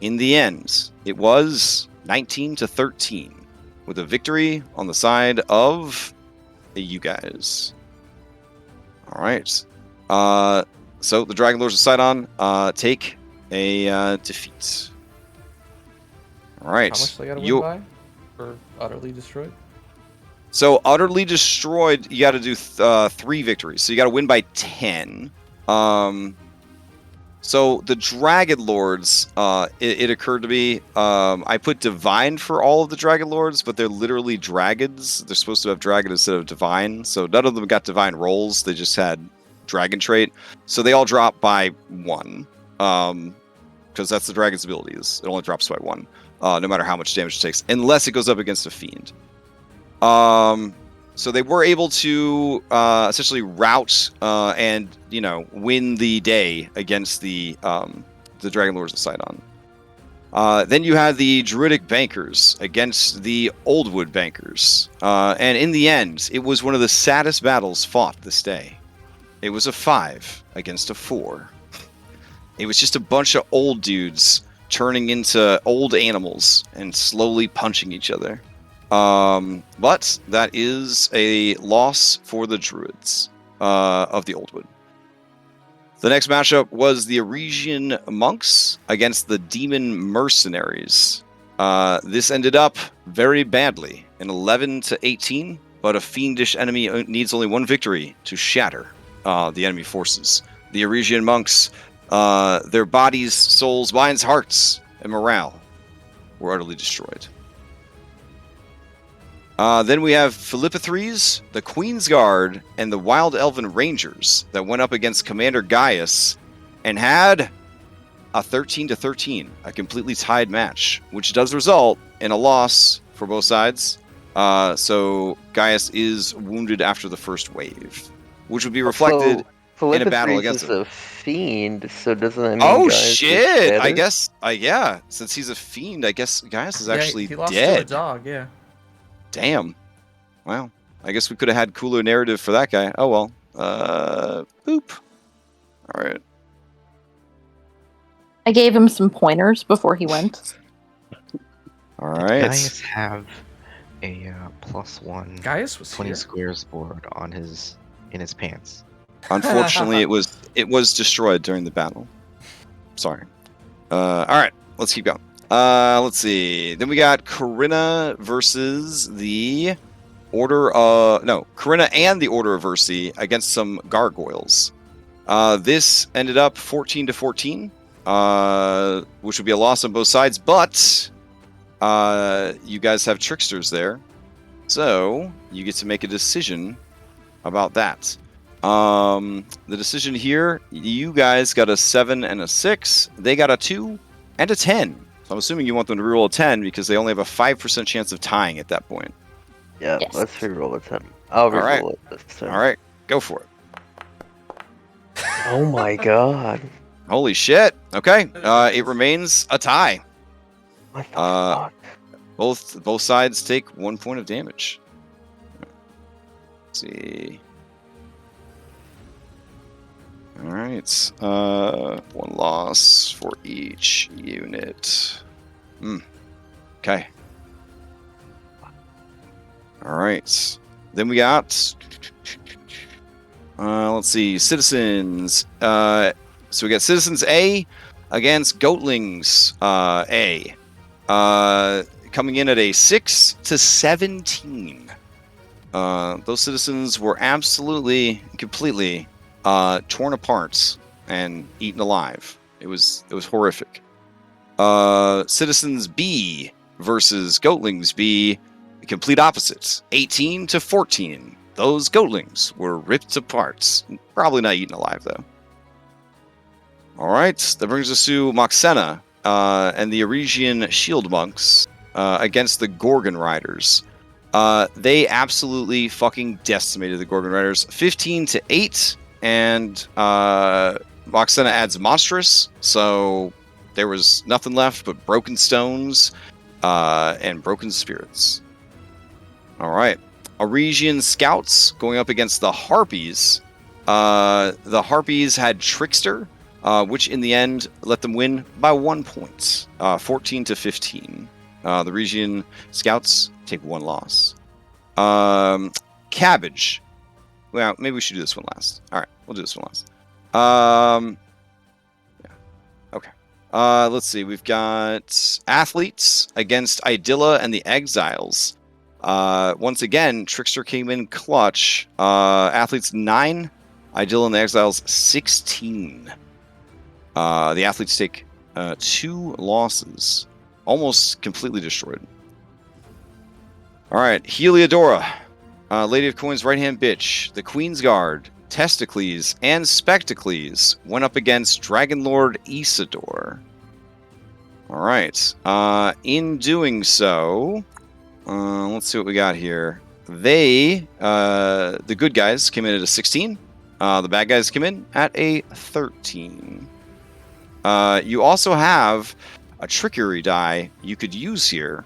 In the end, it was 19-13, with a victory on the side of you guys. All right. So the Dragonlords of Sidon take a defeat. All right. How much they got to win by? For utterly destroyed? So utterly destroyed, you got to do 3 victories. So you got to win by 10. So the Dragonlords, it occurred to me, I put divine for all of the Dragonlords, but they're literally dragons. They're supposed to have dragon instead of divine. So none of them got divine rolls. They just had dragon trait. So they all drop by 1. Because that's the dragon's abilities. It only drops by 1. No matter how much damage it takes, unless it goes up against a fiend. So they were able to essentially rout and win the day against the Dragonlords of Sidon. Then you had the Druidic Bankers against the Oldwood Bankers, and in the end, it was one of the saddest battles fought this day. It was a 5 against a 4. It was just a bunch of old dudes turning into old animals and slowly punching each other. But that is a loss for the Druids of the Oldwood. The next matchup was the Hergeron monks against the demon mercenaries. This ended up very badly, an 11-18, but a fiendish enemy needs only one victory to shatter the enemy forces. The Hergeron monks, their bodies, souls, minds, hearts, and morale were utterly destroyed. Then we have Philippothres, the Queen's Guard, and the Wild Elven Rangers that went up against Commander Gaius and had a 13-13, a completely tied match, which does result in a loss for both sides. So Gaius is wounded after the first wave, which would be reflected in a battle against is him. a fiend, so doesn't that mean Oh Gaius is shit! I better? guess, yeah. Since he's a fiend, I guess Gaius is actually he lost dead. to a dog, yeah. Damn. Well, I guess we could have had cooler narrative for that guy. Oh well. Boop. All right. I gave him some pointers before he went. All Did right. Gaius have a +1 Gaius was 20 here. squares board on in his pants? Unfortunately, it was destroyed during the battle. Sorry. All right. Let's keep going. Let's see. Then we got Corinna versus the Corinna and the Order of Versi against some gargoyles. This ended up 14-14, which would be a loss on both sides, but you guys have tricksters there, so you get to make a decision about that. The decision here, you guys got a 7 and a 6. They got a 2 and a 10. So I'm assuming you want them to reroll a 10 because they only have a 5% chance of tying at that point. Yeah, Yes. let's reroll a 10. I'll reroll right. it this time. All right, go for it. Oh my god. Holy shit. Okay, it remains a tie. What the Uh, fuck? Both sides take 1 point of damage. Let's see. All right. 1 loss for each unit. Okay. All right. Then we got. Let's see. Citizens. So we got Citizens A against Goatlings A. Coming in at a 6-17. Those citizens were absolutely, completely torn apart and eaten alive. It was horrific. Citizens B versus Goatlings B, complete opposites. 18-14. Those Goatlings were ripped apart. Probably not eaten alive though. All right, that brings us to Moxena and the Hergeron Shield Monks against the Gorgon Riders. They absolutely fucking decimated the Gorgon Riders. 15-8, and Moxena adds Monstrous, so there was nothing left but broken stones and broken spirits. All right, Hergeron Scouts going up against the Harpies. The Harpies had Trickster, which in the end let them win by 1 point, 14-15. The Hergeron Scouts take 1 loss. Cabbage. Well, maybe we should do this one last. All right, we'll do this one last. Yeah. Okay. Let's see. We've got Athletes against Idylla and the Exiles. Once again, Trickster came in clutch. Athletes 9, Idylla and the Exiles 16. The Athletes take 2 losses. Almost completely destroyed. All right, Heliodora, Lady of Coins, right-hand bitch, the Queen's Guard, Testicles, and Spectacles went up against Dragonlord Isidore. All right, in doing so, let's see what we got here. They, the good guys, came in at a 16. The bad guys came in at a 13. You also have a trickery die you could use here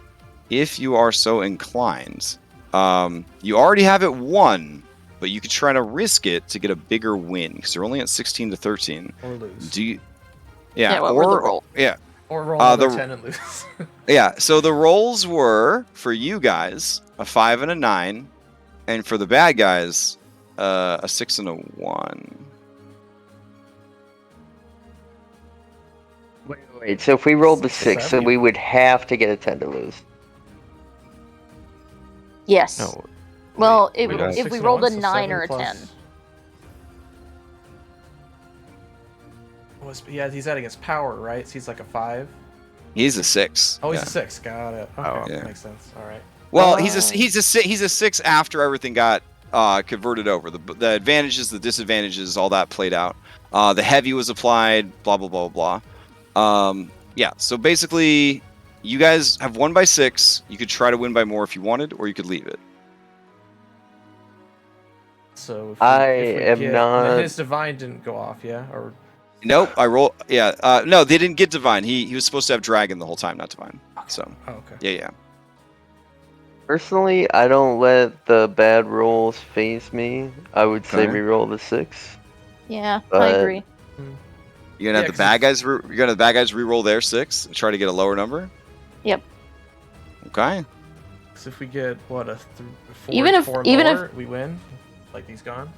if you are so inclined. You already have it 1, but you could try to risk it to get a bigger win because you're only at 16-13. Or lose. Do you? Yeah, Yeah, what were the rolls? Yeah, Or roll another the- 10 and lose. yeah. So the rolls were for you guys a 5 and a 9, and for the bad guys a 6 and a 1. Wait, so if we rolled the 6, so Seven. we would have to get a 10 to lose. Yes. No. Well, wait, if, wait, if Six we and rolled one, a so 9 7 or a plus- 10. Yeah, he's adding his power, right? So he's like a 5. He's a 6. Oh, he's yeah. a 6. Got it. Okay, Oh, yeah. makes sense. All right. Well, Oh. he's a 6 after everything got converted over. The advantages, the disadvantages, all that played out. The heavy was applied. Blah blah blah blah. Yeah. So basically, you guys have won by 6. You could try to win by more if you wanted, or you could leave it. So if I if we am get, not- His divine didn't go off, yeah? Or Nope. I roll. Yeah. No, they didn't get divine. He was supposed to have dragon the whole time, not divine. So oh, okay. yeah. Personally, I don't let the bad rolls phase me. I would say Okay. reroll the 6. Yeah, I But- agree. You're gonna have Yeah, the bad guys. You're gonna have the bad guys re-roll their 6 and try to get a lower number. Yep. Okay. So if we get what a 4, Even if- 4 even if- lower, we win. Like he's gone.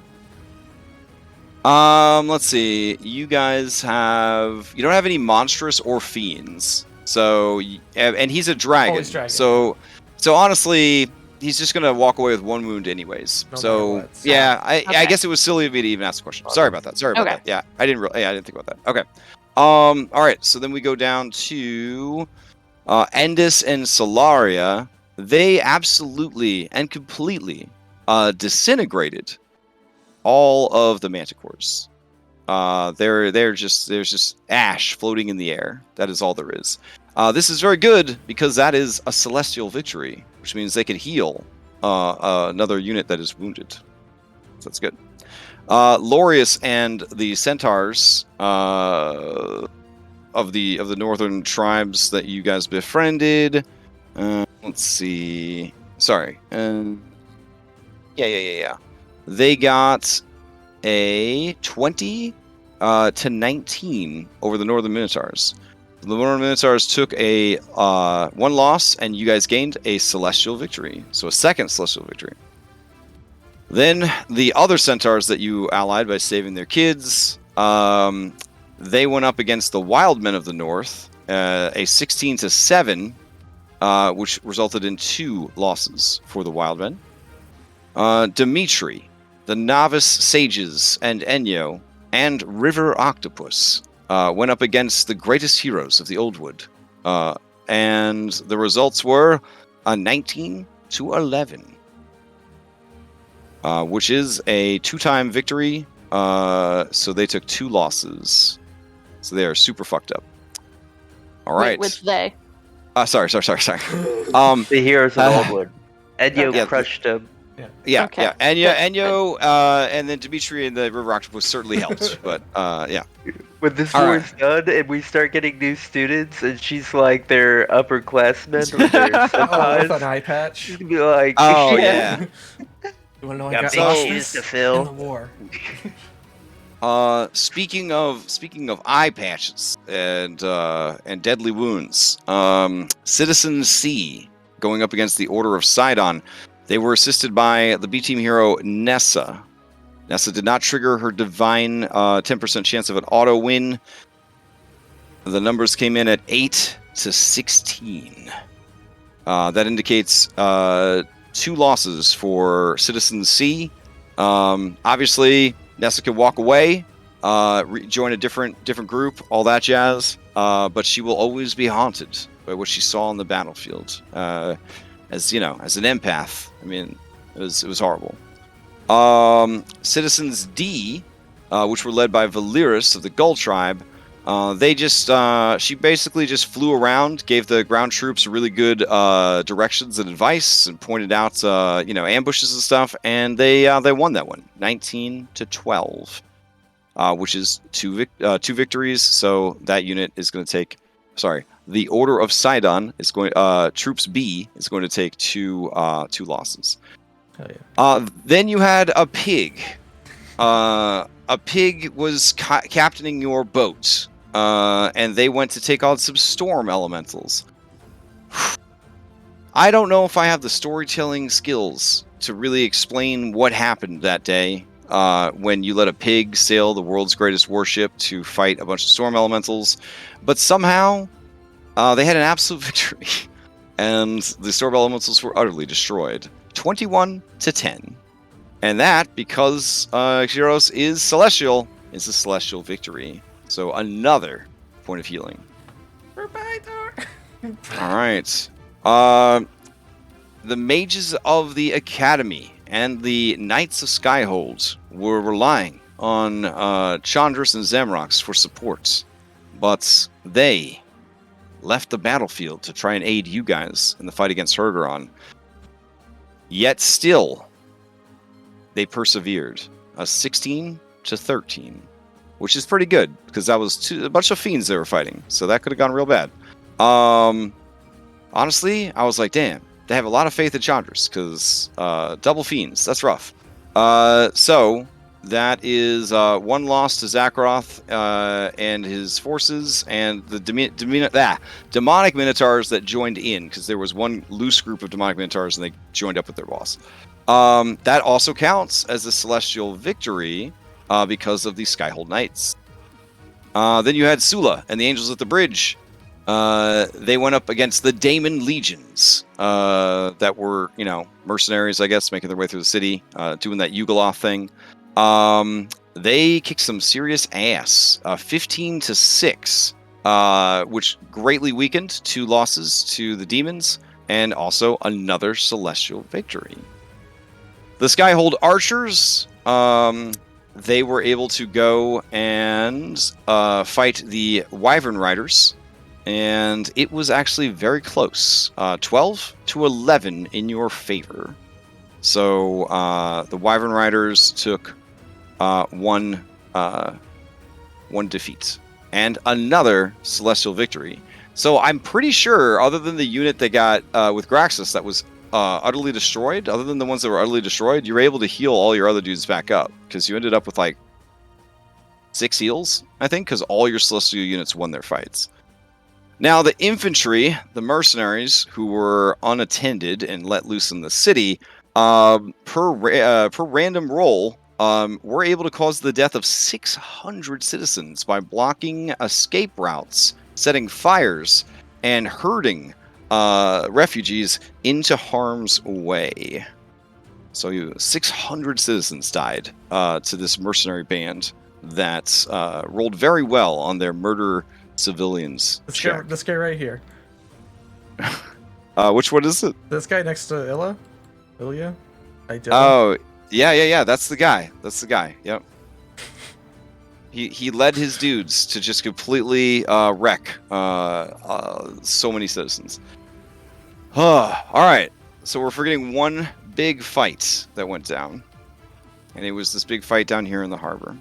Let's see. You guys have. You don't have any monstrous or fiends. So, and he's a dragon. he's dragon. So honestly, he's just gonna walk away with 1 wound anyways. No so matter what. yeah, I Okay. guess it was silly of me to even ask the question. Sorry about that. Sorry about Okay. that. Yeah, I didn't think about that. Okay. All right. So then we go down to Endus and Solaria. They absolutely and completely disintegrated all of the manticores. There's just ash floating in the air. That is all there is. This is very good because that is a celestial victory, which means they can heal another unit that is wounded. So that's good. Lorius and the centaurs of the northern tribes that you guys befriended. Let's see. Sorry. Yeah. They got a 20 to 19 over the Northern Minotaurs. The Northern Minotaurs took a 1 loss, and you guys gained a celestial victory. So a second celestial victory. Then the other centaurs that you allied by saving their kids, they went up against the Wild Men of the North, a 16 to 7, which resulted in 2 losses for the Wild Men. Dimitri, the Novice Sages, and Enyo, and River Octopus went up against the greatest heroes of the Old Wood. And the results were a 19 to 11, which is a 2-time victory. So they took 2 losses. So they are super fucked up. All right. Which they? Sorry. The heroes of Oldwood. Enyo yeah, crushed him. Yeah, Okay. yeah. Good, Enyo, and then Dimitri and the River Octopus certainly helped. But yeah. When this All war's done and we start getting new students and she's like their upperclassmen with their Oh, with an senpais, eye patch. she's gonna be like, Oh yeah. You wanna know I got got big lost shoes to in the fill. war. Speaking of eye patches and deadly wounds, Citizen C going up against the Order of Sidon. They were assisted by the B team hero Nessa. Nessa did not trigger her divine 10% chance of an auto win. The numbers came in at 8 to 16. That indicates 2 losses for Citizen C. Obviously, Nessa can walk away, join a different group, all that jazz. But she will always be haunted by what she saw on the battlefield. As you know, as an empath, I mean, it was horrible. Citizens D, which were led by Villainous of the Gull tribe, she basically just flew around, gave the ground troops really good directions and advice, and pointed out ambushes and stuff, and they won that one, 19 to 12, which is 2 victories. So that unit is going to take, the Order of Sidon is going. Troops B is going to take 2 losses. Hell yeah. Then you had a pig. A pig was captaining your boat, and they went to take on some storm elementals. I don't know if I have the storytelling skills to really explain what happened that day. when you let a pig sail the world's greatest warship to fight a bunch of storm elementals, but somehow they had an absolute victory, and the storm elementals were utterly destroyed, 21-10. And that, because Gyros is celestial, is a celestial victory. So another point of healing. For Baldur. All right. The mages of the Academy and the Knights of Skyhold were relying on Chandris and Zamrox for support, but they left the battlefield to try and aid you guys in the fight against Hergeron. Yet still, they persevered. 16-13, which is pretty good because that was a bunch of fiends they were fighting, so that could have gone real bad. Honestly, I was like, damn, they have a lot of faith in Chandris because double fiends, that's rough. So that is one loss to Zakroth and his forces, and the demonic minotaurs that joined in, because there was one loose group of demonic minotaurs and they joined up with their boss. That also counts as a celestial victory because of the Skyhold Knights. Then you had Sula and the Angels at the Bridge. They went up against the Daemon Legions that were, mercenaries, I guess, making their way through the city, doing that Yugoloth thing. They kicked some serious ass, 15-6, which greatly weakened 2 losses to the demons, and also another celestial victory. The Skyhold Archers, they were able to go and fight the Wyvern Riders, and it was actually very close, 12-11 in your favor. So the Wyvern Riders took one defeat and another celestial victory. So I'm pretty sure, other than the unit they got with Graxus that was utterly destroyed, other than the ones that were utterly destroyed, you were able to heal all your other dudes back up, because you ended up with like 6 heals, I think, because all your celestial units won their fights. Now, the infantry, the mercenaries, who were unattended and let loose in the city, per random roll, were able to cause the death of 600 citizens by blocking escape routes, setting fires, and herding refugees into harm's way. So 600 citizens died to this mercenary band that rolled very well on their murder civilians check. This guy right here. Which one is it? This guy next to Ilya? Oh, yeah. That's the guy. Yep. He led his dudes to just completely wreck so many citizens. All right. So we're forgetting one big fight that went down, and it was this big fight down here in the harbor.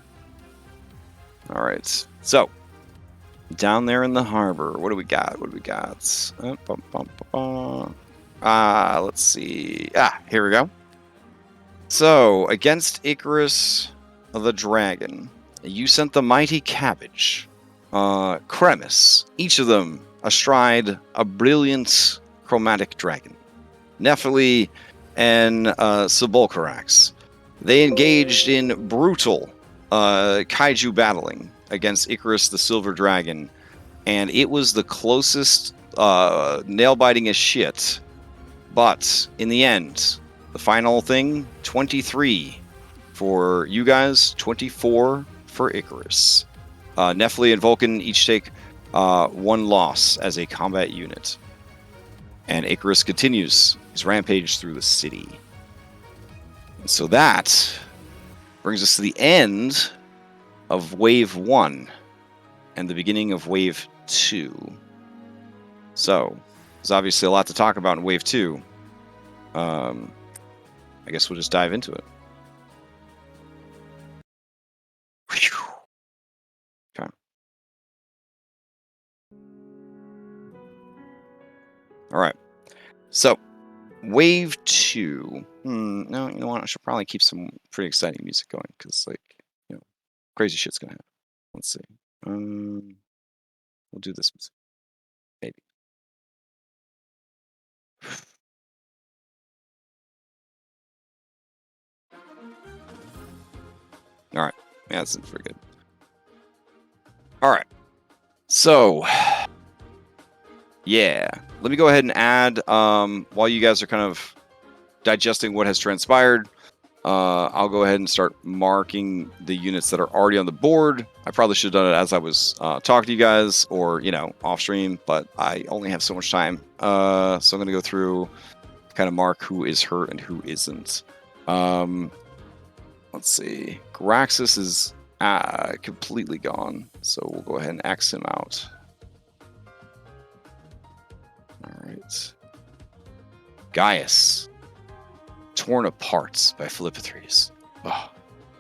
All right. So down there in the harbor, what do we got? Let's see. Here we go. So, against Icarus the Dragon, you sent the mighty Cabbage, Cremis, each of them astride a brilliant chromatic dragon, Nephili and Sepulchrax. They engaged in brutal kaiju battling against Icarus the Silver Dragon, and it was the closest nail-biting as shit, but in the end, the final thing, 23 for you guys, 24 for Icarus. Nephili and Vulcan each take 1 loss as a combat unit. And Icarus continues his rampage through the city. And so that brings us to the end of Wave 1 and the beginning of Wave 2. So, there's obviously a lot to talk about in Wave 2. I guess we'll just dive into it. Okay. All right. So, Wave 2. No, you know what? I should probably keep some pretty exciting music going because, crazy shit's gonna happen. Let's see. We'll do this music. Maybe. All right. Yeah, that's pretty good. All right. So, yeah. Let me go ahead and add, while you guys are kind of digesting what has transpired, I'll go ahead and start marking the units that are already on the board. I probably should have done it as I was talking to you guys or, off stream, but I only have so much time. So I'm going to go through, kind of mark who is hurt and who isn't. Let's see. Graxus is completely gone, so we'll go ahead and X him out. All right. Gaius. Torn apart by Philippothres. Oh,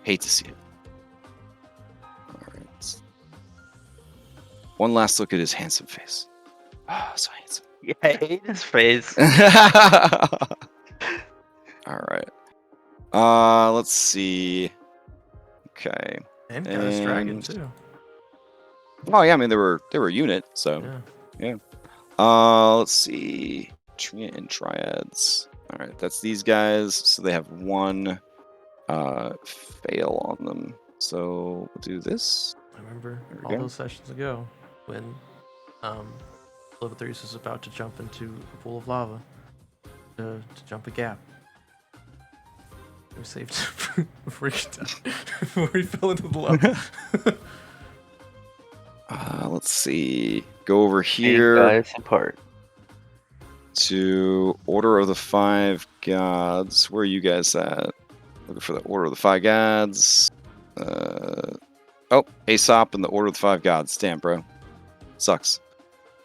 hate to see it. All right. One last look at his handsome face. Ah, so handsome. Yeah, I hate his face. All right. Let's see. Okay. And got his dragon too. Oh yeah, I mean they were a unit, so Yeah. let's see. Tria and Triads. All right, that's these guys. So they have one fail on them. So we'll do this. I remember all those sessions ago when Philippothres was about to jump into a pool of lava to jump a gap. We saved him before he died, before he fell into the lava. Let's see. Go over here. Guys apart. To Order of the Five Gods. Where are you guys at? Looking for the Order of the Five Gods. Oh, Aesop and the Order of the Five Gods. Damn, bro. Sucks.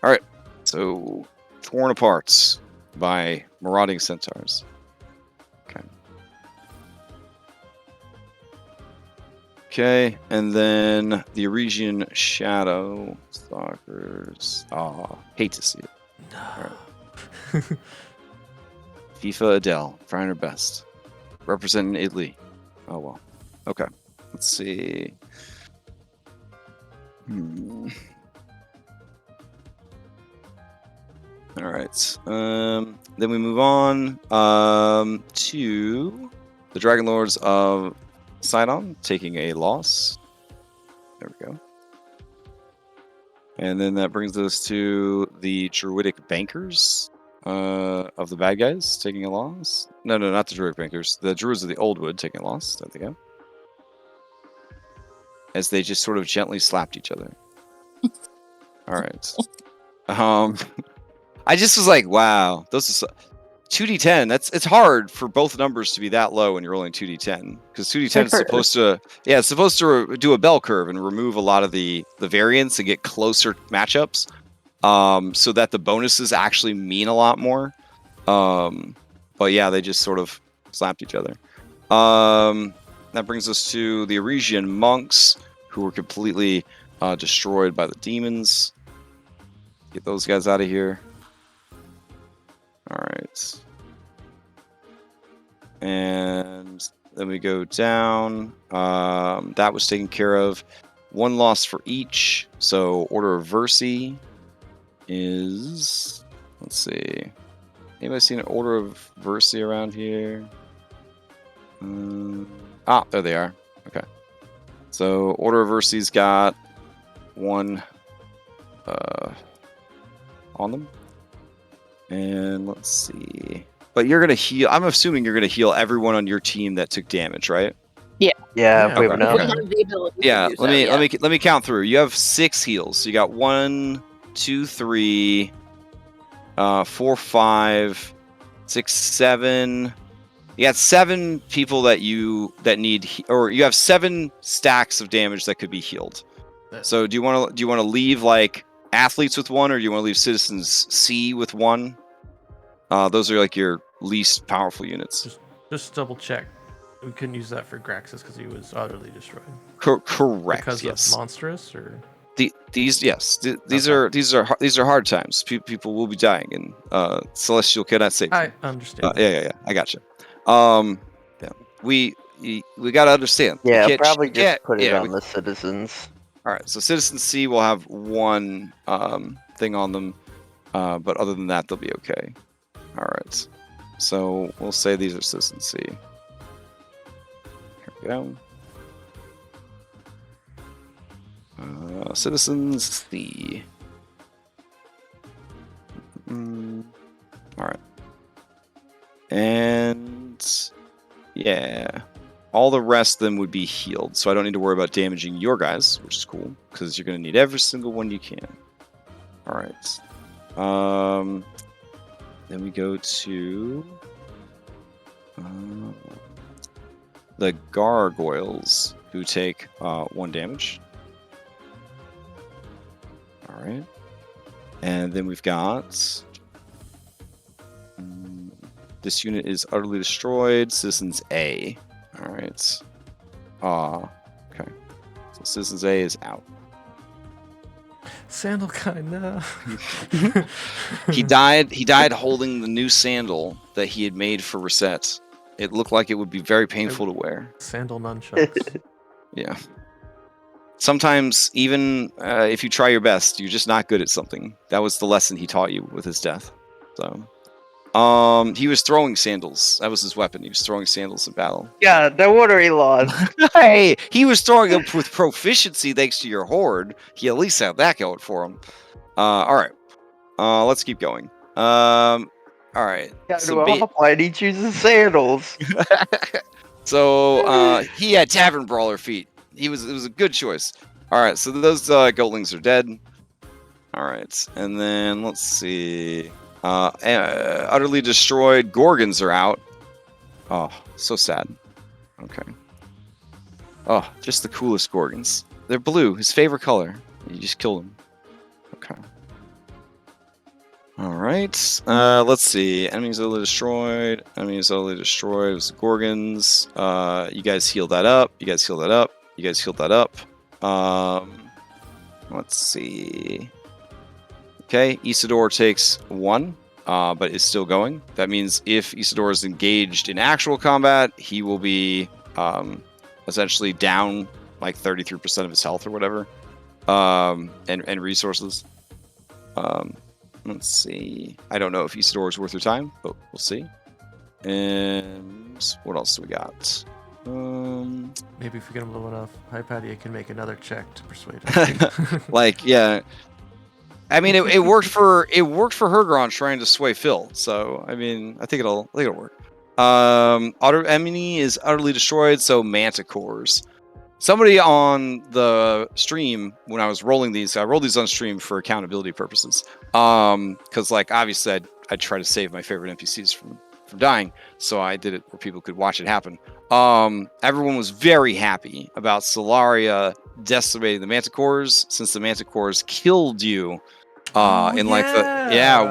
Alright. So, Torn Apart by Marauding Centaurs. Okay. Okay, and then the Eresian Shadow Stalkers. Aw, hate to see it. Alright. FIFA Adele, trying her best. Representing Italy. Oh well. Okay. Let's see. Alright. Then we move on to the Dragonlords of Sidon, taking a loss. There we go. And then that brings us to the Druidic Bankers of the bad guys taking a loss. No, not the Druidic Bankers. The Druids of the Oldwood taking a loss. There they go. As they just sort of gently slapped each other. All right. I just was like, wow, those are 2d10. It's hard for both numbers to be that low when you're rolling 2d10 because 2d10 is supposed to it's supposed to do a bell curve and remove a lot of the variance and get closer matchups, so that the bonuses actually mean a lot more. But yeah, they just sort of slapped each other. That brings us to the Eresian monks who were completely destroyed by the demons. Get those guys out of here. All right. And then we go down. That was taken care of. One loss for each. So Order of Versi is... Let's see. Anybody seen an Order of Versi around here? There they are. Okay. So Order of Versi's got one on them. And let's see. But you're going to heal. I'm assuming you're going to heal everyone on your team that took damage, right? Yeah, Yeah, we okay. have enough. We have the ability to Yeah, do let me count through. You have 6 heals. So you got 1, 2, 3, 4, 5, 6, 7. You got 7 people that need, or you have 7 stacks of damage that could be healed. So do you want to leave like athletes with 1, or do you want to leave citizens C with 1? Those are like your least powerful units. Just double check. We couldn't use that for Graxus because he was utterly destroyed. Correct. Because yes. of monstrous, or These are hard times. People will be dying, and Celestial cannot save them. I understand. Yeah. I got you. Yeah. We gotta understand. Yeah, probably just put it on the citizens. All right. So Citizen C will have 1 thing on them, but other than that, they'll be okay. All right. So we'll say these are Citizen C. Here we go. Citizens, the... Alright. And... yeah. All the rest of them would be healed, so I don't need to worry about damaging your guys, which is cool, because you're going to need every single one you can. Alright. Then we go to... the gargoyles, who take 1 damage. Alright. And then we've got... this unit is utterly destroyed. Citizens A. Alright. Okay. So Citizens A is out. Sandal guy, no. He died holding the new sandal that he had made for Reset. It looked like it would be very painful to wear. Sandal nunchucks. Yeah. Sometimes, even if you try your best, you're just not good at something. That was the lesson he taught you with his death. So, he was throwing sandals. That was his weapon. He was throwing sandals in battle. Yeah, no wonder he lost. Hey, he was throwing them with proficiency thanks to your horde. He at least had that going for him. All right. Let's keep going. All right. Why did he choose the sandals? So he had tavern brawler feet. It was a good choice. All right, so those goatlings are dead. All right, and then let's see. Utterly destroyed gorgons are out. Oh, so sad. Okay. Oh, just the coolest gorgons. They're blue, his favorite color. You just killed them. Okay. All right. Let's see. Enemies utterly destroyed. Enemies utterly destroyed. It was the gorgons. You guys healed that up. You guys healed that up. You guys healed that up. Let's see. Okay, Isidore takes 1, but is still going. That means if Isidore is engaged in actual combat, he will be essentially down like 33% of his health or whatever, and resources. Let's see. I don't know if Isidore is worth your time, but we'll see. And what else do we got? Maybe if we get him low enough, Hypatia can make another check to persuade him. Like, yeah. I mean, it worked for Hergeron trying to sway Phil. So I mean, I think it'll work. Enemy is utterly destroyed. So manticores. Somebody on the stream when I was rolling these, I rolled these on stream for accountability purposes. Because like obviously I'd try to save my favorite NPCs from dying, so I did it where people could watch it happen. Everyone was very happy about Solaria decimating the manticores, since the manticores killed you in like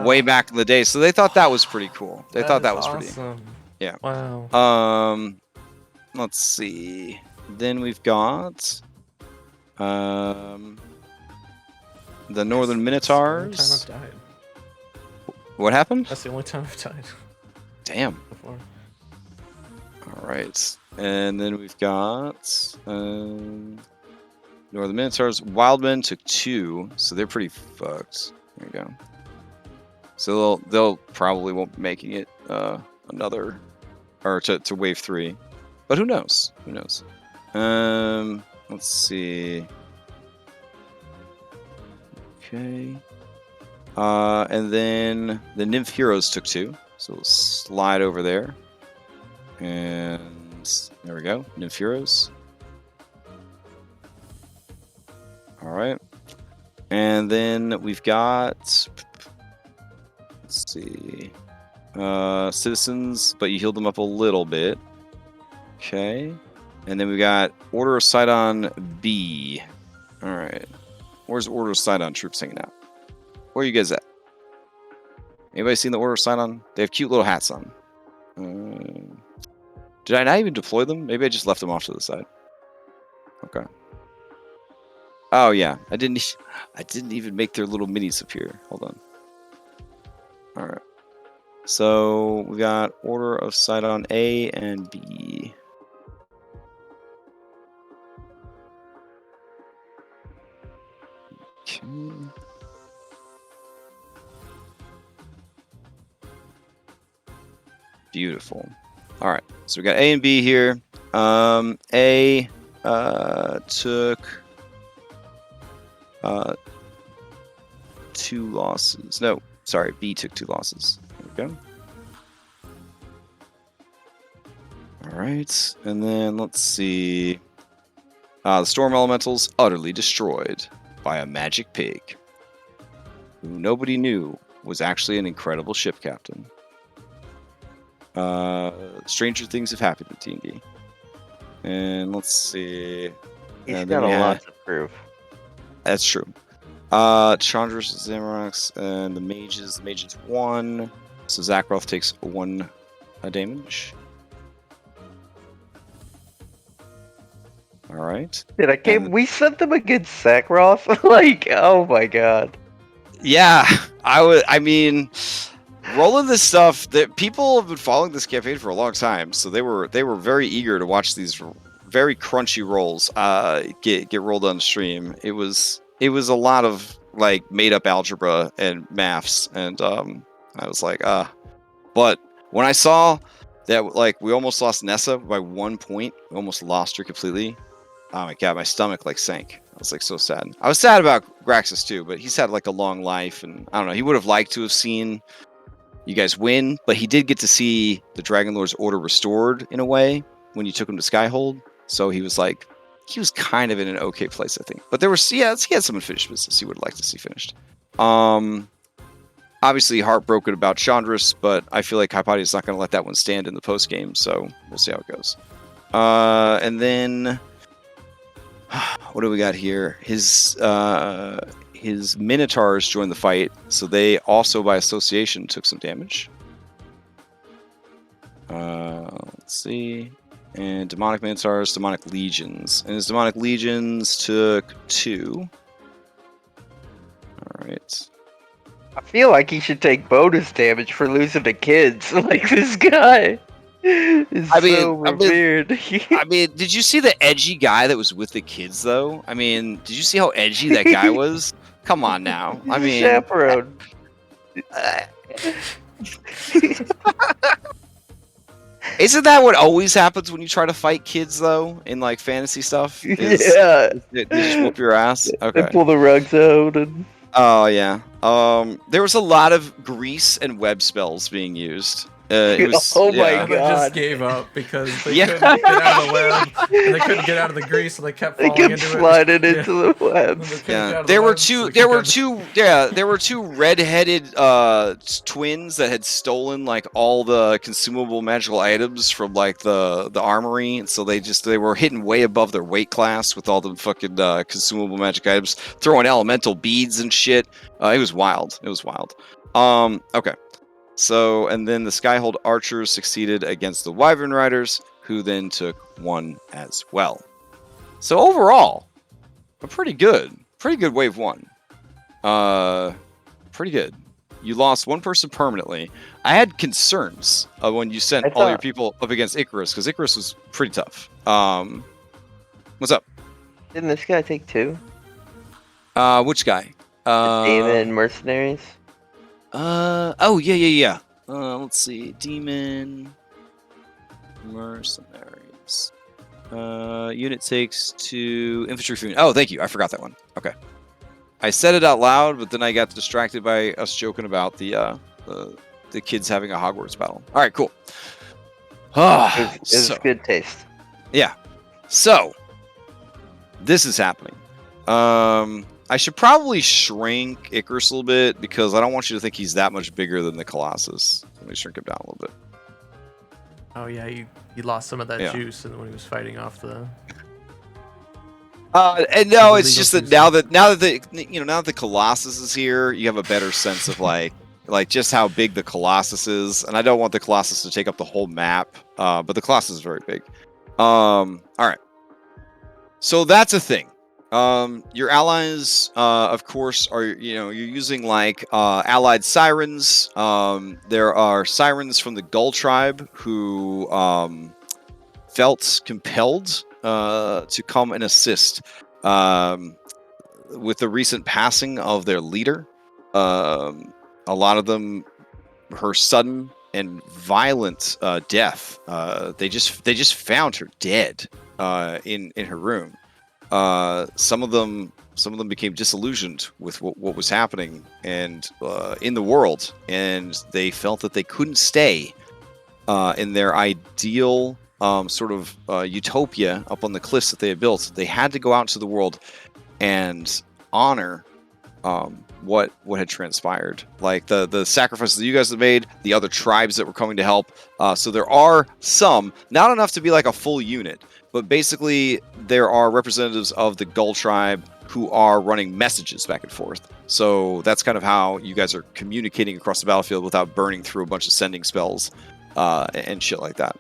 way back in the day. So they thought that was pretty cool. They thought that was awesome. pretty. Yeah. Wow. Let's see. Then we've got the Northern Minotaurs. That's the only time I've died. What happened? That's the only time I've died. Damn. Before. All right. And then we've got Northern Minotaurs. Wildmen took 2, so they're pretty fucked. There you go. So they'll probably won't be making it another or to wave 3, but who knows? Who knows? Let's see. Okay. And then the Nymph Heroes took 2, so we'll slide over there. And there we go, Nymph Heroes. All right. And then we've got, let's see, Citizens, but you healed them up a little bit. Okay. And then we got Order of Sidon B. All right. Where's Order of Sidon troops hanging out? Where are you guys at? Anybody seen the Order of Sidon? They have cute little hats on. Did I not even deploy them? Maybe I just left them off to the side. Okay. Oh yeah, I didn't even make their little minis appear. Hold on. All right. So we got Order of Sidon A and B. Okay. Beautiful. All right, so we got A and B here. A took 2 losses. No, sorry, B took 2 losses. There we go. All right, and then let's see. The storm elementals utterly destroyed by a magic pig, who nobody knew was actually an incredible ship captain. Stranger things have happened in D&D. And let's see. He's got a lot to prove. That's true. Chandra's Zamorax and the mages. The mages won. So Zakroth takes 1 damage. All right. We sent them against Zakroth? Like, oh my god. Yeah, I mean, rolling this stuff. That people have been following this campaign for a long time, so they were very eager to watch these very crunchy rolls get rolled on stream. It was a lot of like made up algebra and maths, and I was like, But when I saw that, like, we almost lost Nessa by 1 point, we almost lost her completely. Oh my god, my stomach like sank. I was like so sad. I was sad about Graxus too, but he's had like a long life, and I don't know. He would have liked to have seen you guys win, but he did get to see the Dragonlords order restored in a way when you took him to Skyhold. So he was kind of in an okay place, I think. But he had some unfinished business he would like to see finished. Obviously heartbroken about Chandris, but I feel like Hypatia is not going to let that one stand in the post game, so we'll see how it goes. And then what do we got here? His Minotaurs joined the fight, so they also, by association, took some damage. Let's see. And Demonic Minotaurs, Demonic Legions. And his Demonic Legions took 2. Alright. I feel like he should take bonus damage for losing to kids. Like, this guy is so weird. I mean, did you see the edgy guy that was with the kids, though? I mean, did you see how edgy that guy was? Come on now. I mean, chaperone. Isn't that what always happens when you try to fight kids, though, in like fantasy stuff? Yeah, they just whoop your ass. Okay. They pull the rugs out and. Oh yeah. There was a lot of grease and web spells being used. My god! They just gave up because they couldn't get out of the web, and they couldn't get out of the grease, so they kept falling into it. Sliding into the web. Yeah, there were two red-headed twins that had stolen like all the consumable magical items from like the armory, and so they were hitting way above their weight class with all the fucking consumable magic items, throwing elemental beads and shit. It was wild. Okay. So, and then the Skyhold Archers succeeded against the Wyvern Riders, who then took 1 as well. So overall, a pretty good wave 1. Pretty good. You lost 1 person permanently. I had concerns when you sent all your people up against Icarus, because Icarus was pretty tough. What's up? Didn't this guy take 2? Which guy? Demon Mercenaries? Oh, yeah. Let's see. Demon Mercenaries. Unit takes 2 infantry food. Oh, thank you. I forgot that one. Okay. I said it out loud, but then I got distracted by us joking about the kids having a Hogwarts battle. All right, cool. It's good taste. Yeah. So, this is happening. I should probably shrink Icarus a little bit because I don't want you to think he's that much bigger than the Colossus. Let me shrink him down a little bit. Oh yeah, you lost some of that juice, and when he was fighting off the. And no, it's just that now that the Colossus is here, you have a better sense of like just how big the Colossus is, and I don't want the Colossus to take up the whole map, but the Colossus is very big. All right, so that's a thing. Your allies, of course, are you're using like allied sirens. There are sirens from the Gull tribe who felt compelled to come and assist with the recent passing of their leader. A lot of them, her sudden and violent death. They just found her dead in her room. some of them became disillusioned with what was happening and in the world, and they felt that they couldn't stay in their ideal sort of utopia up on the cliffs that they had built. They had to go out into the world and honor what had transpired, like the sacrifices that you guys have made, the other tribes that were coming to help. So there are some, not enough to be like a full unit, but basically there are representatives of the Gull tribe who are running messages back and forth. So that's kind of how you guys are communicating across the battlefield without burning through a bunch of sending spells and shit like that.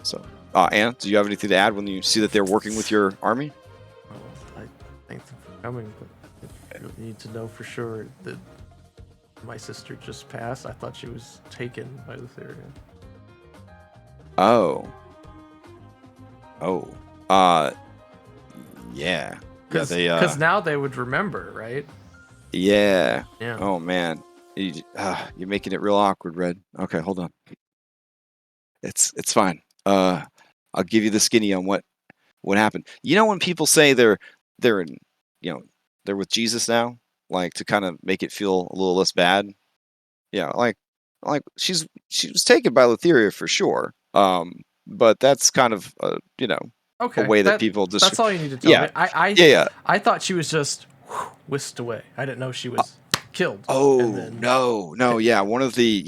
So, Anna, do you have anything to add when you see that they're working with your army? Well, I thank them for coming, but you need to know for sure that my sister just passed. I thought she was taken by the Thylea. Yeah. Because now they would remember, right? Yeah. Yeah. Oh man, you're making it real awkward, Red. Okay, hold on. It's fine. I'll give you the skinny on what happened. You know when people say they're in, they're with Jesus now, like to kind of make it feel a little less bad. Yeah, like she was taken by Letheria for sure. But that's kind of Okay, a way that people just. That's all you need to tell me. I thought she was just whisked away. I didn't know she was killed. Oh no, yeah, one of the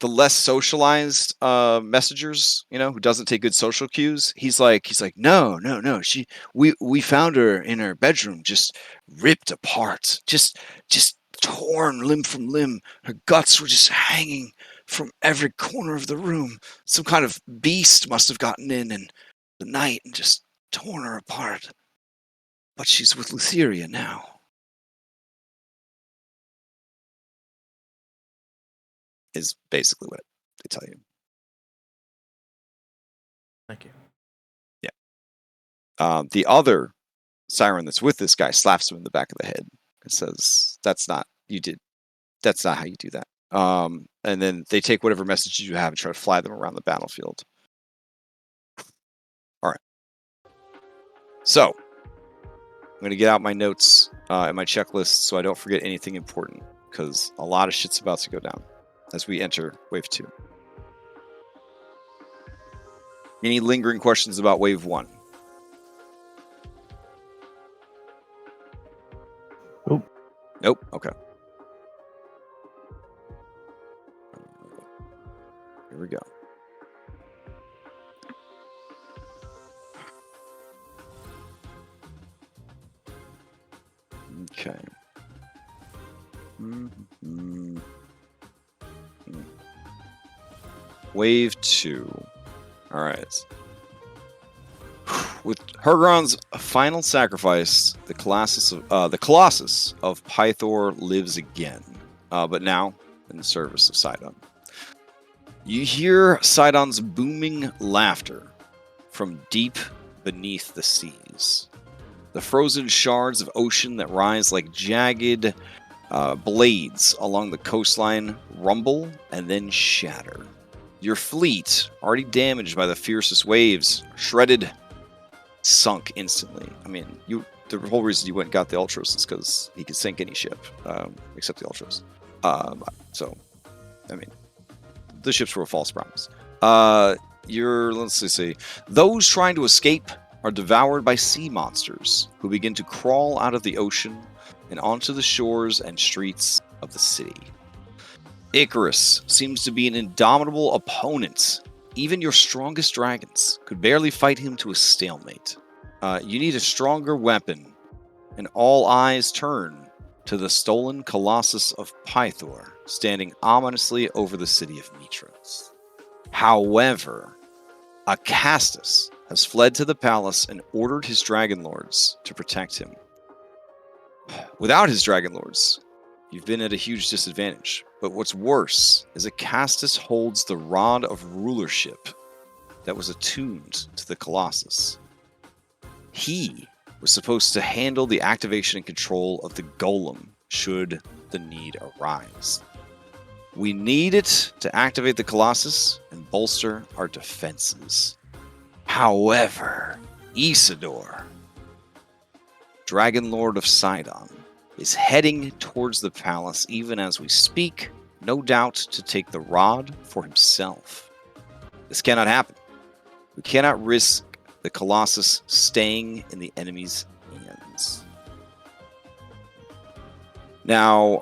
less socialized messengers, who doesn't take good social cues. He's like, no. We found her in her bedroom, just ripped apart, just torn limb from limb. Her guts were just hanging from every corner of the room. Some kind of beast must have gotten in the night and just torn her apart. But she's with Letheria now. Is basically what they tell you. Thank you. Yeah. The other siren that's with this guy slaps him in the back of the head and says, that's not how you do that. And then they take whatever messages you have and try to fly them around the battlefield. All right. So I'm going to get out my notes and my checklist so I don't forget anything important, because a lot of shit's about to go down as we enter Wave 2. Any lingering questions about Wave 1? Nope. Okay. Here we go. Okay. Wave 2. All right. With Hergeron's final sacrifice, the Colossus of Pythor lives again, but now in the service of Sidon. You hear Sidon's booming laughter from deep beneath the seas. The frozen shards of ocean that rise like jagged blades along the coastline rumble and then shatter. Your fleet, already damaged by the fiercest waves, shredded, sunk instantly. I mean, the whole reason you went and got the Ultros is because he could sink any ship, except the Ultros. So, I mean, the ships were a false promise. Let's see. Those trying to escape are devoured by sea monsters who begin to crawl out of the ocean and onto the shores and streets of the city. Icarus seems to be an indomitable opponent. Even your strongest dragons could barely fight him to a stalemate. You need a stronger weapon, and all eyes turn to the stolen Colossus of Pythor, standing ominously over the city of Mitros. However, Acastus has fled to the palace and ordered his Dragonlords to protect him. Without his Dragonlords, you've been at a huge disadvantage. But what's worse is Acastus holds the rod of rulership that was attuned to the Colossus. He was supposed to handle the activation and control of the Golem should the need arise. We need it to activate the Colossus and bolster our defenses. However, Isidore, Dragonlord of Sidon, is heading towards the palace even as we speak, no doubt to take the rod for himself. This cannot happen. We cannot risk the Colossus staying in the enemy's hands. Now,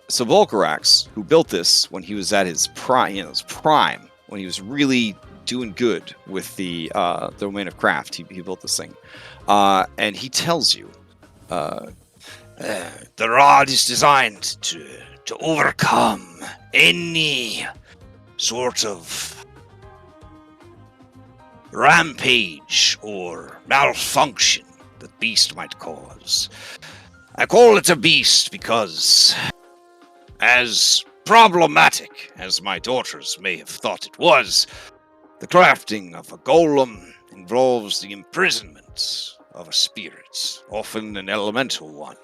so Volcarax, who built this when he was at his prime, when he was really doing good with the domain of craft, he built this thing, and he tells you, the rod is designed to overcome any sort of rampage or malfunction the beast might cause. I call it a beast because, as problematic as my daughters may have thought it was, the crafting of a golem involves the imprisonment of a spirit, often an elemental one,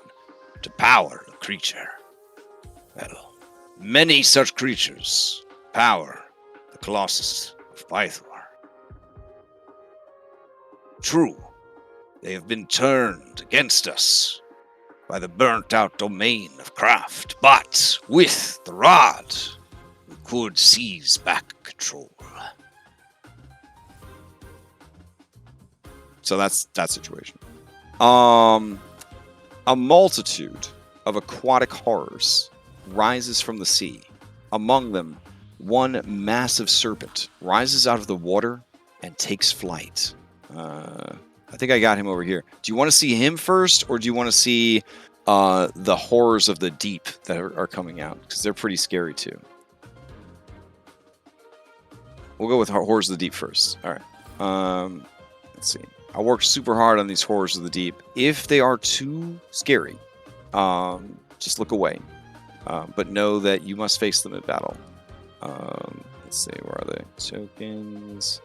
to power a creature. Well, many such creatures power the Colossus of Pythor. True, they have been turned against us by the burnt-out domain of craft, but with the rod, we could seize back control. So that's that situation. A multitude of aquatic horrors rises from the sea. Among them, one massive serpent rises out of the water and takes flight. I think I got him over here. Do you want to see him first, or do you want to see the horrors of the deep that are coming out? Because they're pretty scary too. We'll go with horrors of the deep first. All right. Let's see. I worked super hard on these horrors of the deep. If they are too scary, just look away. But know that you must face them in battle. Let's see, where are they? Tokens.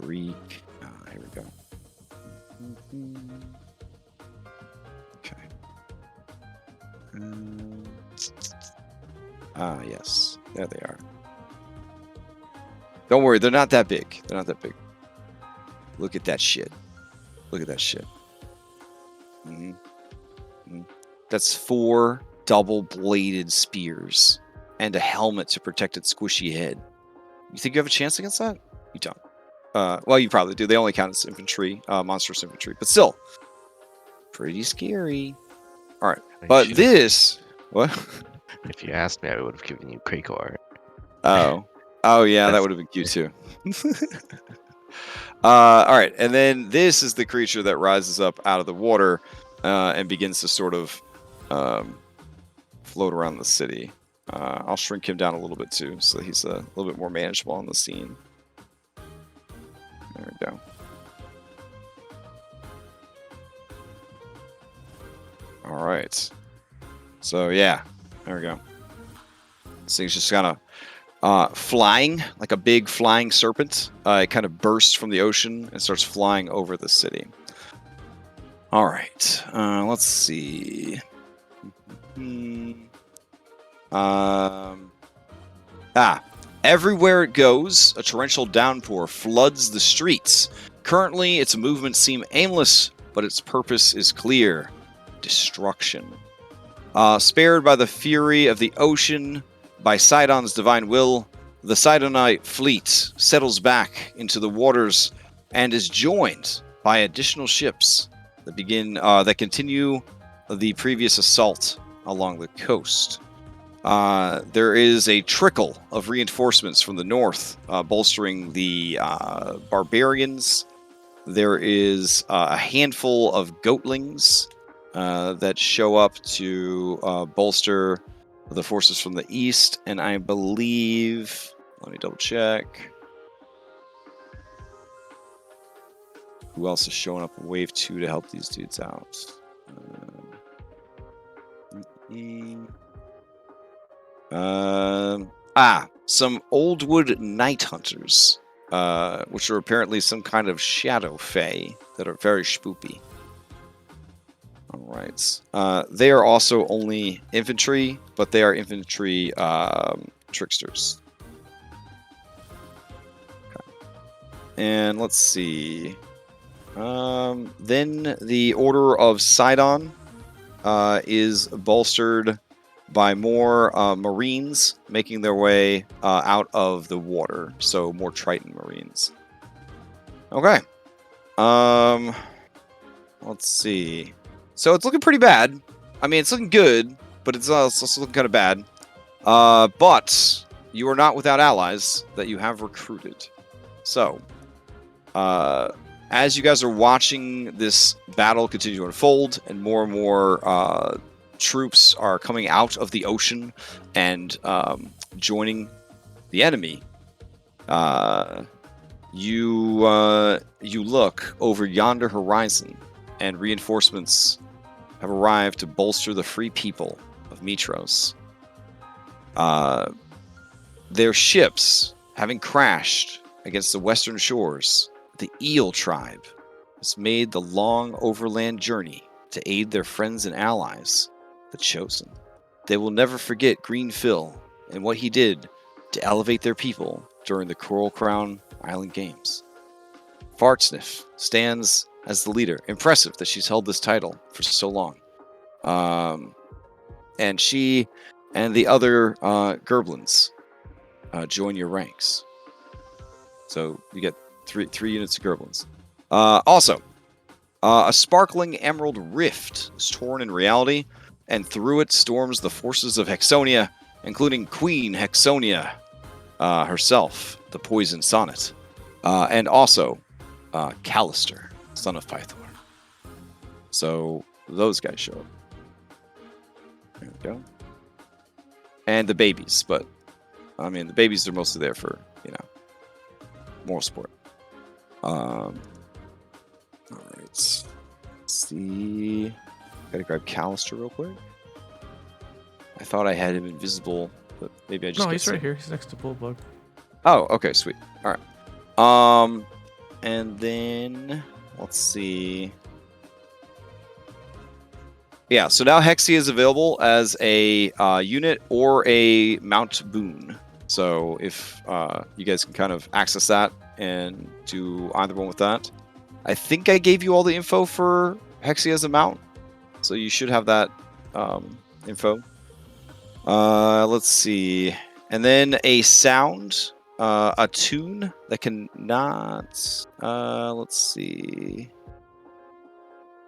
Greek. Here we go. Okay. Yes. There they are. Don't worry, they're not that big. They're not that big. Look at that shit. Look at that shit. That's 4 double-bladed spears and a helmet to protect its squishy head. You think you have a chance against that? You don't. Well, you probably do. They only count as infantry, monstrous infantry. But still, pretty scary. All right. But this... What? If you asked me, I would have given you Krakor. Oh. Oh, yeah, that would have been cute, too. All right, and then this is the creature that rises up out of the water and begins to sort of float around the city. I'll shrink him down a little bit too, so he's a little bit more manageable on the scene. There we go. All right. So yeah, there we go. This thing's just kind of flying like a big flying serpent. It kind of bursts from the ocean and starts flying over the city. All right, let's see. Everywhere it goes, a torrential downpour floods the streets. Currently, its movements seem aimless, but its purpose is clear: destruction. Spared by the fury of the ocean, by Sidon's divine will, the Sidonite fleet settles back into the waters and is joined by additional ships that continue the previous assault along the coast. There is a trickle of reinforcements from the north, bolstering the barbarians. There is a handful of goatlings that show up to bolster the forces from the east, and I believe, let me double check, who else is showing up in wave 2 to help these dudes out. Some Oldwood Night Hunters, which are apparently some kind of shadow fae that are very spoopy. All right. They are also only infantry, but they are infantry tricksters. Okay. And let's see. Then the Order of Sidon is bolstered by more Marines making their way out of the water. So more Triton Marines. Okay. Let's see. So it's looking pretty bad. I mean, it's looking good, but it's also looking kind of bad. But you are not without allies that you have recruited. So, as you guys are watching this battle continue to unfold, and more troops are coming out of the ocean and joining the enemy, you look over yonder horizon, and reinforcements have arrived to bolster the free people of Mitros. Their ships, having crashed against the western shores, the Eel tribe has made the long overland journey to aid their friends and allies, the Chosen. They will never forget Green Phil and what he did to elevate their people during the Coral Crown Island Games. Fartsniff stands as the leader. Impressive that she's held this title for so long. And she and the other Gerblins join your ranks. So you get three units of Gerblins. Also, a sparkling emerald rift is torn in reality, and through it storms the forces of Hexonia, including Queen Hexonia herself, the Poison Sonnet, and also Callister, son of Pythor. So those guys show up. There we go. And the babies, but I mean, the babies are mostly there for, moral support. All right. Let's see. Gotta grab Callister real quick. I thought I had him invisible, but maybe I just. No, he's right here. He's next to Bullbug. Oh, okay, sweet. All right. And then let's see. Yeah, so now Hexia is available as a unit or a mount boon. So if you guys can kind of access that and do either one with that. I think I gave you all the info for Hexia as a mount, so you should have that info. Let's see. And then a sound, a tune that can not... let's see.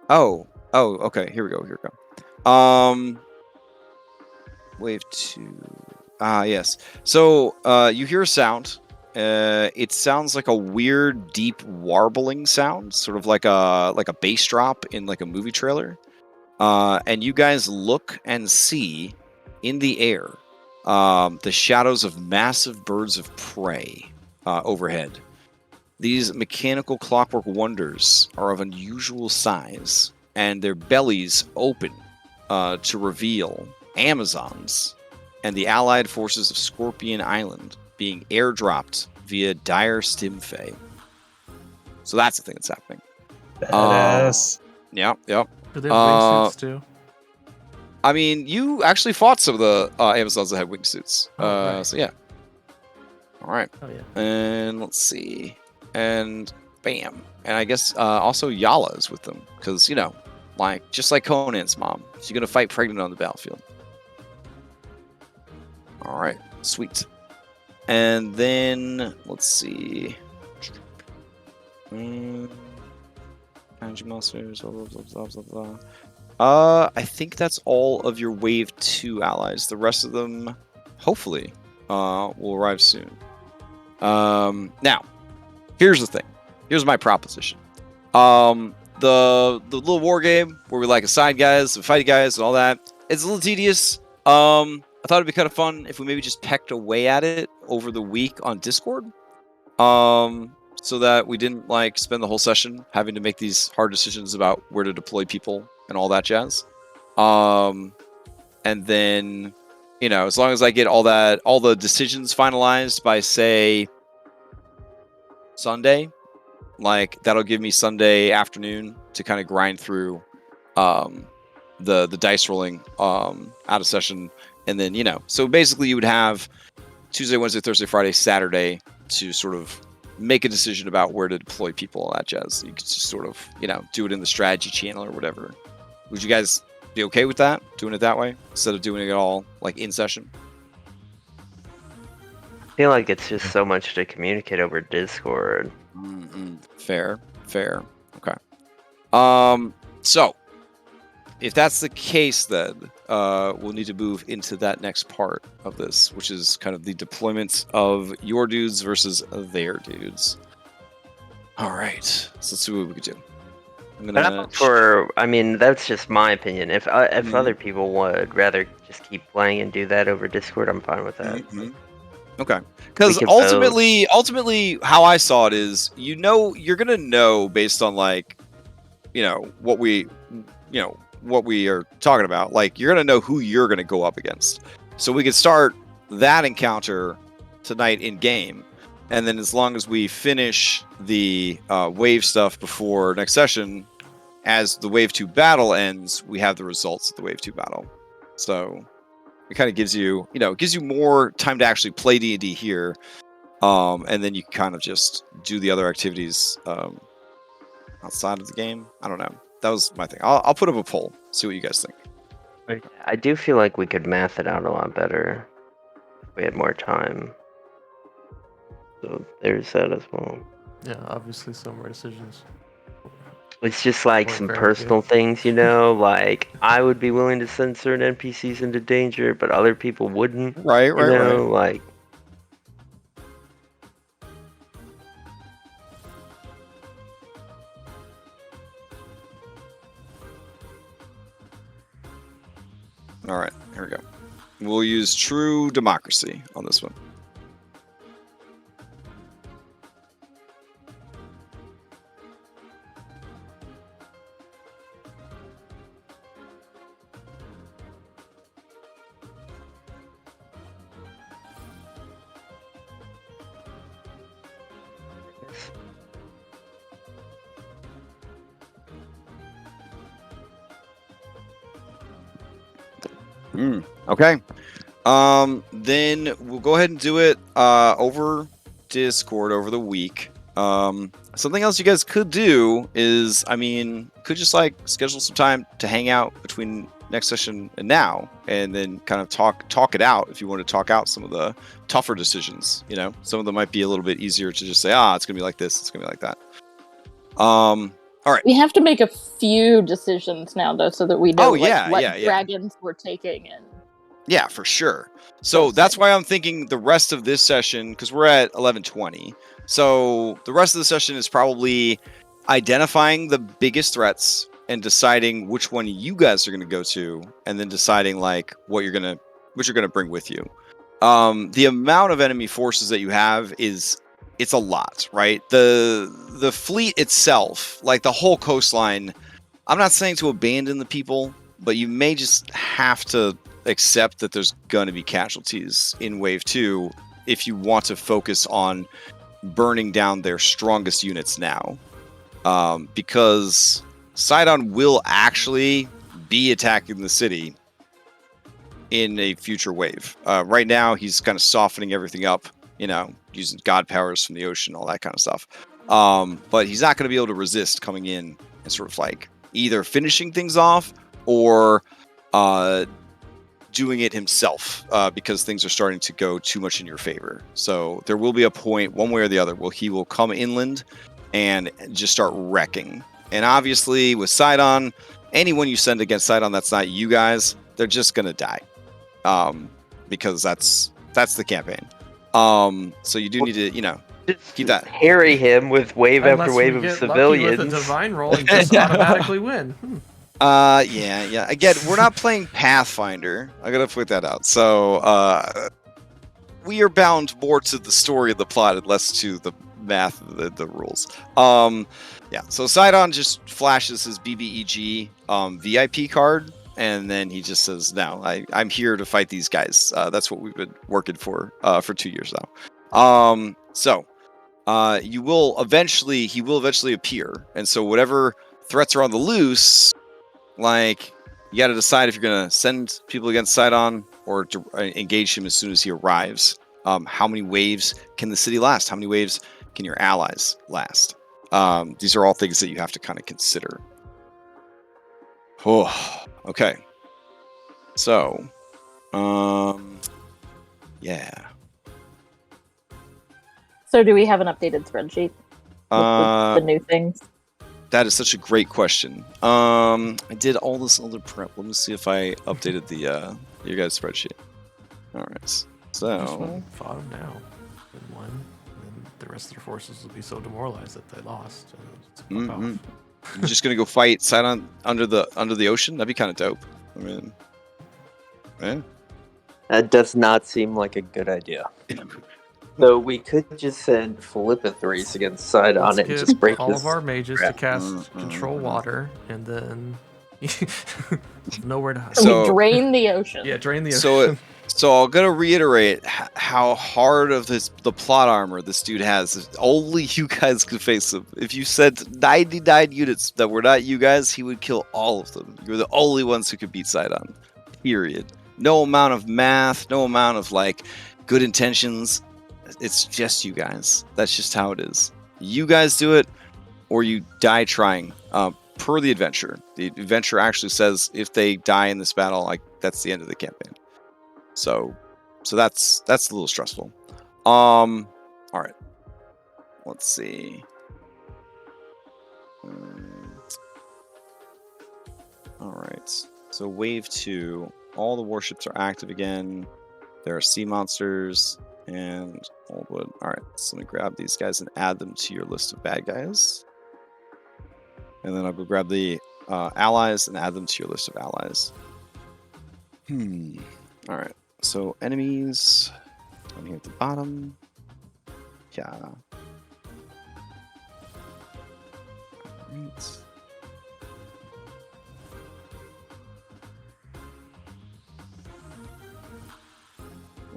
Oh, okay. Here we go. Wave 2. Yes. So, you hear a sound. It sounds like a weird, deep, warbling sound, sort of like a bass drop in like a movie trailer. And you guys look and see in the air the shadows of massive birds of prey overhead. These mechanical clockwork wonders are of unusual size, and their bellies open to reveal Amazons and the allied forces of Scorpion Island being airdropped via dire Stimfey. So that's the thing that's happening. Badass. Yep. Do they have wingsuits too? I mean, you actually fought some of the Amazons that had wingsuits. Right. So yeah. All right. Oh yeah. And let's see. And bam. And I guess also Yala is with them. Because, just like Conan's mom, she's going to fight pregnant on the battlefield. All right. Sweet. And then, let's see. Monsters, blah, blah, blah. I think that's all of your Wave 2 allies. The rest of them, hopefully, will arrive soon. Now, here's the thing. Here's my proposition. The little war game where we assign guys and fight guys and all that, it's a little tedious. I thought it'd be kind of fun if we maybe just pecked away at it over the week on Discord. So that we didn't spend the whole session having to make these hard decisions about where to deploy people and all that jazz. And then, as long as I get all the decisions finalized by, say, Sunday, that'll give me Sunday afternoon to kind of grind through the dice rolling out of session. And then, so basically you would have Tuesday, Wednesday, Thursday, Friday, Saturday to sort of make a decision about where to deploy people, all that jazz. You could just sort of, do it in the strategy channel or whatever. Would you guys be okay with that? Doing it that way instead of doing it all like in session? I feel like it's just so much to communicate over Discord. Fair. Okay. So if that's the case, then we'll need to move into that next part of this, which is kind of the deployment of your dudes versus their dudes. All right, so let's see what we could do. I mean, that's just my opinion. If other people would rather just keep playing and do that over Discord, I'm fine with that. Okay, because ultimately, how I saw it is, you're gonna know based on like, what we are talking about. Like, you're gonna know who you're gonna go up against. So we could start that encounter tonight in game, and then as long as we finish the wave stuff before next session, as the wave 2 battle ends, we have the results of the wave 2 battle. So it kind of gives you, more time to actually play D&D here, and then you can kind of just do the other activities outside of the game. I don't know. That was my thing. I'll put up a poll. See what you guys think. I do feel like we could math it out a lot better if we had more time. So there's that as well. Yeah, obviously some more decisions. It's just like some personal things, like I would be willing to send certain NPCs into danger, but other people wouldn't. Right. Like. All right, here we go. We'll use true democracy on this one. Okay. Then we'll go ahead and do it over Discord over the week. Something else you guys could do is, could just like schedule some time to hang out between next session and now, and then kind of talk it out if you want to talk out some of the tougher decisions. Some of them might be a little bit easier to just say, it's gonna be like this, it's gonna be like that. All right. We have to make a few decisions now, though, so that we know what dragons we're taking in. Yeah, for sure. So that's why I'm thinking the rest of this session, because we're at 11:20. So the rest of the session is probably identifying the biggest threats and deciding which one you guys are going to go to, and then deciding like what you're gonna bring with you. The amount of enemy forces that you have it's a lot, right? The fleet itself, like the whole coastline, I'm not saying to abandon the people, but you may just have to accept that there's going to be casualties in Wave 2 if you want to focus on burning down their strongest units now. Because Sidon will actually be attacking the city in a future wave. Right now, he's kind of softening everything up, using god powers from the ocean, all that kind of stuff. But he's not going to be able to resist coming in and sort of like either finishing things off or doing it himself, because things are starting to go too much in your favor. So there will be a point, one way or the other, where he will come inland and just start wrecking. And obviously, with Sidon, anyone you send against Sidon that's not you guys, they're just going to die. Because that's the campaign. So you do need to, keep that. Harry him with wave after wave of civilians. With a divine roll and just automatically win. Yeah. Again, we're not playing Pathfinder. I gotta point that out. So, we are bound more to the story of the plot and less to the math of the rules. Yeah. So Sidon just flashes his BBEG VIP card, and then he just says, "No, I'm here to fight these guys. That's what we've been working for 2 years now." He will eventually appear, and so whatever threats are on the loose, like, you got to decide if you're going to send people against Sidon or to engage him as soon as he arrives. How many waves can the city last? How many waves can your allies last? These are all things that you have to kind of consider. Oh, okay. So, yeah. So do we have an updated spreadsheet with the new things? That is such a great question. I did all this other prep. Let me see if I updated the your guys' spreadsheet. All right. Just So fought them now and won, and the rest of their forces will be so demoralized that they lost. And it's off. you're just gonna go fight under the ocean? That'd be kind of dope. I mean, yeah. That does not seem like a good idea. So we could just send Philippa-3s against Sidon Let's and get just break all this. of our mages to crap. cast control water, and then nowhere to hide. So- we drain the ocean. Yeah, drain the ocean. So I'm gonna reiterate how hard of the plot armor this dude has. Only you guys could face him. If you sent 99 units that were not you guys, he would kill all of them. You're the only ones who could beat Sidon. Period. No amount of math, no amount of like good intentions. It's just you guys. That's just how it is. You guys do it, or you die trying. Per the adventure, the adventure actually says if they die in this battle, like that's the end of the campaign. So that's a little stressful. All right. Let's see. All right. So wave 2, all the warships are active again. There are sea monsters and old wood. All right. So let me grab these guys and add them to your list of bad guys. And then I'll go grab the allies and add them to your list of allies. All right. So enemies down here at the bottom. Yeah. Right.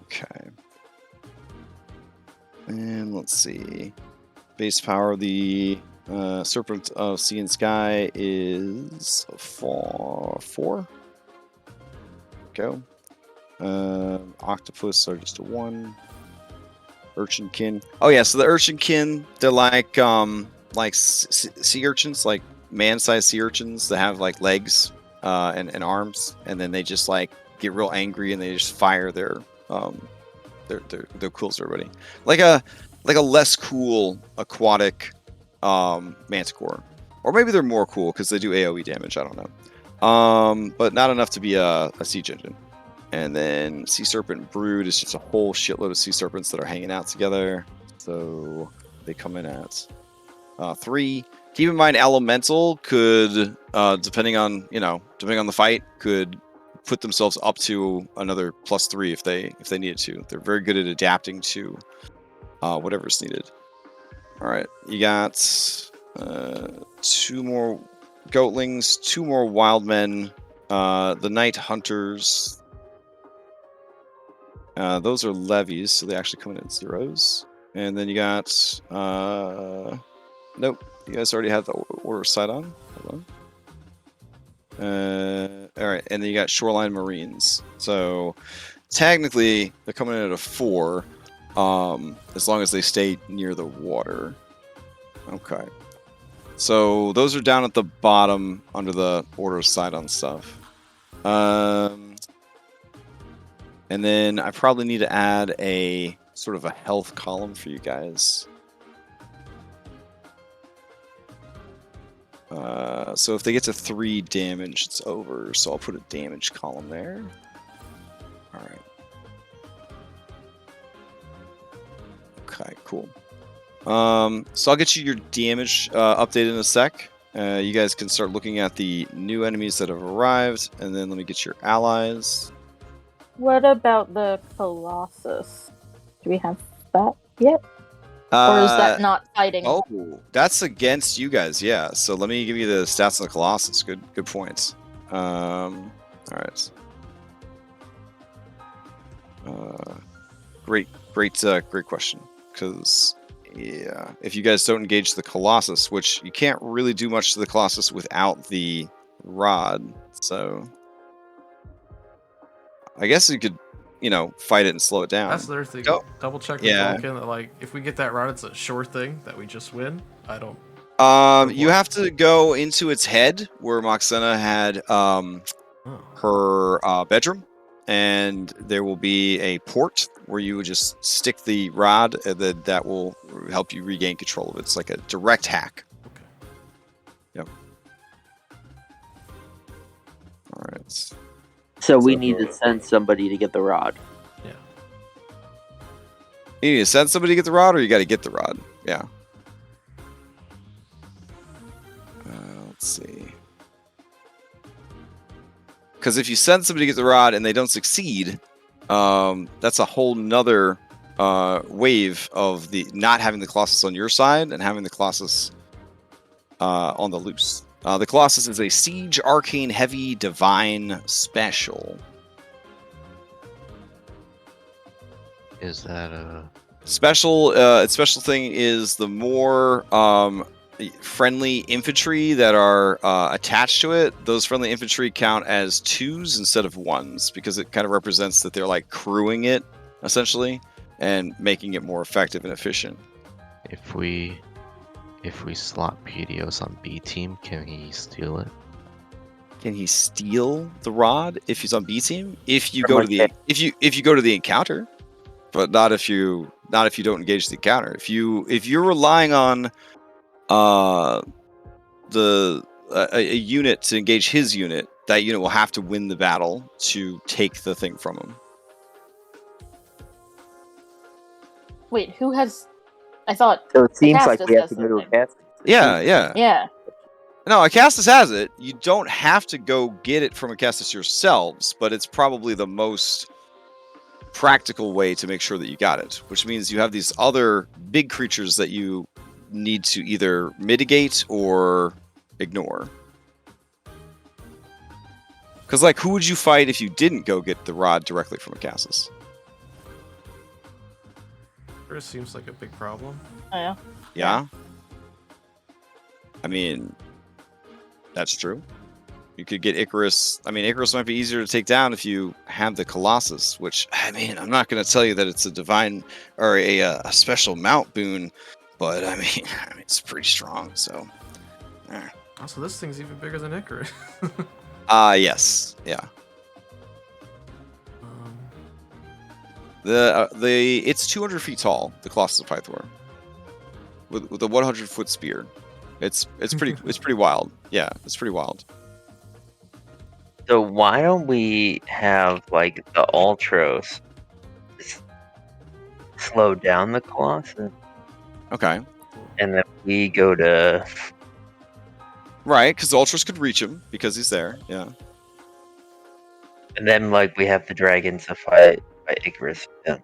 Okay. And let's see. Base power of the Serpent of Sea and Sky is 4. Go. Octopus are just a 1. Urchinkin. Oh yeah, so the Urchinkin, they're like sea urchins, like man-sized sea urchins that have like legs and arms, and then they just like get real angry and they just fire their quills at everybody. Like a less cool aquatic manticore, or maybe they're more cool because they do AoE damage. I don't know, but not enough to be a siege engine. And then Sea Serpent Brood is just a whole shitload of sea serpents that are hanging out together. So they come in at 3. Keep in mind, Elemental could, depending on the fight, could put themselves up to another +3 if they needed to. They're very good at adapting to whatever's needed. All right, you got 2 more Goatlings, 2 more Wildmen, the Night Hunters. Those are levies, so they actually come in at 0s. And then you got nope, you guys already have the order sight on. Hold on. All right, and then you got Shoreline Marines. So technically, they're coming in at a 4, as long as they stay near the water. Okay. So those are down at the bottom under the order sight on stuff. And then I probably need to add a sort of a health column for you guys. So if they get to 3 damage, it's over. So I'll put a damage column there. All right. Okay, cool. So I'll get you your damage updated in a sec. You guys can start looking at the new enemies that have arrived, and then let me get your allies. What about the Colossus? Do we have that yet? Or is that not fighting? Oh, that's against you guys, yeah. So let me give you the stats on the Colossus. Good points. All right. Great question. Because yeah, if you guys don't engage the Colossus, which you can't really do much to the Colossus without the rod, so I guess you could fight it and slow it down. That's the other thing. Go. Double check with Yeah. Vulcan that, like, if we get that rod, it's a sure thing that we just win. I don't. You have to go into its head where Moxena had her bedroom, and there will be a port where you would just stick the rod, and then that will help you regain control of it. It's like a direct hack. Okay. Yep. All right. So we need to send somebody to get the rod. Yeah. You need to send somebody to get the rod, or you got to get the rod. Yeah. Let's see. Because if you send somebody to get the rod and they don't succeed, that's a whole nother wave of the not having the Colossus on your side and having the Colossus on the loose. The Colossus is a Siege Arcane Heavy Divine Special. Is that a Special? Its special thing is the more friendly infantry that are attached to it. Those friendly infantry count as 2s instead of 1s because it kind of represents that they're like crewing it essentially and making it more effective and efficient. if we slot Pedios on B team, can he steal it? Can he steal the rod if he's on B team? If you From go like to the if you go to the encounter, but not if you don't engage the encounter. If you're relying on a unit to engage his unit, that unit will have to win the battle to take the thing from him. Wait, who has? I thought. So it seems like Acastus we have has to go to a something. cast. Yeah. Yeah. No, Acastus has it. You don't have to go get it from Acastus yourselves, but it's probably the most practical way to make sure that you got it, which means you have these other big creatures that you need to either mitigate or ignore. Because, like, who would you fight if you didn't go get the rod directly from Acastus? It seems like a big problem. Oh, yeah. Yeah? I mean, that's true. You could get Icarus. I mean, Icarus might be easier to take down if you have the Colossus, which, I mean, I'm not going to tell you that it's a divine or a special mount boon, but I mean, it's pretty strong, so. Also, this thing's even bigger than Icarus. Yes. Yeah. It's 200 feet tall, the Colossus of Pythor, with a 100-foot spear. It's pretty wild. Yeah, it's pretty wild. So why don't we have like the Ultros slow down the Colossus, Okay. and then we go to Right, because the Ultras could reach him because he's there. Yeah. and then like we have the dragons to fight Icarus. Yeah.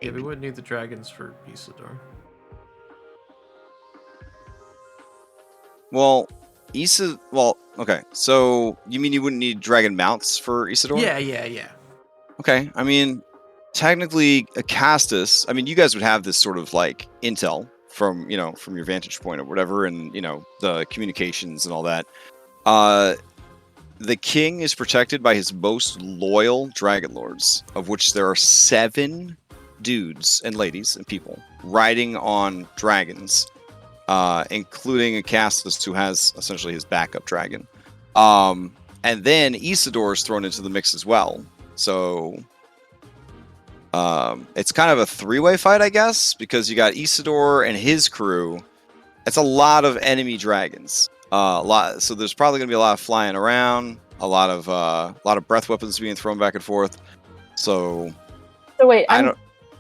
Yeah, we would need the dragons for Isidore. Well, okay. So you mean you wouldn't need dragon mounts for Isidore? Yeah. Okay. I mean, technically, Acastus. I mean, you guys would have this sort of like intel from your vantage point or whatever, and the communications and all that. The king is protected by his most loyal Dragonlords, of which there are 7 dudes and ladies and people riding on dragons, including Acastus, who has essentially his backup dragon. And then Isidore is thrown into the mix as well. So it's kind of a 3-way fight, I guess, because you got Isidore and his crew. It's a lot of enemy dragons. So there's probably going to be a lot of flying around, a lot of breath weapons being thrown back and forth. So wait,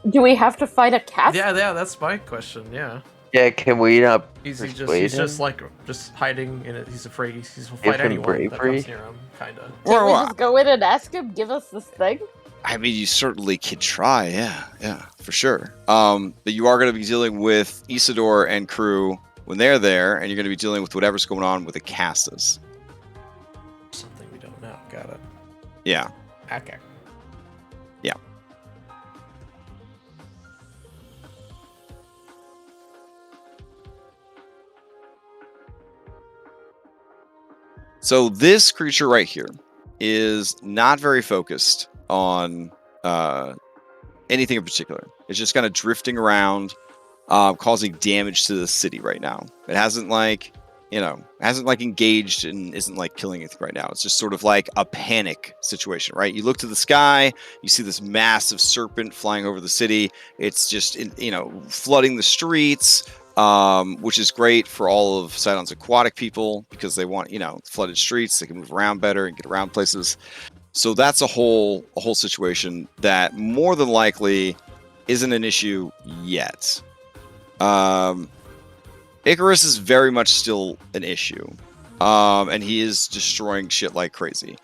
do we have to fight a cat? Yeah, that's my question. Yeah. Yeah, can we not? He's persuade just him? just hiding in it. He's afraid he'll Give fight him anyone that bravery? comes near him, kinda. Can we just go in and ask him, give us this thing? I mean, you certainly could try, yeah, for sure. But you are going to be dealing with Isidore and crew when they're there, and you're going to be dealing with whatever's going on with Acastus. Something we don't know. Got it. Yeah. Okay. Yeah. So this creature right here is not very focused on anything in particular. It's just kind of drifting around, causing damage to the city right now. It hasn't engaged and isn't like killing anything right now. It's just sort of like a panic situation, right? You look to the sky, you see this massive serpent flying over the city. It's just, flooding the streets, which is great for all of Sidon's aquatic people because they want, flooded streets. They can move around better and get around places. So that's a whole situation that more than likely isn't an issue yet. Icarus is very much still an issue. And he is destroying shit like crazy.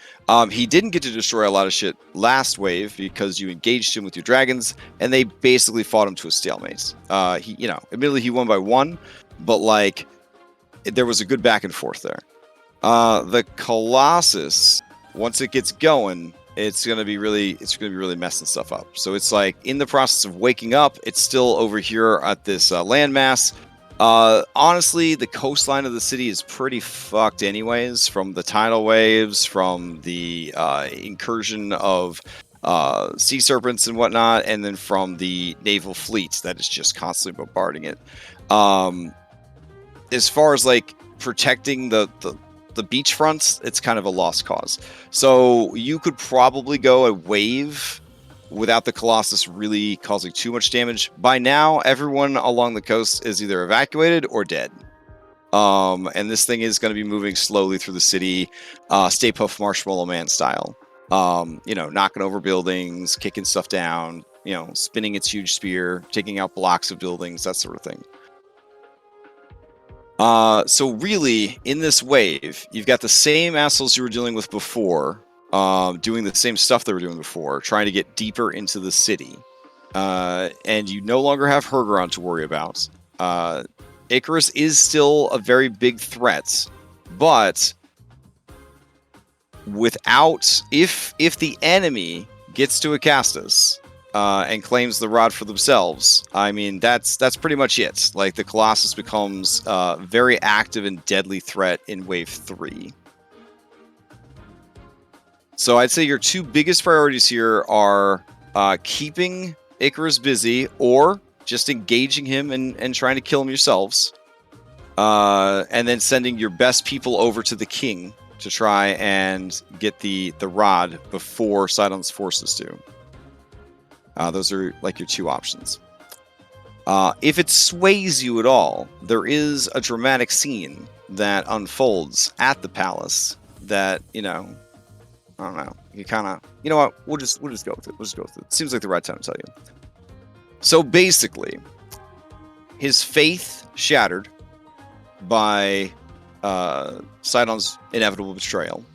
He didn't get to destroy a lot of shit last wave because you engaged him with your dragons, and they basically fought him to a stalemate. Admittedly he won by 1, but there was a good back and forth there. The Colossus, once it gets going, it's gonna be really messing stuff up. So it's like in the process of waking up. It's still over here at this landmass. Honestly, the coastline of the city is pretty fucked anyways, from the tidal waves, from the incursion of sea serpents and whatnot, and then from the naval fleet that is just constantly bombarding it. As far as protecting the beach fronts, it's kind of a lost cause. So you could probably go a wave without the Colossus really causing too much damage. By now, everyone along the coast is either evacuated or dead. And this thing is going to be moving slowly through the city, Stay Puft Marshmallow Man style. Knocking over buildings, kicking stuff down, spinning its huge spear, taking out blocks of buildings, that sort of thing. So really, in this wave, you've got the same assholes you were dealing with before, doing the same stuff they were doing before, trying to get deeper into the city. And you no longer have Hergeron to worry about. Icarus is still a very big threat, but if the enemy gets to Acastus and claims the rod for themselves, I mean, that's pretty much it. The Colossus becomes a very active and deadly threat in Wave 3. So I'd say your 2 biggest priorities here are keeping Icarus busy, or just engaging him and trying to kill him yourselves. And then sending your best people over to the king to try and get the rod before Sidon's forces do. Those are your 2 options. If it sways you at all, there is a dramatic scene that unfolds at the palace that, I don't know. You kind of, what? We'll just go with it. It seems like the right time to tell you. So basically, his faith shattered by Sidon's inevitable betrayal.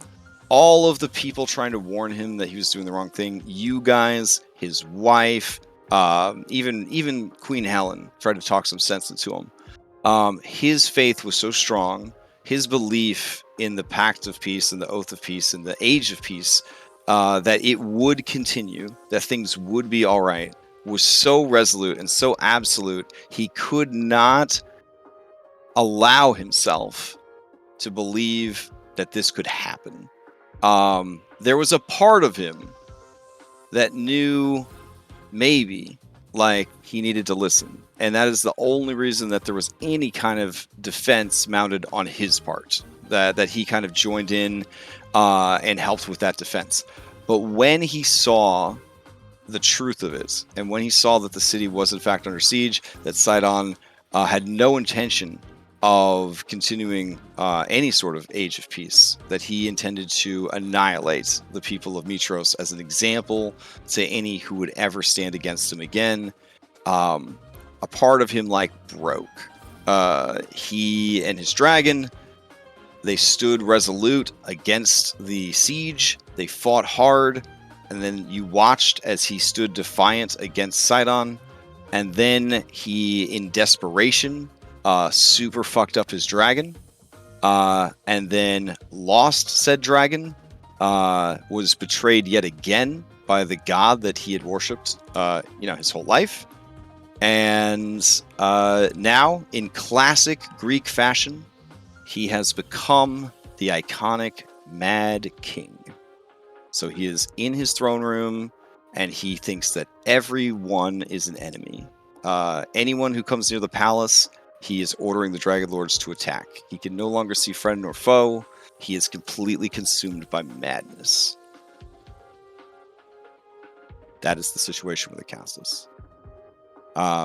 All of the people trying to warn him that he was doing the wrong thing, you guys, his wife, even Queen Helen tried to talk some sense into him. His faith was so strong, his belief in the Pact of Peace and the Oath of Peace and the Age of Peace, that it would continue, that things would be all right, was so resolute and so absolute, he could not allow himself to believe that this could happen. There was a part of him that knew maybe he needed to listen, and that is the only reason that there was any kind of defense mounted on his part, that he kind of joined in and helped with that defense. But when he saw the truth of it, and when he saw that the city was in fact under siege, that Sidon had no intention of continuing any sort of Age of Peace, that he intended to annihilate the people of Mitros as an example to any who would ever stand against him again, a part of him broke. He and his dragon, they stood resolute against the siege. They fought hard, and then you watched as he stood defiant against Sidon, and then he, in desperation, super fucked up his dragon, and then lost said dragon, was betrayed yet again by the god that he had worshipped, his whole life. And now, in classic Greek fashion, he has become the iconic Mad King. So he is in his throne room, and he thinks that everyone is an enemy. Anyone who comes near the palace, he is ordering the Dragonlords to attack. He can no longer see friend nor foe. He is completely consumed by madness. That is the situation with the Castus.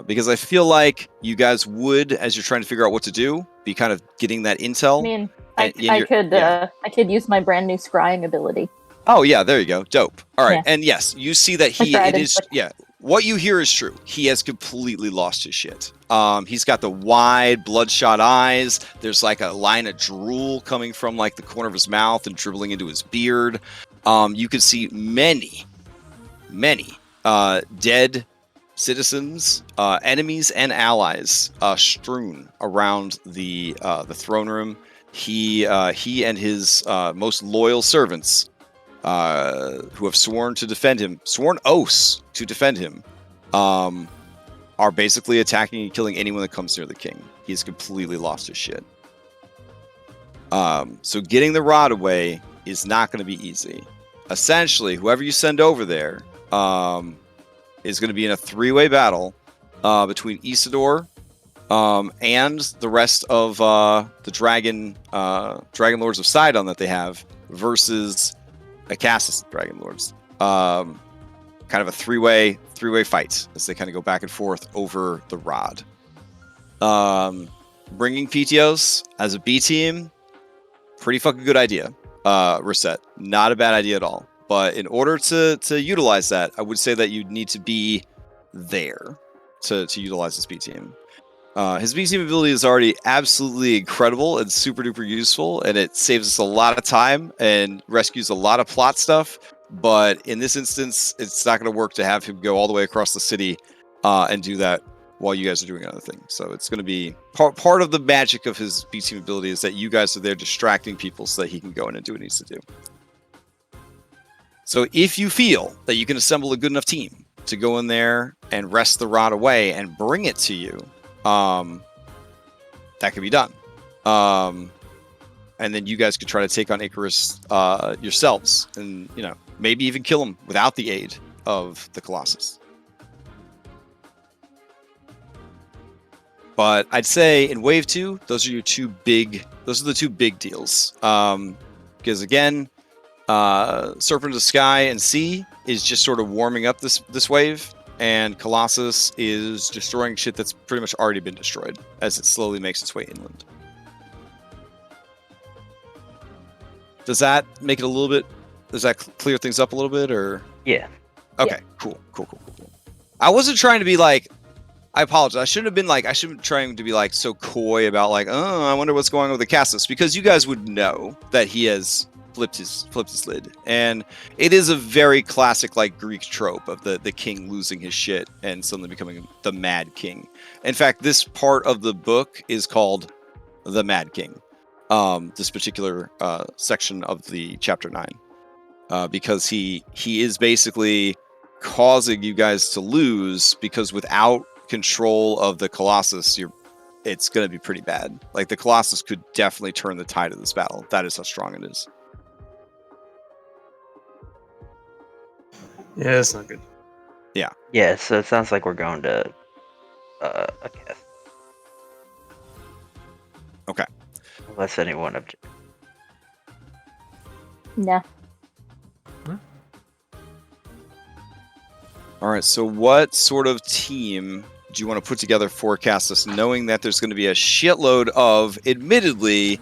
Because I feel like you guys would, as you're trying to figure out what to do, be kind of getting that intel. I mean, I could use my brand new scrying ability. Oh yeah, there you go. Dope. All right, Yeah. and yes, you see that what you hear is true. He has completely lost his shit. He's got the wide, bloodshot eyes. There's like a line of drool coming from like the corner of his mouth and dribbling into his beard. You can see many dead citizens, enemies, and allies strewn around the throne room. He and his most loyal servants, who have sworn oaths to defend him, are basically attacking and killing anyone that comes near the king. He's completely lost his shit. So getting the rod away is not going to be easy. Essentially, whoever you send over there is going to be in a three-way battle between Isidore and the rest of the Dragonlords of Sidon that they have versus Castus Dragonlords. Kind of a three-way fight as they kind of go back and forth over the rod. Bringing Pythios as a B team, pretty fucking good idea. Reset, not a bad idea at all. But in order to utilize that, I would say that you'd need to be there to utilize this B team. His B team ability is already absolutely incredible and super duper useful, and it saves us a lot of time and rescues a lot of plot stuff. But in this instance, it's not going to work to have him go all the way across the city and do that while you guys are doing another thing. So it's going to be part of the magic of his B team ability is that you guys are there distracting people so that he can go in and do what he needs to do. So if you feel that you can assemble a good enough team to go in there and wrest the rod away and bring it to you, that can be done. And then you guys could try to take on Icarus yourselves and, maybe even kill him without the aid of the Colossus. But I'd say in Wave 2, those are the two big deals. Because again, Serpent of the Sky and Sea is just sort of warming up this wave, and Colossus is destroying shit that's pretty much already been destroyed as it slowly makes its way inland. Does that make it a little bit? Does that clear things up a little bit, or? Yeah. Okay. Yeah. Cool. I wasn't trying to be like. I apologize. I shouldn't be trying to be like so coy about like, oh, I wonder what's going on with the Castus, because you guys would know that he has flipped his lid, and it is a very classic like Greek trope of the king losing his shit and suddenly becoming the Mad King. In fact, this part of the book is called the Mad King. This particular section of the chapter 9, because he is basically causing you guys to lose, because without control of the Colossus, it's going to be pretty bad. Like the Colossus could definitely turn the tide of this battle. That is how strong it is. Yeah, that's not good. Yeah. Yeah, so it sounds like we're going to a cast. Okay. Unless anyone objects. Nah. All right, so what sort of team do you want to put together for Castus, knowing that there's going to be a shitload of, admittedly,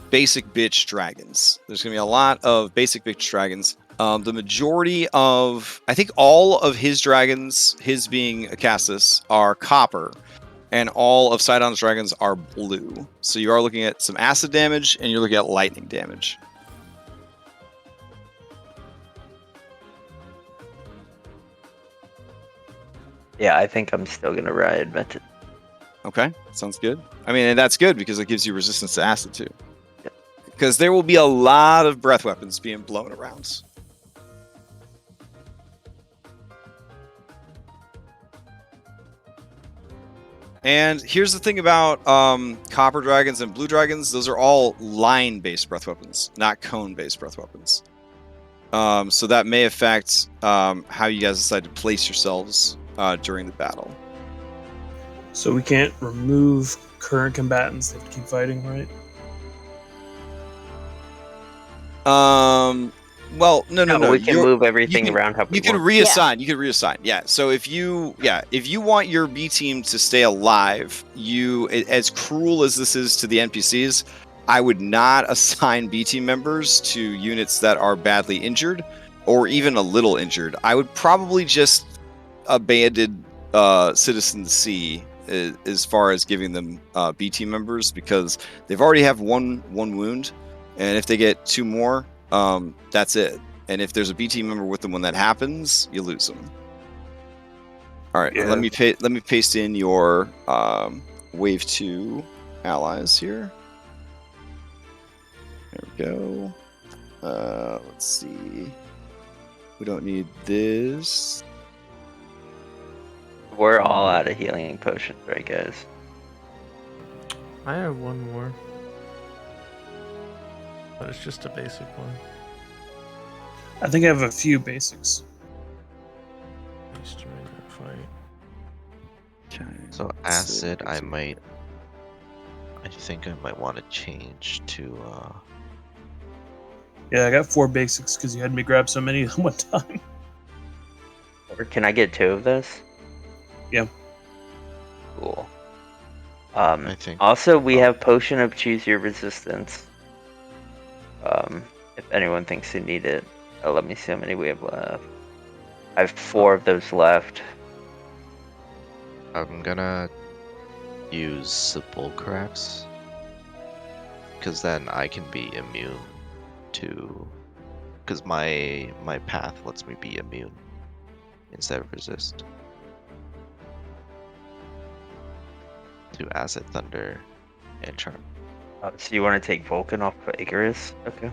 basic bitch dragons? There's going to be a lot of basic bitch dragons. The majority of, I think all of his dragons, his being a Castus, are copper, and all of Sidon's dragons are blue. So you are looking at some acid damage, and you're looking at lightning damage. Yeah, I think I'm still gonna ride Method. Okay, sounds good. I mean, and that's good because it gives you resistance to acid too. Because there will be a lot of breath weapons being blown around. And here's the thing about copper dragons and blue dragons. Those are all line-based breath weapons, not cone-based breath weapons. So that may affect how you guys decide to place yourselves during the battle. So we can't remove current combatants. They have to keep fighting, right? Well, no. We can move everything around how we You can want. reassign. You can reassign. Yeah. So if you want your B team to stay alive, as cruel as this is to the NPCs, I would not assign B team members to units that are badly injured or even a little injured. I would probably just abandon Citizen C as far as giving them B team members, because they've already have one wound, and if they get 2 more, that's it. And if there's a B team member with them when that happens, you lose them. All right, Yeah. let me paste in your wave 2 allies here. There we go. Let's see. We don't need this. We're all out of healing potions, right, guys? I have one more. But it's just a basic one. I think I have a few basics. Used to win that fight. Okay. So acid, I think I might want to change to. Yeah, I got 4 basics because you had me grab so many at one time. Or can I get 2 of those? Yeah. Cool. I think. Also, we have Potion of Choose Your Resistance. If anyone thinks they need it. Let me see how many we have left. I have 4 of those left. I'm gonna use Sepulchrax, because then I can be immune to. Because my path lets me be immune instead of resist to acid, thunder, and charm. So you want to take Vulcan off of Icarus? Okay.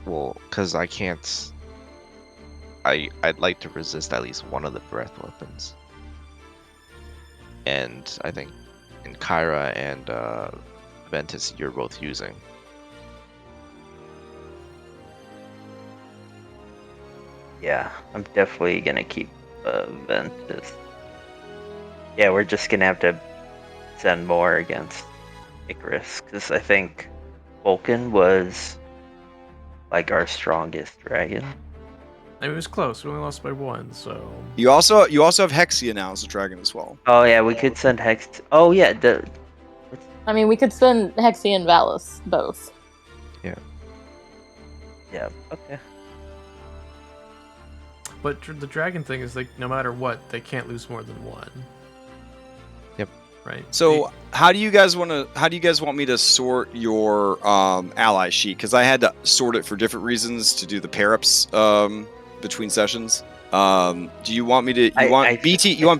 Well, because I can't. I'd like to resist at least one of the breath weapons. And I think in Kyra and Ventus, you're both using. Yeah, I'm definitely gonna keep Ventus. Yeah, we're just gonna have to send more against Icarus, because I think Vulcan was like our strongest dragon. It was close. We only lost by 1, so. You also have Hexia now as a dragon as well. Oh yeah, we could send Hex. Oh yeah, I mean, we could send Hexie and Valis both. yeah. Okay. But the dragon thing is, like, no matter what, they can't lose more than 1. Yep. Right. So how do you guys want me to sort your ally sheet? Because I had to sort it for different reasons to do the pair ups between sessions. Do you want me to? You want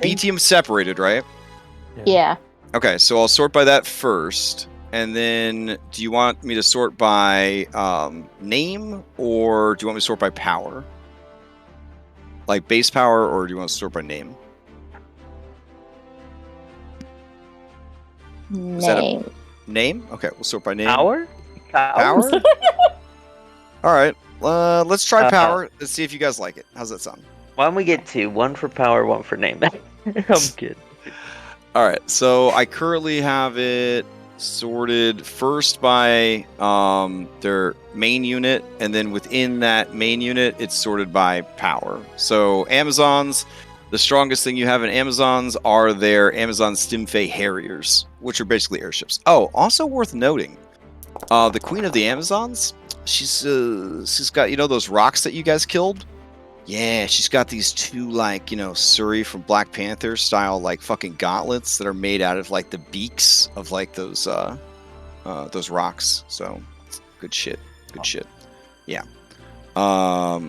B team separated, right? Yeah. Okay, so I'll sort by that first, and then do you want me to sort by name, or do you want me to sort by power? Like base power, or do you want to sort by name? Name. Name? Okay, we'll sort by name. Power? Power? All right. Let's try power. Let's see if you guys like it. How's that sound? Why don't we get 2? 1 for power, 1 for name. I'm kidding. All right. So I currently have it sorted first by their main unit, and then within that main unit, it's sorted by power. So Amazons, the strongest thing you have in Amazons are their Amazon Stimfey Harriers, which are basically airships. Oh, also worth noting, the Queen of the Amazons, she's got, you know, those rocks that you guys killed? Yeah, she's got these 2, like, you know, Suri from Black Panther style, like, fucking gauntlets that are made out of, like, the beaks of, like, those rocks. So, good shit. Good shit. Yeah. All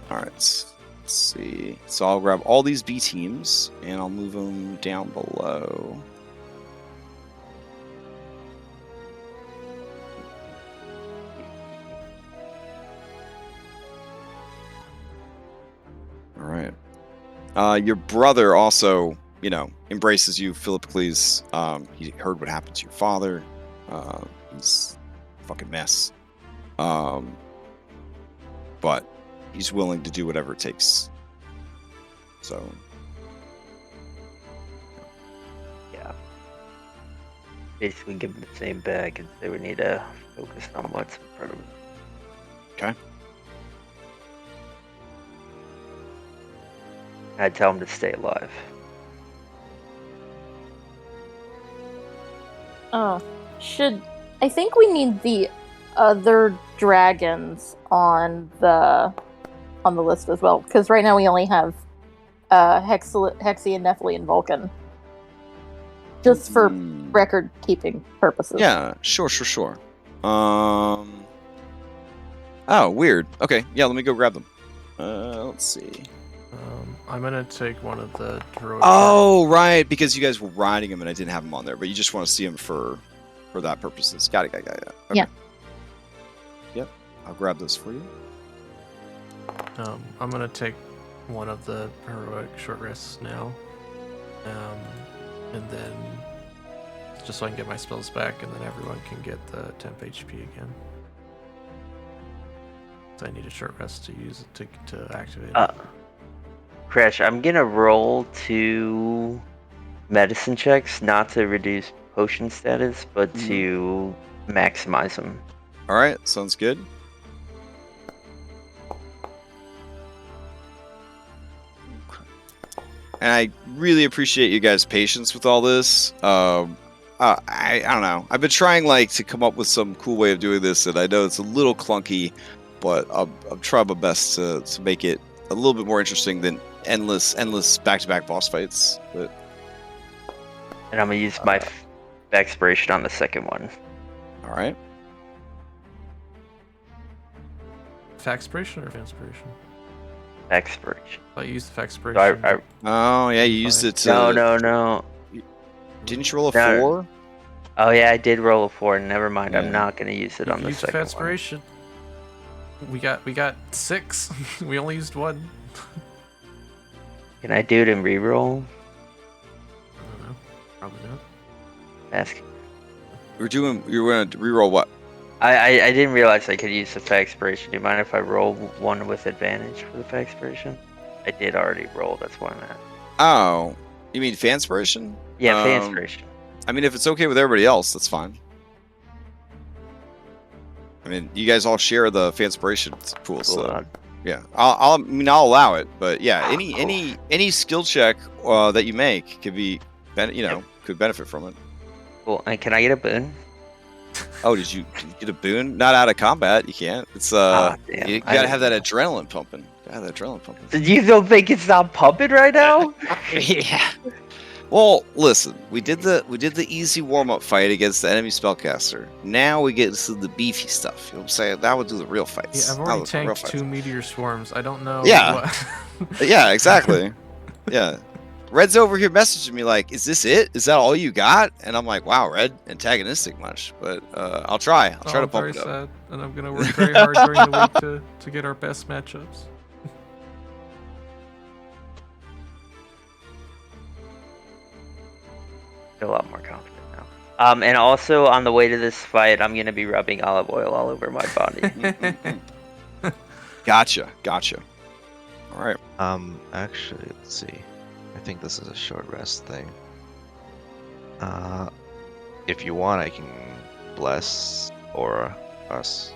right. Let's see. So I'll grab all these B teams and I'll move them down below. All right. Your brother also embraces you. Philippocles, he heard what happened to your father. He's a fucking mess. But he's willing to do whatever it takes. So, yeah. Basically, give them the same bag, and they would need to focus on what's in front of them. okay. I'd tell them to stay alive. Oh, I think we need the other dragons on the list as well, because right now we only have Hexy and Nephili and Vulcan. Just for record keeping purposes. Yeah, sure. Oh, weird. Okay, yeah, let me go grab them. Let's see. I'm gonna take one of the heroic. Oh, right, because you guys were riding them and I didn't have them on there, but you just want to see them for that purposes. Got it. Okay. Yeah. Yep, I'll grab those for you. I'm gonna take one of the heroic short rests now, and then just so I can get my spells back, and then everyone can get the temp HP again. So I need a short rest to use it to activate it. Crash, I'm gonna roll 2 medicine checks, not to reduce potion status, but to maximize them. All right, sounds good. And I really appreciate you guys' patience with all this. I don't know. I've been trying to come up with some cool way of doing this, and I know it's a little clunky, but I'm trying my best to make it a little bit more interesting than endless back-to-back boss fights. But And I'm gonna use my expiration on the second one. all right. Faxpiration or Fanspiration? Expiration. I used So Faxpiration. Oh yeah, you used it to. No. Didn't you roll a No. 4? Oh yeah, I did roll a 4. Never mind. Yeah. I'm not gonna use it on the used second one. Fanspiration. We got 6. We only used 1. Can I do it in reroll? I don't know. Probably not. Ask. You were going to reroll what? I didn't realize I could use the expiration. Do you mind if I roll 1 with advantage for the expiration? I did already roll. That's why I'm at. Oh, you mean Fanspiration? Yeah, expiration. I mean, if it's okay with everybody else, that's fine. I mean, you guys all share the Fanspiration pool, so yeah, I'll allow it. But yeah, any skill check that you make could be, could benefit from it. Cool. And can I get a boon? Oh, did you get a boon? Not out of combat, you can't. It's damn, you gotta have that adrenaline pumping. You don't think it's not pumping right now? Yeah. Well, listen, we did the easy warm-up fight against the enemy spellcaster. Now we get to the beefy stuff. You know what I'm saying? That would do the real fights. Yeah, I've already tanked 2 meteor swarms. I don't know. Yeah. Yeah, exactly. Yeah. Red's over here messaging me like, "Is this it? Is that all you got?" And I'm like, "Wow, Red, antagonistic much." But I'll try. I'll try to pump it up. Sad, and I'm gonna work very hard during the week to get our best matchups. Feel a lot more confident now. And also on the way to this fight, I'm gonna be rubbing olive oil all over my body. Gotcha. All right. Actually, let's see. I think this is a short rest thing. If you want, I can bless Aura us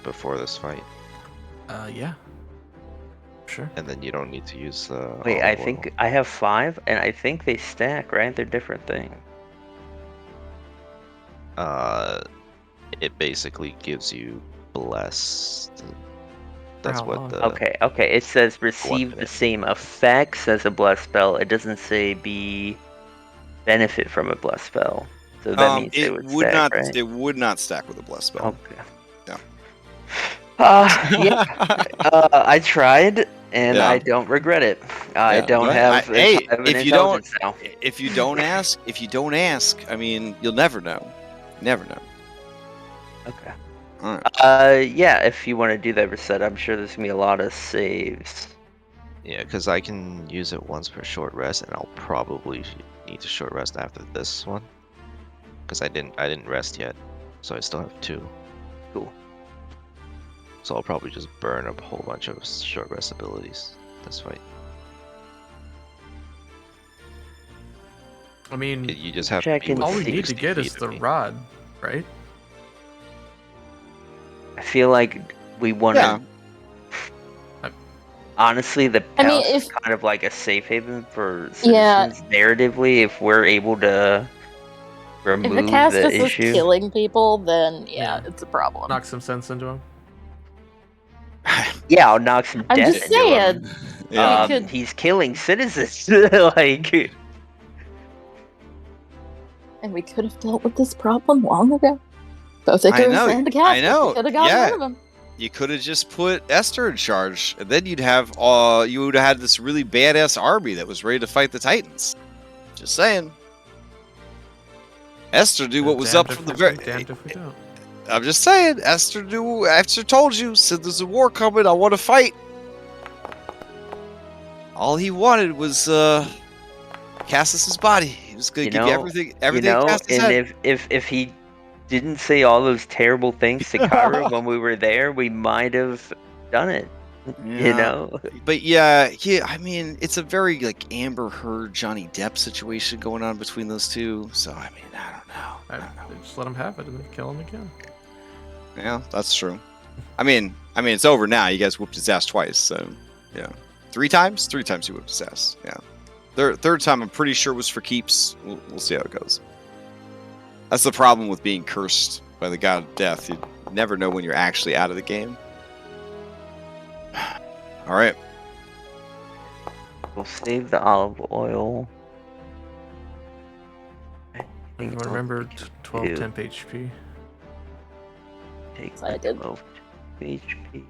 before this fight. Yeah. Sure. And then you don't need to use the. Wait, I olive think oil. I have 5, and I think they stack, right? They're different things. It basically gives you blessed. That's how what long? the. Okay. It says receive the minute. same effects as a blessed spell. It doesn't say be benefit from a blessed spell. So that means it would would stack, not. right? It would not stack with a blessed spell. Okay. Yeah. Yeah. I tried, and Yeah. I don't regret it. I Yeah, don't right. have. Hey, I have an if you don't, intelligence now. if you don't ask, I mean, you'll never know. Never know. Okay. All right. Yeah. If you want to do that reset, I'm sure there's gonna be a lot of saves. Yeah, because I can use it once per short rest, and I'll probably need to short rest after this one. Because I didn't rest yet, so I still have 2. Cool. So I'll probably just burn a whole bunch of short rest abilities this fight. I mean, You just have Check to be and all we within need to 60 get feet is of the me. rod, right? I feel like we want to. Yeah. Honestly, the I mean, palace is if- kind of like a safe haven for Yeah. citizens narratively. If we're able to If remove the cast the just is issue, killing people, then Yeah. it's a problem. Knock some sense into him. yeah, I'll knock some I'm death just into him. saying. Yeah. We could- He's killing citizens. like, And we could have dealt with this problem long ago. Both I Icarus know, and the I cast. know, We could have gotten yeah. rid of them. You could have just put Esther in charge, and then you would have had this really badass army that was ready to fight the Titans. Just saying. Esther knew what was Damned up if from the we very. do, damned if we don't. I'm just saying, Esther knew. Esther told you, said there's a war coming. I want to fight. All he wanted was Cassius's body. He was gonna give you everything. Cassius and had. if he didn't say all those terrible things to Kyra when we were there, we might have done it. You Yeah. know? But yeah, I mean, it's a very like Amber Heard, Johnny Depp situation going on between those two. So I mean, I don't know. Just let him have it and then kill him again. Yeah, that's true. I mean, it's over now. You guys whooped his ass twice, so yeah. 3 times? 3 times you whooped his ass. Yeah. Third time, I'm pretty sure was for keeps. We'll see how it goes. That's the problem with being cursed by the god of death. You never know when you're actually out of the game. All right. We'll save the olive oil. Everyone remember 12 do. temp HP. Take I did. 12 HP.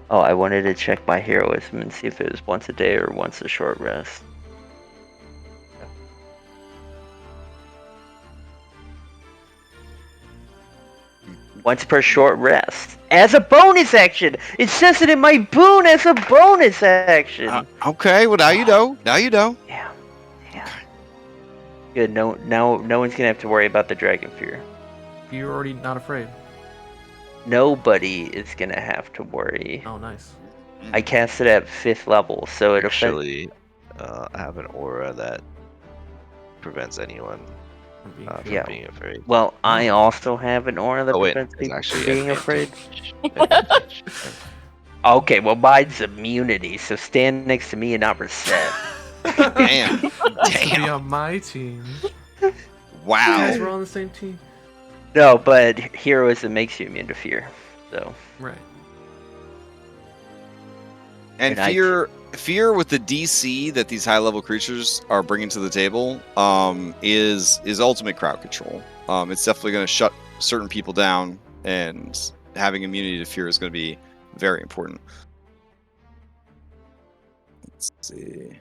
Oh, I wanted to check my heroism and see if it was once a day or once a short rest. Once per short rest. As a bonus action! It says it in my boon as a bonus action! Okay, well now you know. Now you know. Yeah. Good, no one's gonna have to worry about the dragon fear. You're already not afraid. Nobody is gonna have to worry. Oh, nice. I cast it at 5th level, so it Actually, I have an aura that prevents anyone I'm being from Yeah. being afraid. Well, I also have an aura that Oh wait, prevents it's people actually from being afraid. advantage. Okay, well mine's immunity, so stand next to me and not reset. Damn. Be Damn. on my team. You guys Wow. were on the same team. No, but heroism makes you immune to fear. So Right. And And fear with the DC that these high level creatures are bringing to the table is ultimate crowd control. It's definitely going to shut certain people down, and having immunity to fear is going to be very important. Let's see.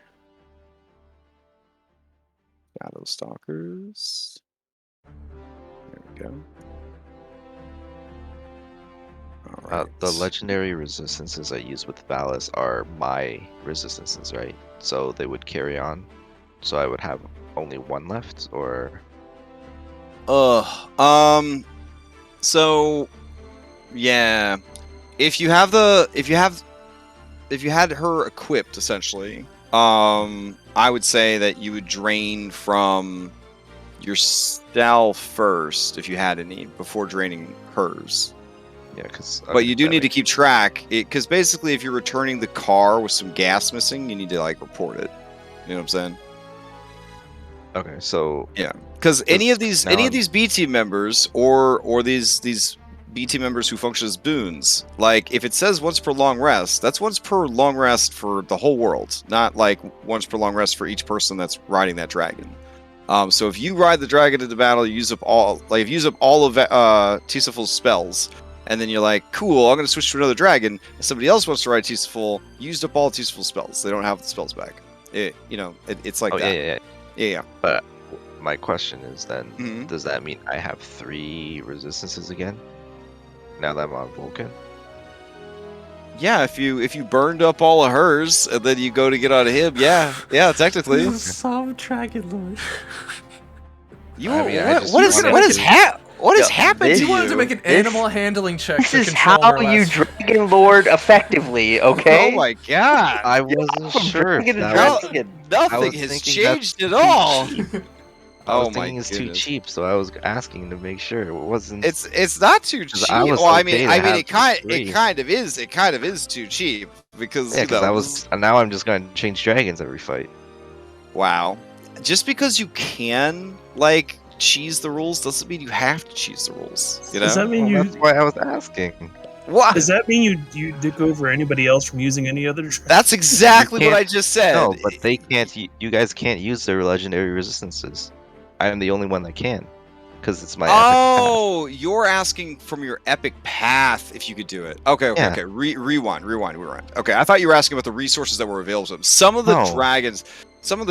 Shadow Stalkers. There we go. All The right. legendary resistances I use with Valis are my resistances, right? So they would carry on. So I would have only 1 left, or So yeah, if you had her equipped essentially, I would say that you would drain from yourself first if you had any before draining hers. yeah, because. But you do need to keep track, because basically if you're returning the car with some gas missing, you need to like report it. You know what I'm saying? Okay, so Yeah, because any of Because these B team members or these B team members who function as boons, like if it says once per long rest, that's once per long rest for the whole world, not like once per long rest for each person that's riding that dragon. So if you ride the dragon into battle, you use up all of Tisaful's spells, and then you're like, cool, I'm gonna switch to another dragon. And somebody else wants to ride Tisaful, used up all Tisaful's spells. They don't have the spells back. It's like oh that. yeah. Yeah. But my question is then, Mhm. does that mean I have 3 resistances again? Now that I'm on Vulcan? Yeah, if you burned up all of hers and then you go to get on him, yeah, technically. Some Dragonlord. You I mean, I what, just what is wanted what is to- what has Yeah, happened this- to You wanted to you? make an animal handling check This to is control how her you last- Dragon Lord effectively, okay? Oh my god! I wasn't From sure if dragon to that No, was. dragon. nothing was has thinking that's changed at too all. cheap. I Oh was my thinking it's too goodness. cheap, so I was asking to make sure it wasn't. It's not too 'Cause cheap. I was Well, I okay mean, to I mean, have it three. kind of is too cheap because Yeah, you because know. I was. Now I'm just going to change dragons every fight. Wow. Just because you can like cheese the rules doesn't mean you have to cheese the rules. You know. Does that mean Well, that's why I was asking. What? Does that mean you dick over anybody else from using any other? That's exactly You what can't- I just said. No, but they can't. You guys can't use their legendary resistances. I am the only one that can, because it's my. epic path. Oh, you're asking from your epic path if you could do it. Okay. Yeah. Rewind. Okay, I thought you were asking about the resources that were available to them. Some of the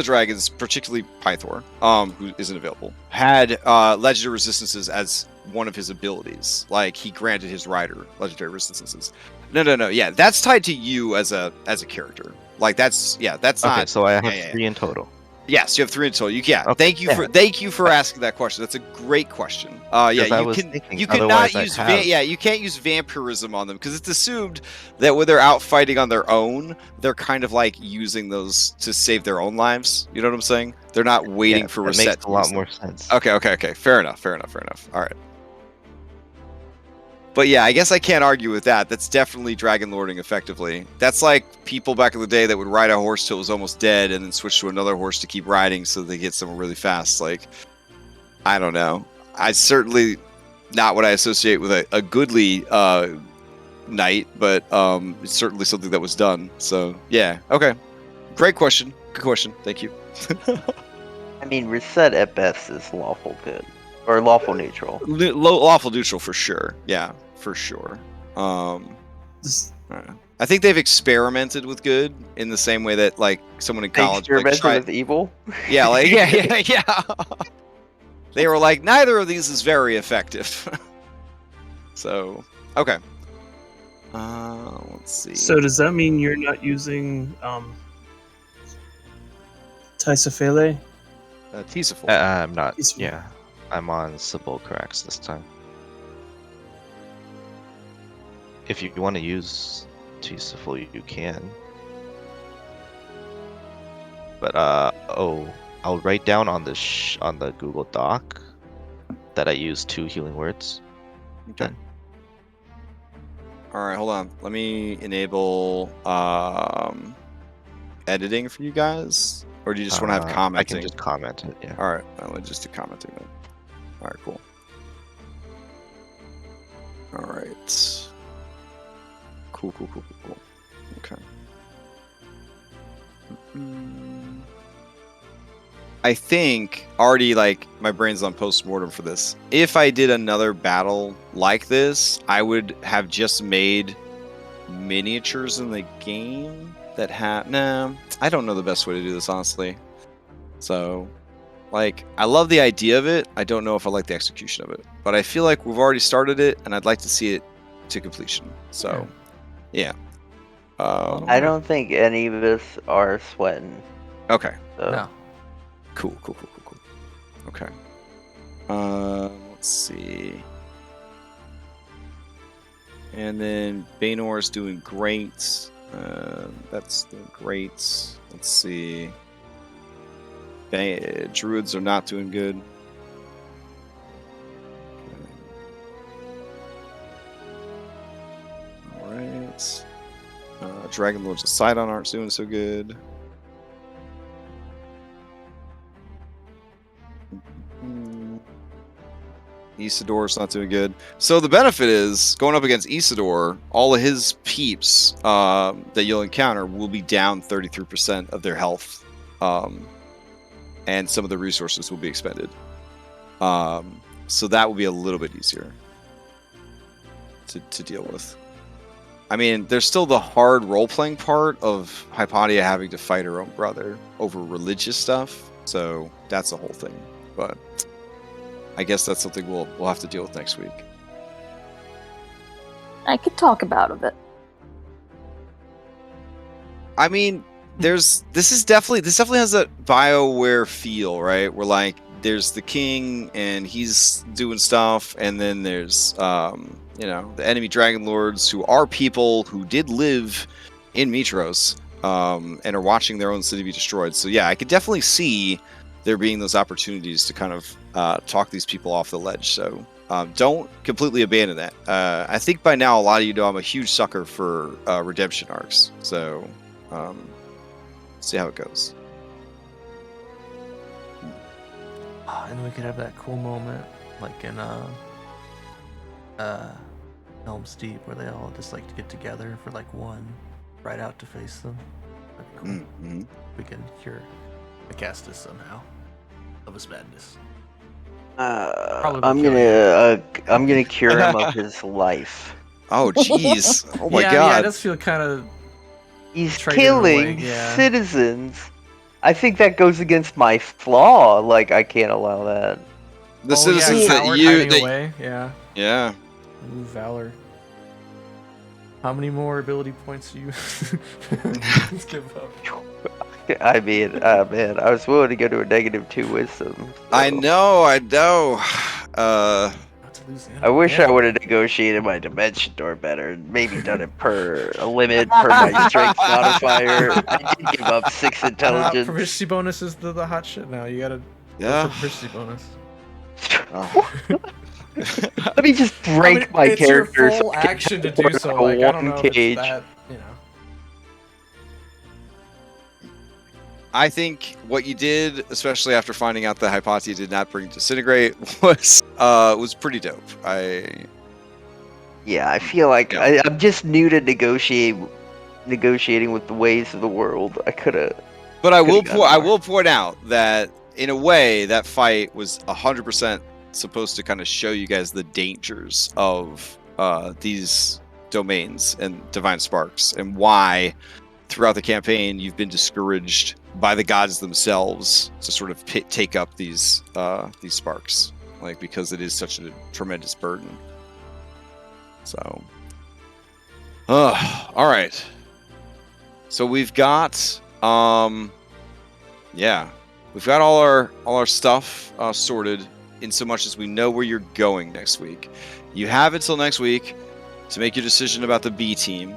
dragons, particularly Pythor, who isn't available, had legendary resistances as one of his abilities. Like he granted his rider legendary resistances. No. Yeah, that's tied to you as a character. Like that's Okay, not. so I have yeah. 3 in total. Yes, you have 3 in total. Okay. Thank you for asking that question. That's a great question. Because I You was can thinking, you cannot otherwise I'd use have- you can't use vampirism on them because it's assumed that when they're out fighting on their own, they're kind of like using those to save their own lives. You know what I'm saying? They're not waiting Yeah, for that reset. makes to a lot use them. more sense. Okay. Fair enough. All right. But yeah, I guess I can't argue with that. That's definitely dragon lording effectively. That's like people back in the day that would ride a horse till it was almost dead and then switch to another horse to keep riding so they get somewhere really fast. Like, I don't know. I certainly not what I associate with a goodly knight, but it's certainly something that was done. So yeah, okay. Great question. Good question. Thank you. I mean, reset at best is lawful good. Or lawful neutral. Lawful neutral for sure. Yeah, for sure. I think they've experimented with good in the same way that like someone in college like, Experimented with evil? yeah, like yeah. They were like, neither of these is very effective. So okay. Let's see. So does that mean you're not using Tysophile? Tisaful. I'm not. It's- Yeah, I'm on Sepulchrax this time. If you want to use Tisaful, you can. But I'll write down on the on the Google Doc that I use 2 healing words. Okay. All right, hold on. Let me enable editing for you guys, or do you just want to have commenting? I can just comment it. Yeah. All right, let's just do commenting then. All right, cool. All right. Cool. Okay. I think already like my brain's on post-mortem for this. If I did another battle like this, I would have just made miniatures in the game that have I don't know the best way to do this, honestly. So like I love the idea of it. I don't know if I like the execution of it. But I feel like we've already started it and I'd like to see it to completion. So yeah. I don't think any of us are sweating. Okay. So. No. Cool. Okay. Let's see. And then Banor's doing great. That's doing great. Let's see. Druids are not doing good. All right. Dragonlords and Sidon aren't doing so good. Isidor's not doing good. So the benefit is going up against Isidor, all of his peeps that you'll encounter will be down 33% of their health, and some of the resources will be expended. So that will be a little bit easier to deal with. I mean, there's still the hard role-playing part of Hypatia having to fight her own brother over religious stuff. So that's a whole thing. But I guess that's something we'll have to deal with next week. I could talk about it. I mean, this definitely has that BioWare feel, right? Where like there's the king and he's doing stuff, and then there's the enemy Dragonlords who are people who did live in Mitros and are watching their own city be destroyed. So yeah, I could definitely see there being those opportunities to kind of talk these people off the ledge. So don't completely abandon that. I think by now a lot of you know I'm a huge sucker for redemption arcs. So see how it goes. And we could have that cool moment, like in Helm's Deep, where they all just like to get together for like one ride out to face them. That'd be cool. Mm-hmm. We can cure Acastus somehow of his madness. I'm gonna cure him of his life. Oh jeez! Oh my Yeah, god! I just feel kind of. He's Traded away, killing yeah. citizens. I think that goes against my flaw. Like, I can't allow that. The citizens that Coward you hiding that, away. Yeah. yeah. Ooh, Valor. How many more ability points do you let's give up? I mean, man, I was willing to go to a -2 wisdom. So. I know. Not to lose the I wish I enemy. would have negotiated my dimension door better and maybe done it per a limit per my strength modifier. I did give up 6 intelligence. Proficiency bonus is the hot shit now. You gotta Yeah. go for proficiency bonus. Oh. Let me just break my it's character. your full action to do so. Like, I don't know if it's that, I think what you did, especially after finding out that Hypatia did not bring Disintegrate, was pretty dope. Yeah, I feel like Yeah. I'm just new to negotiating with the ways of the world. I could have. But I will point out that in a way that fight was 100% supposed to kind of show you guys the dangers of these domains and divine sparks, and why throughout the campaign you've been discouraged by the gods themselves to sort of take up these sparks, like, because it is such a tremendous burden. So all right, so we've got we've got all our stuff sorted, in so much as we know where you're going next week. You have until next week to make your decision about the B team.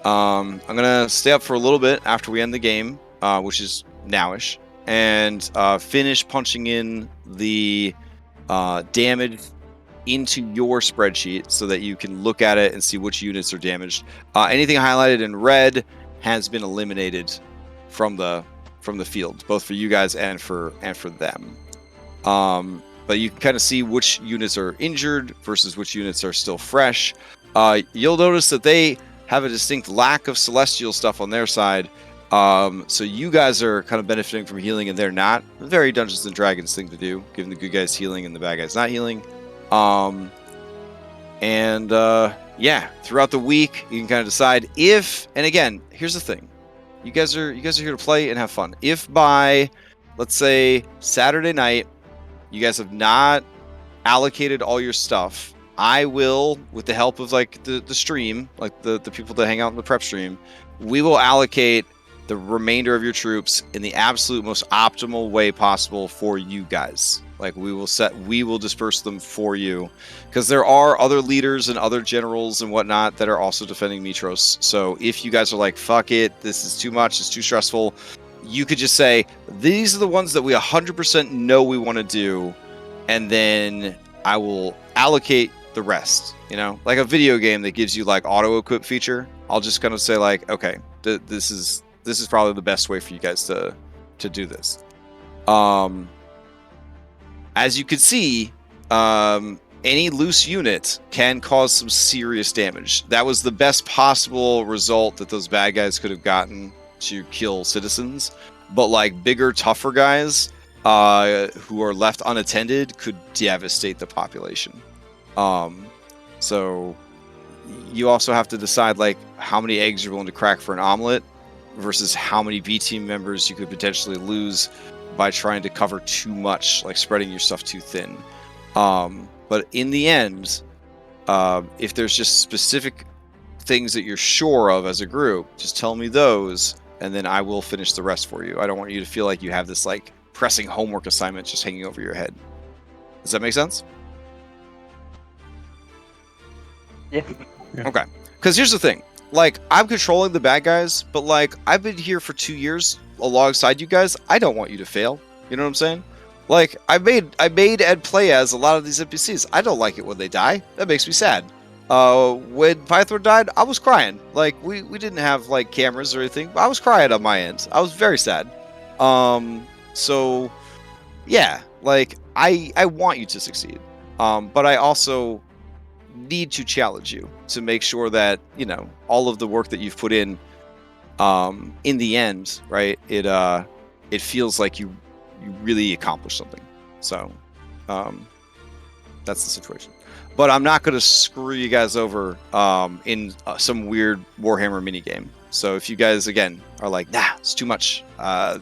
I'm gonna stay up for a little bit after we end the game, which is nowish, and finish punching in the damage into your spreadsheet so that you can look at it and see which units are damaged. Anything highlighted in red has been eliminated from the field, both for you guys and for them. But you can kind of see which units are injured versus which units are still fresh. You'll notice that they have a distinct lack of celestial stuff on their side. So you guys are kind of benefiting from healing and they're not. A very Dungeons and Dragons thing to do, giving the good guys healing and the bad guys not healing. Throughout the week you can kind of decide if, and again, here's the thing. You guys are here to play and have fun. If by, let's say, Saturday night, you guys have not allocated all your stuff, I will, with the help of like the stream, like the people that hang out in the prep stream, we will allocate the remainder of your troops in the absolute most optimal way possible for you guys. Like we will disperse them for you, because there are other leaders and other generals and whatnot that are also defending Mitros. So if you guys are like, fuck it, this is too much, it's too stressful, you could just say, these are the ones that we 100% know we want to do, and then I will allocate the rest. You know, like a video game that gives you like auto equip feature. I'll just kind of say like, okay, this is probably the best way for you guys to do this. As you can see, any loose unit can cause some serious damage. That was the best possible result that those bad guys could have gotten to kill citizens. But like bigger, tougher guys who are left unattended could devastate the population. So you also have to decide like how many eggs you're willing to crack for an omelet versus how many B team members you could potentially lose by trying to cover too much, like spreading your stuff too thin. But in the end, if there's just specific things that you're sure of as a group, just tell me those, and then I will finish the rest for you. I don't want you to feel like you have this like pressing homework assignment just hanging over your head. Does that make sense? Yeah. Okay. Because here's the thing. Like, I'm controlling the bad guys, but like, I've been here for 2 years alongside you guys. I don't want you to fail. You know what I'm saying? Like, I made Ed play as a lot of these NPCs. I don't like it when they die. That makes me sad. When Pythor died, I was crying. Like, we didn't have like cameras or anything, but I was crying on my end. I was very sad. So yeah, like I want you to succeed. But I also need to challenge you to make sure that, you know, all of the work that you've put in the end, right? It feels like you really accomplished something. So that's the situation. But I'm not going to screw you guys over in some weird Warhammer minigame. So if you guys, again, are like, nah, it's too much.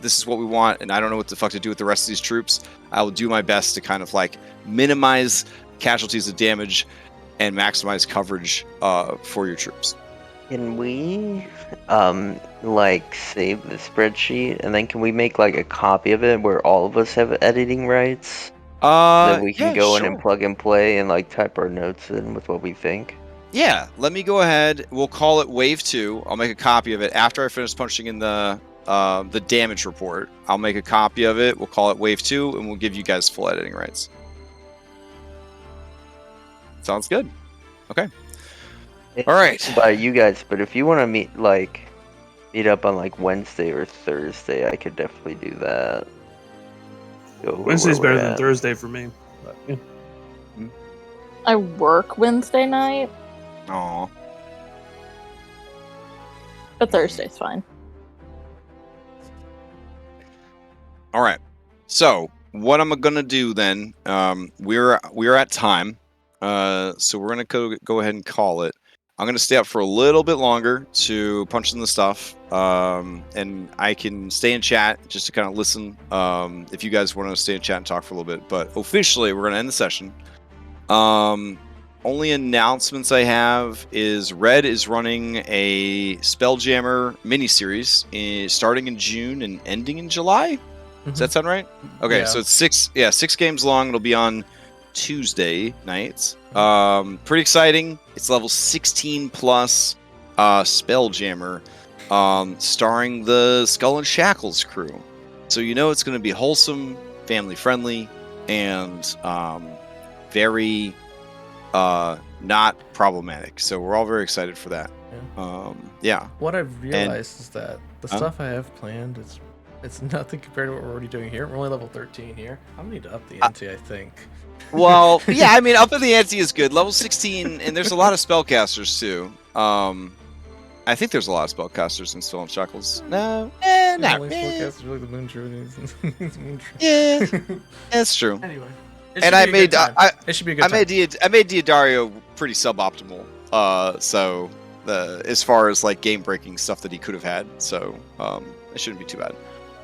This is what we want, and I don't know what the fuck to do with the rest of these troops, I will do my best to kind of like minimize casualties and damage and maximize coverage for your troops. Can we like save the spreadsheet, and then can we make like a copy of it where all of us have editing rights? That we can go in and plug and play and like type our notes in with what we think. Yeah, let me go ahead. We'll call it Wave 2. I'll make a copy of it after I finish punching in the damage report. I'll make a copy of it. We'll call it Wave 2, and we'll give you guys full editing rights. Sounds good. Okay. All right. By you guys, but if you want to meet up on like Wednesday or Thursday, I could definitely do that. Wednesday's better than Thursday for me. But, yeah. I work Wednesday night, Aw. but Thursday's fine. All right. So what I'm gonna do then? We're at time, so we're gonna go ahead and call it. I'm gonna stay up for a little bit longer to punch in the stuff, and I can stay in chat just to kind of listen. If you guys want to stay in chat and talk for a little bit, but officially we're gonna end the session. Only announcements I have is Red is running a Spelljammer miniseries starting in June and ending in July. Does that sound right? Okay, so it's 6 games long. It'll be on Tuesday nights. Pretty exciting. It's level 16 plus Spelljammer, starring the Skull and Shackles crew. So you know it's going to be wholesome, family friendly, and very not problematic. So we're all very excited for that. Yeah. What I've realized is that the stuff I have planned it's nothing compared to what we're already doing here. We're only level 13 here. I'm gonna need to up the ante, I think. Well, yeah, I mean, up in the ante is good. Level 16, and there's a lot of spellcasters too. I think there's a lot of spellcasters in Skull and Shackles. No, not really. Spellcasters really the Moon Druid. Yeah, that's true. Anyway, and I made it should be a good time. I made Diadario pretty suboptimal. So as far as like game breaking stuff that he could have had, so it shouldn't be too bad.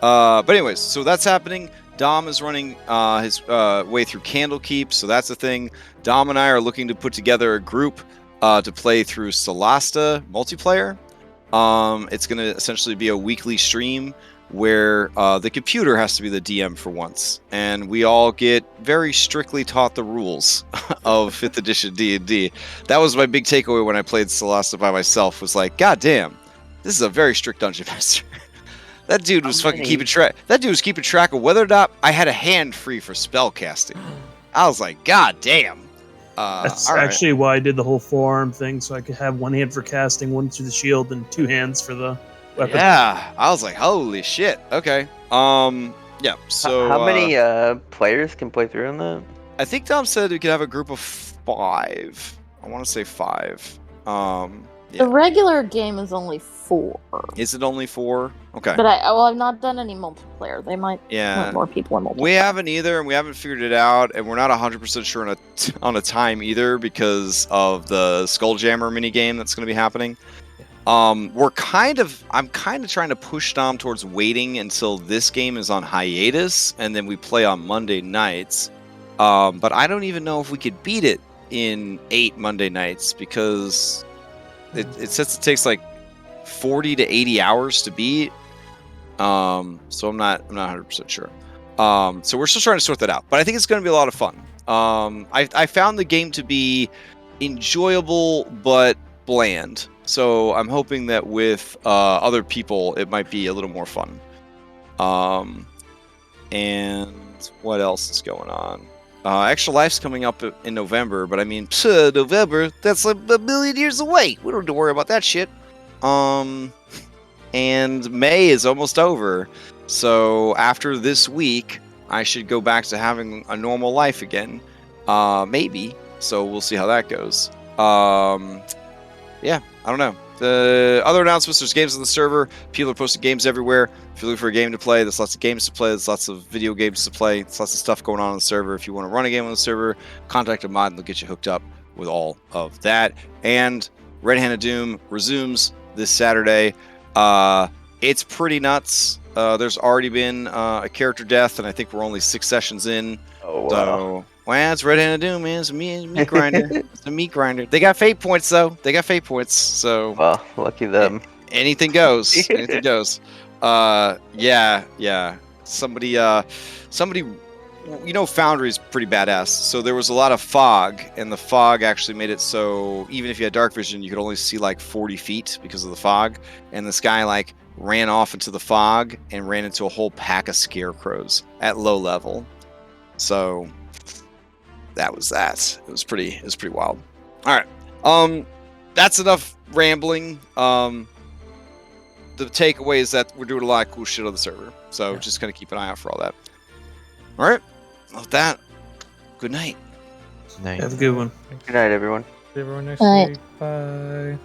But anyways, so that's happening. Dom is running his way through Candlekeep, so that's a thing. Dom and I are looking to put together a group to play through Solasta multiplayer. It's going to essentially be a weekly stream where the computer has to be the DM for once, and we all get very strictly taught the rules of 5th edition D&D. That was my big takeaway when I played Solasta by myself, was like, God damn, this is a very strict dungeon master. That dude was keeping track. That dude was keeping track of whether or not I had a hand free for spell casting. I was like, God damn. That's actually why I did the whole forearm thing, so I could have one hand for casting, one through the shield, and 2 hands for the weapon. Yeah, I was like, holy shit. Okay. Yeah. So how many players can play through on that? I think Dom said we could have a group of 5. I want to say 5. Yeah. The regular game is only 4. Is it only 4? Okay. But I've not done any multiplayer. They might want more people in multiplayer. We haven't either, and we haven't figured it out, and we're not 100% sure on a time either because of the Spelljammer minigame that's going to be happening. I'm kind of trying to push Dom towards waiting until this game is on hiatus, and then we play on Monday nights. But I don't even know if we could beat it in 8 Monday nights because it says it takes like 40 to 80 hours to beat, So I'm not 100% sure. So we're still trying to sort that out, but I think it's going to be a lot of fun. I found the game to be enjoyable but bland. So I'm hoping that with other people, it might be a little more fun. And what else is going on? Extra Life's coming up in November, but I mean, November, that's like a million years away. We don't have to worry about that shit. And May is almost over. So after this week, I should go back to having a normal life again. Maybe. So we'll see how that goes. Yeah, I don't know. The other announcements, there's games on the server. People are posting games everywhere. If you're looking for a game to play, there's lots of games to play. There's lots of video games to play. There's lots of stuff going on the server. If you want to run a game on the server, contact a mod and they'll get you hooked up with all of that. And Red Hand of Doom resumes this Saturday. It's pretty nuts. There's already been a character death, and I think we're only 6 sessions in. Oh, wow. So, well, it's Red Hand of Doom, man. It's a meat grinder. It's a meat grinder. They got fate points, though. They got fate points, so... Well, lucky them. Anything goes. Anything goes. Yeah. Somebody, you know, Foundry's pretty badass. So there was a lot of fog, and the fog actually made it so even if you had dark vision, you could only see like 40 feet because of the fog. And this guy like ran off into the fog and ran into a whole pack of scarecrows at low level. So that was that. It was pretty wild. All right. That's enough rambling. The takeaway is that we're doing a lot of cool shit on the server. So just kind of keep an eye out for all that. All right. With that, good night. Night. Have a good one. Good night, everyone. See everyone next Night. week. Bye.